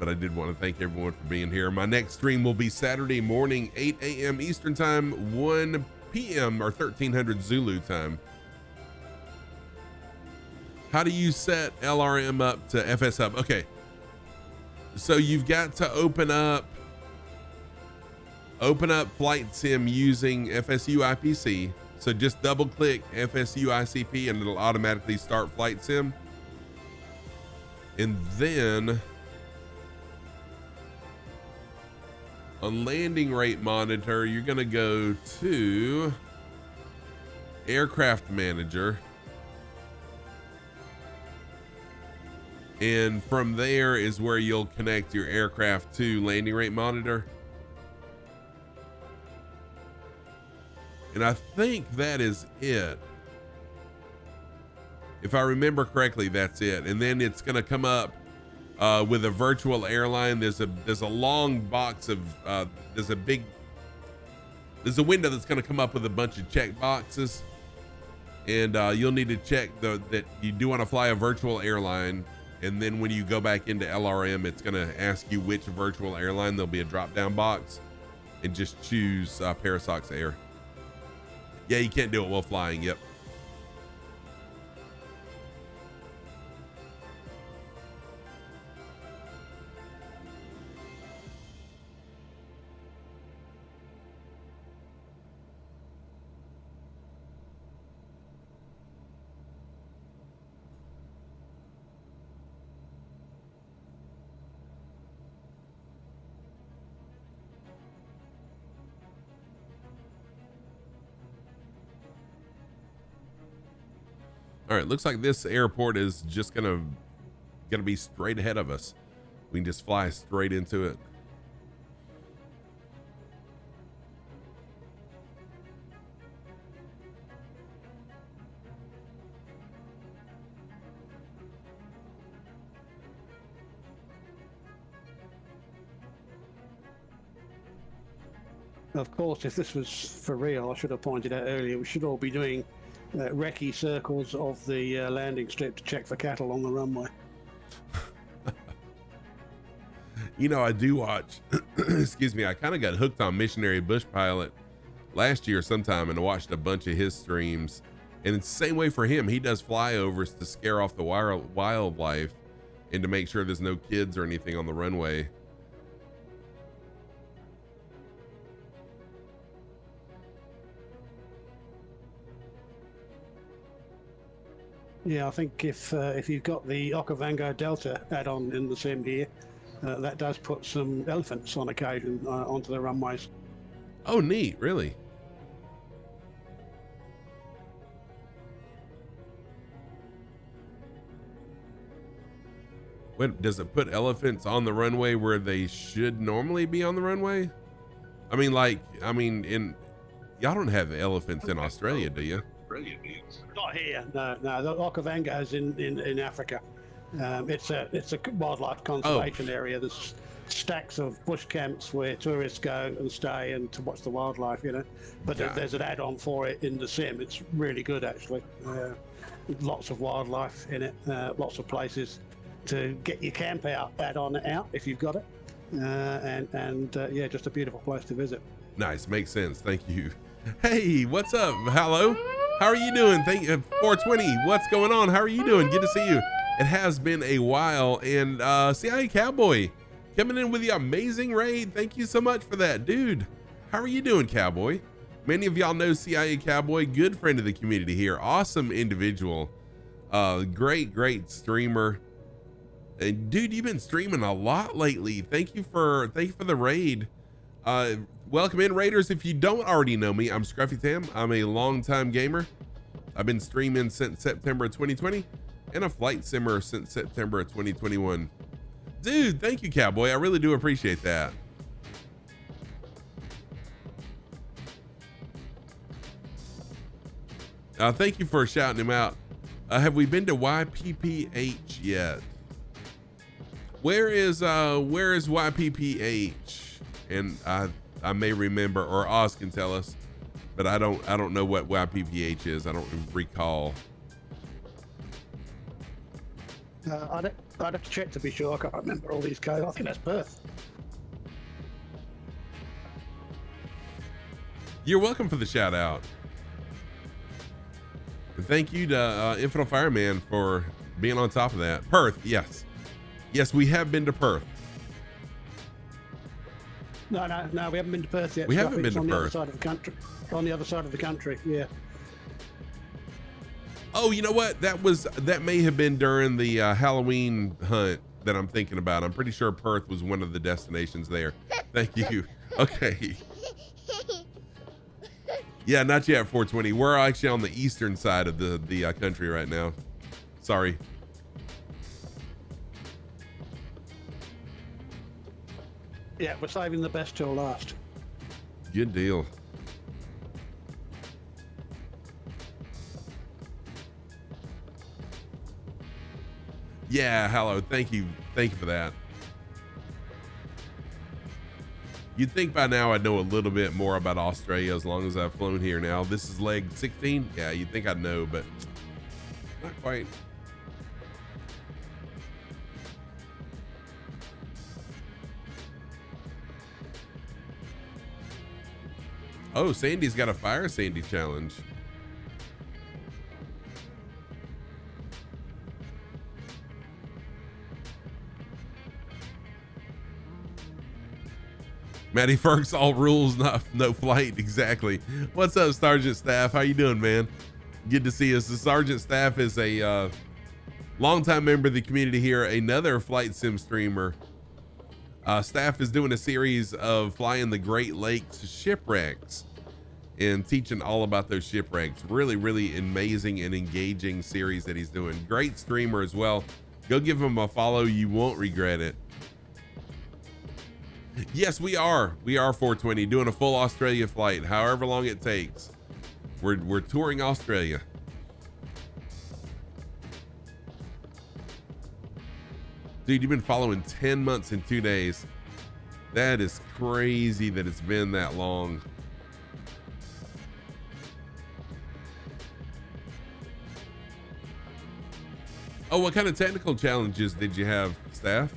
But I did want to thank everyone for being here. My next stream will be Saturday morning, 8 a.m. Eastern time, 1 p.m. or 1300 Zulu time. How do you set LRM up to FS Hub? Okay. So you've got to open up Flight Sim using FSU IPC. So just double click FSU ICP and it'll automatically start Flight Sim. And then on landing rate monitor, you're going to go to aircraft manager. And from there is where you'll connect your aircraft to landing rate monitor. And I think that is it. If I remember correctly, that's it. And then it's going to come up with a virtual airline. There's a long box of there's a window that's going to come up with a bunch of check boxes, and you'll need to check that you do want to fly a virtual airline. And then when you go back into LRM, it's going to ask you which virtual airline. There'll be a drop down box, and just choose Parasox Air. Yeah, you can't do it while flying. Yep. All right, looks like this airport is just gonna be straight ahead of us. We can just fly straight into it. Of course, if this was for real, I should have pointed out earlier, we should all be doing recce circles of the landing strip to check for cattle on the runway. You know, I do watch, excuse me, I kind of got hooked on Missionary Bush Pilot last year sometime and watched a bunch of his streams. And it's the same way for him. He does flyovers to scare off the wildlife and to make sure there's no kids or anything on the runway. Yeah, I think if you've got the Okavango Delta add-on in the sim here, that does put some elephants on occasion onto the runways. Oh, neat. Really? What, does it put elephants on the runway where they should normally be on the runway? I mean, y'all don't have elephants in Australia, do you? Not here, no. The Okavango is in Africa. It's a wildlife conservation area. There's stacks of bush camps where tourists go and stay and to watch the wildlife, you know. But there's an add-on for it in the sim. It's really good, actually. Lots of wildlife in it, lots of places to get your camp out add-on out if you've got it, and yeah, just a beautiful place to visit. Nice, makes sense. Thank you. Hey, what's up? Hello, how are you doing? Thank you. 420. What's going on? How are you doing? Good to see you. It has been a while, and CIA Cowboy coming in with the amazing raid. Thank you so much for that, dude. How are you doing, Cowboy? Many of y'all know CIA Cowboy, good friend of the community here, awesome individual, great streamer. And dude, you've been streaming a lot lately. Thank you for the raid. Welcome in, raiders. If you don't already know me, I'm Scruffy Tam. I'm a longtime gamer. I've been streaming since September of 2020 and a flight simmer since September of 2021. Dude, thank you, Cowboy. I really do appreciate that. Thank you for shouting him out. Have we been to YPPH yet? Where is YPPH? And I may remember, or Oz can tell us, but I don't know what YPPH is. I don't recall. I'd have to check to be sure. I can't remember all these codes. I think that's Perth. You're welcome for the shout out. And thank you to Infinite Fireman for being on top of that. Perth, yes. Yes, we have been to Perth. No, we haven't been to Perth yet. We haven't been to on Perth. The other side of the country. On the other side of the country, yeah. Oh, you know what? That may have been during the Halloween hunt that I'm thinking about. I'm pretty sure Perth was one of the destinations there. Thank you. Okay. Yeah, not yet, 420. We're actually on the eastern side of the country right now. Sorry. Yeah, we're saving the best till last. Good deal. Yeah, hello. Thank you for that. You'd think by now I'd know a little bit more about Australia as long as I've flown here now. This is leg 16. Yeah, you'd think I'd know, but not quite. Oh, Sandy's got a Fire Sandy challenge. Matty Ferks, all rules, no flight. Exactly. What's up, Sergeant Staff? How you doing, man? Good to see us. The Sergeant Staff is a longtime member of the community here, another flight sim streamer. Staff is doing a series of flying the Great Lakes shipwrecks and teaching all about those shipwrecks. Really, really amazing and engaging series that he's doing. Great streamer as well. Go give him a follow. You won't regret it. Yes, we are 420 doing a full Australia flight, however long it takes. We're touring Australia. Dude, you've been following 10 months and 2 days. That is crazy that it's been that long. Oh, what kind of technical challenges did you have, staff?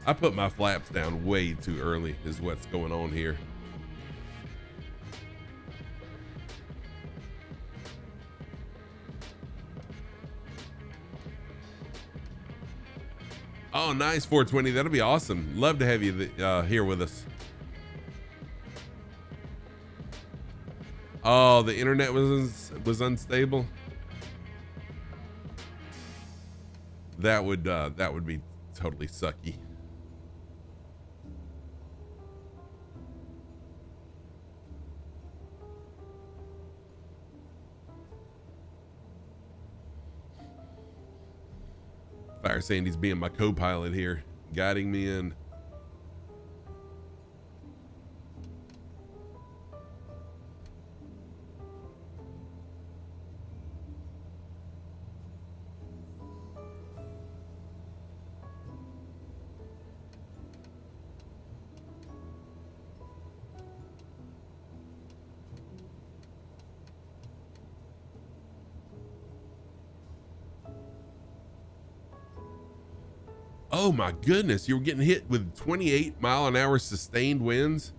I put my flaps down way too early is what's going on here. Oh, nice, 420. That'll be awesome. Love to have you here with us. Oh, the internet was unstable. That would be totally sucky. Fire Sandy's being my co-pilot here, guiding me in. Oh my goodness, you were getting hit with 28-mile-an-hour sustained winds?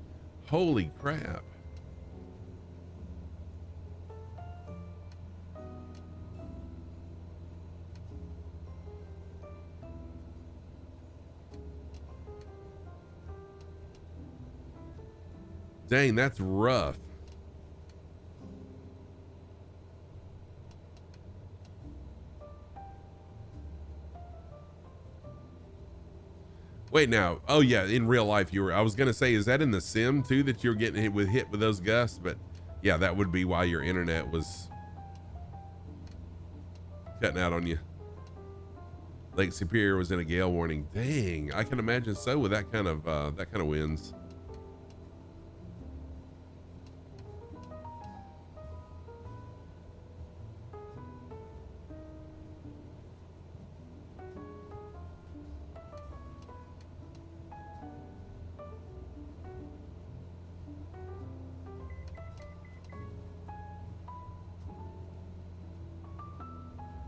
Holy crap. Dang, that's rough. Wait now. Oh yeah, in real life you were. I was gonna say, is that in the sim too that you're getting hit with those gusts? But yeah, that would be why your internet was cutting out on you. Lake Superior was in a gale warning. Dang, I can imagine so with that kind of winds.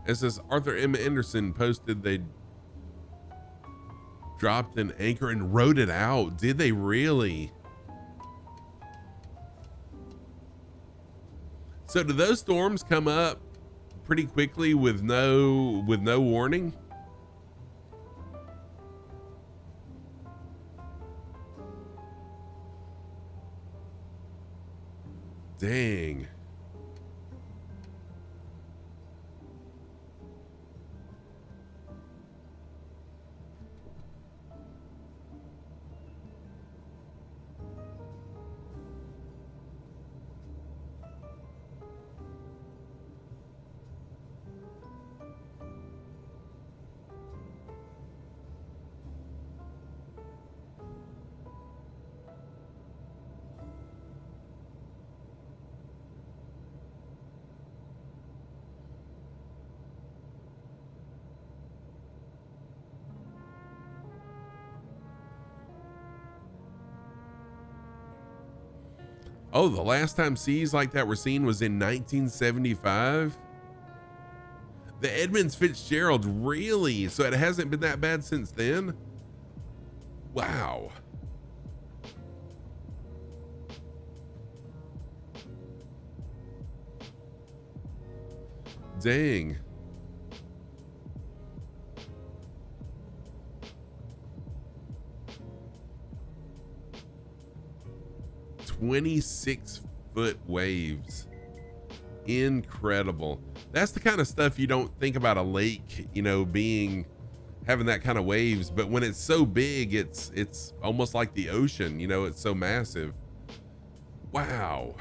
It says Arthur M. Anderson posted they dropped an anchor and rode it out. Did they really? So do those storms come up pretty quickly with no warning? Dang. Oh, the last time seas like that were seen was in 1975. The Edmonds Fitzgerald, really? So it hasn't been that bad since then? Wow. Dang. "26-foot waves." Incredible. That's the kind of stuff you don't think about a lake, having that kind of waves, but when it's so big, it's almost like the ocean, it's so massive. Wow.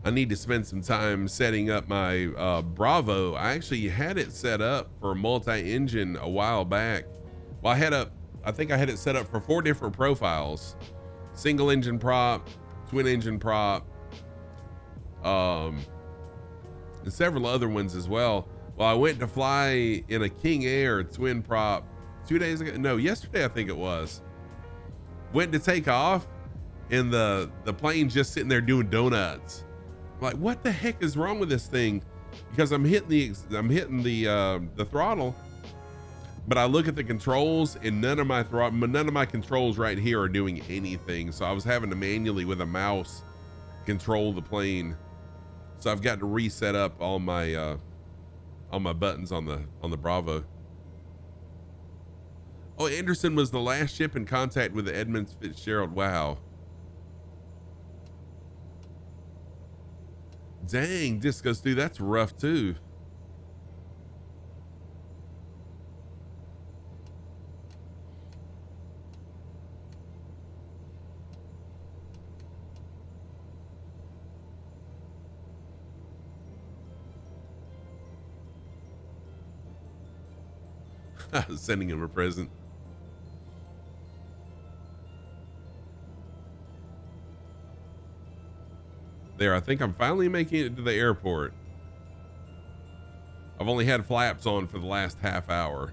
I need to spend some time setting up my Bravo. I actually had it set up for multi-engine a while back. Well, I think I had it set up for 4 different profiles: single engine prop, twin engine prop, and several other ones as well. Well, I went to fly in a King Air twin prop 2 days ago. No, yesterday I think it was. Went to take off, and the plane's just sitting there doing donuts. I'm like, what the heck is wrong with this thing? Because I'm hitting the throttle, but I look at the controls, and none of my controls right here are doing anything. So I was having to manually with a mouse control the plane. So I've got to reset up all my buttons on the Bravo. Oh, Anderson was the last ship in contact with the Edmunds Fitzgerald. Wow. Dang, Disco's dude, that's rough too. Sending him a present. There, I think I'm finally making it to the airport. I've only had flaps on for the last half hour.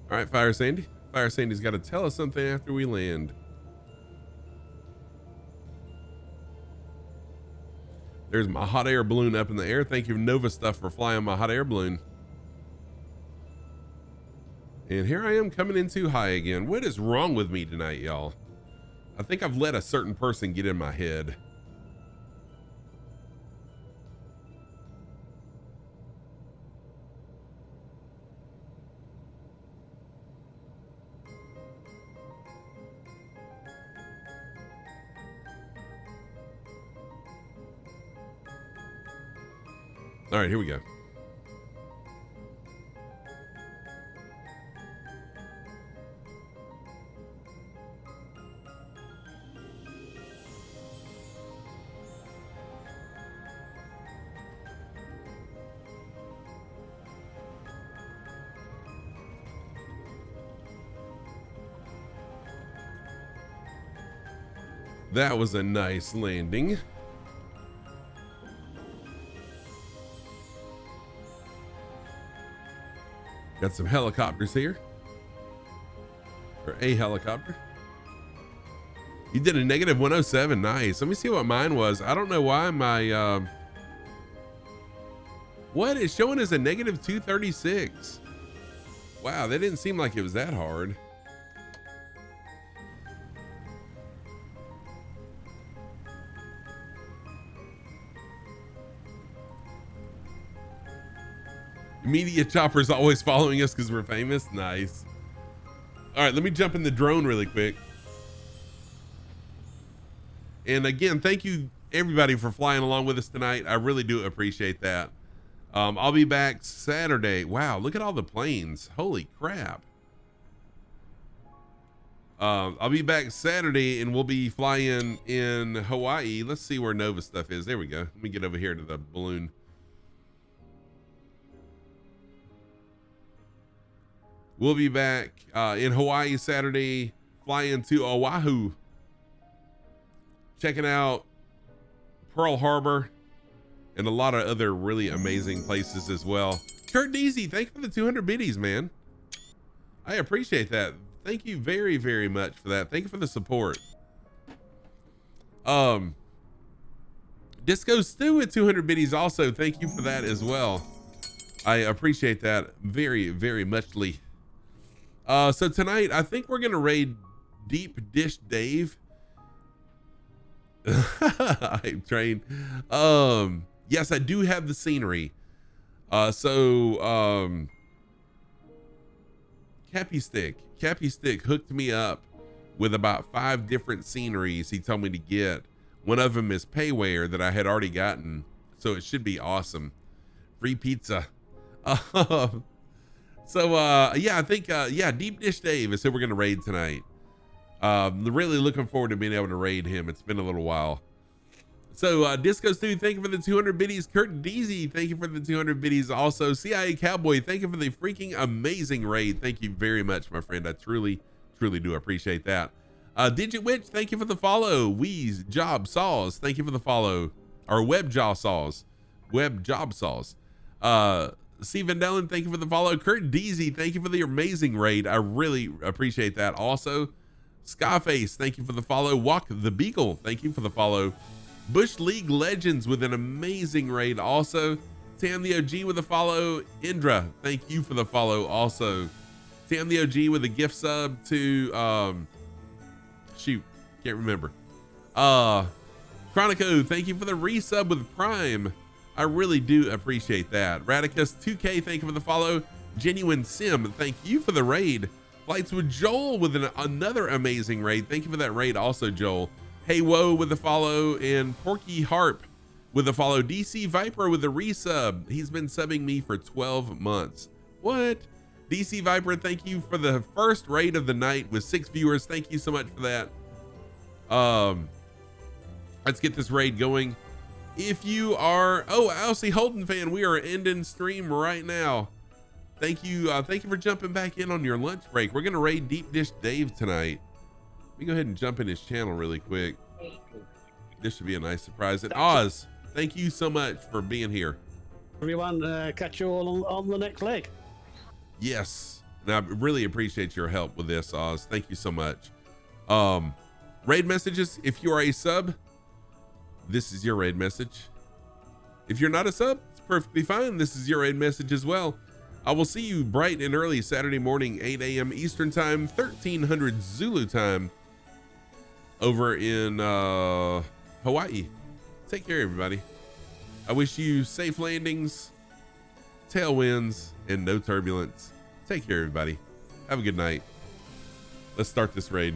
All right, Fire Sandy. Fire Sandy's got to tell us something after we land. There's my hot air balloon up in the air. Thank you, Nova Stuff, for flying my hot air balloon. And here I am coming in too high again. What is wrong with me tonight, y'all? I think I've let a certain person get in my head. All right, here we go. That was a nice landing. Got some helicopters here. Or a helicopter. You did a negative 107. Nice. Let me see what mine was. I don't know why my what is showing as a negative 236. Wow, that didn't seem like it was that hard. Media Chopper's always following us because we're famous. Nice. All right, let me jump in the drone really quick. And again, thank you everybody for flying along with us tonight. I really do appreciate that. I'll be back Saturday. Wow, look at all the planes. Holy crap. I'll be back Saturday and we'll be flying in Hawaii. Let's see where Nova Stuff is. There we go. Let me get over here to the balloon. We'll be back in Hawaii Saturday, flying to Oahu, checking out Pearl Harbor and a lot of other really amazing places as well. Kurt Deasy, thank you for the 200 biddies, man. I appreciate that. Thank you very, very much for that. Thank you for the support. Disco Stew at 200 biddies also. Thank you for that as well. I appreciate that very, very muchly. So tonight, I think we're going to raid Deep Dish Dave. I'm trained. Yes, I do have the scenery. Cappy Stick hooked me up with about 5 different sceneries he told me to get. One of them is Payware that I had already gotten, so it should be awesome. Free pizza. Yeah, I think Deep Dish Dave is who we're gonna raid tonight. Really looking forward to being able to raid him. It's been a little while. So Disco Stu, thank you for the 200 biddies. Kurt Deasy, thank you for the 200 biddies. Also, CIA Cowboy, thank you for the freaking amazing raid. Thank you very much, my friend. I truly do appreciate that. Digit Witch, thank you for the follow. Wheeze Job Saws, thank you for the follow. Or Web Job Saws. Steven Dellen, thank you for the follow. Kurt Deasy, thank you for the amazing raid. I really appreciate that. Also, Skyface, thank you for the follow. Walk the Beagle, thank you for the follow. Bush League Legends with an amazing raid. Also, Tam the OG with a follow. Indra, thank you for the follow. Also, Tam the OG with a gift sub to shoot, can't remember. Chronico, thank you for the resub with Prime. I really do appreciate that. Radicus 2K, thank you for the follow. Genuine Sim, thank you for the raid. Flights with Joel with another amazing raid. Thank you for that raid also, Joel. Hey Whoa with the follow, and Porky Harp with the follow. DC Viper with the resub. He's been subbing me for 12 months. What? DC Viper, thank you for the first raid of the night with 6 viewers. Thank you so much for that. Let's get this raid going. If you are, Elsie Holden fan, we are ending stream right now. Thank you for jumping back in on your lunch break. We're gonna raid Deep Dish Dave tonight. Let me go ahead and jump in his channel really quick. This should be a nice surprise. And Oz, thank you so much for being here. Everyone, catch you all on the next leg. Yes, and I really appreciate your help with this, Oz. Thank you so much. Raid messages. If you are a sub, this is your raid message. If you're not a sub, it's perfectly fine. This is your raid message as well. I will see you bright and early Saturday morning, 8 a.m. Eastern time, 1300 Zulu time, over in Hawaii. Take care, everybody. I wish you safe landings, tailwinds, and no turbulence. Take care, everybody. Have a good night. Let's start this raid.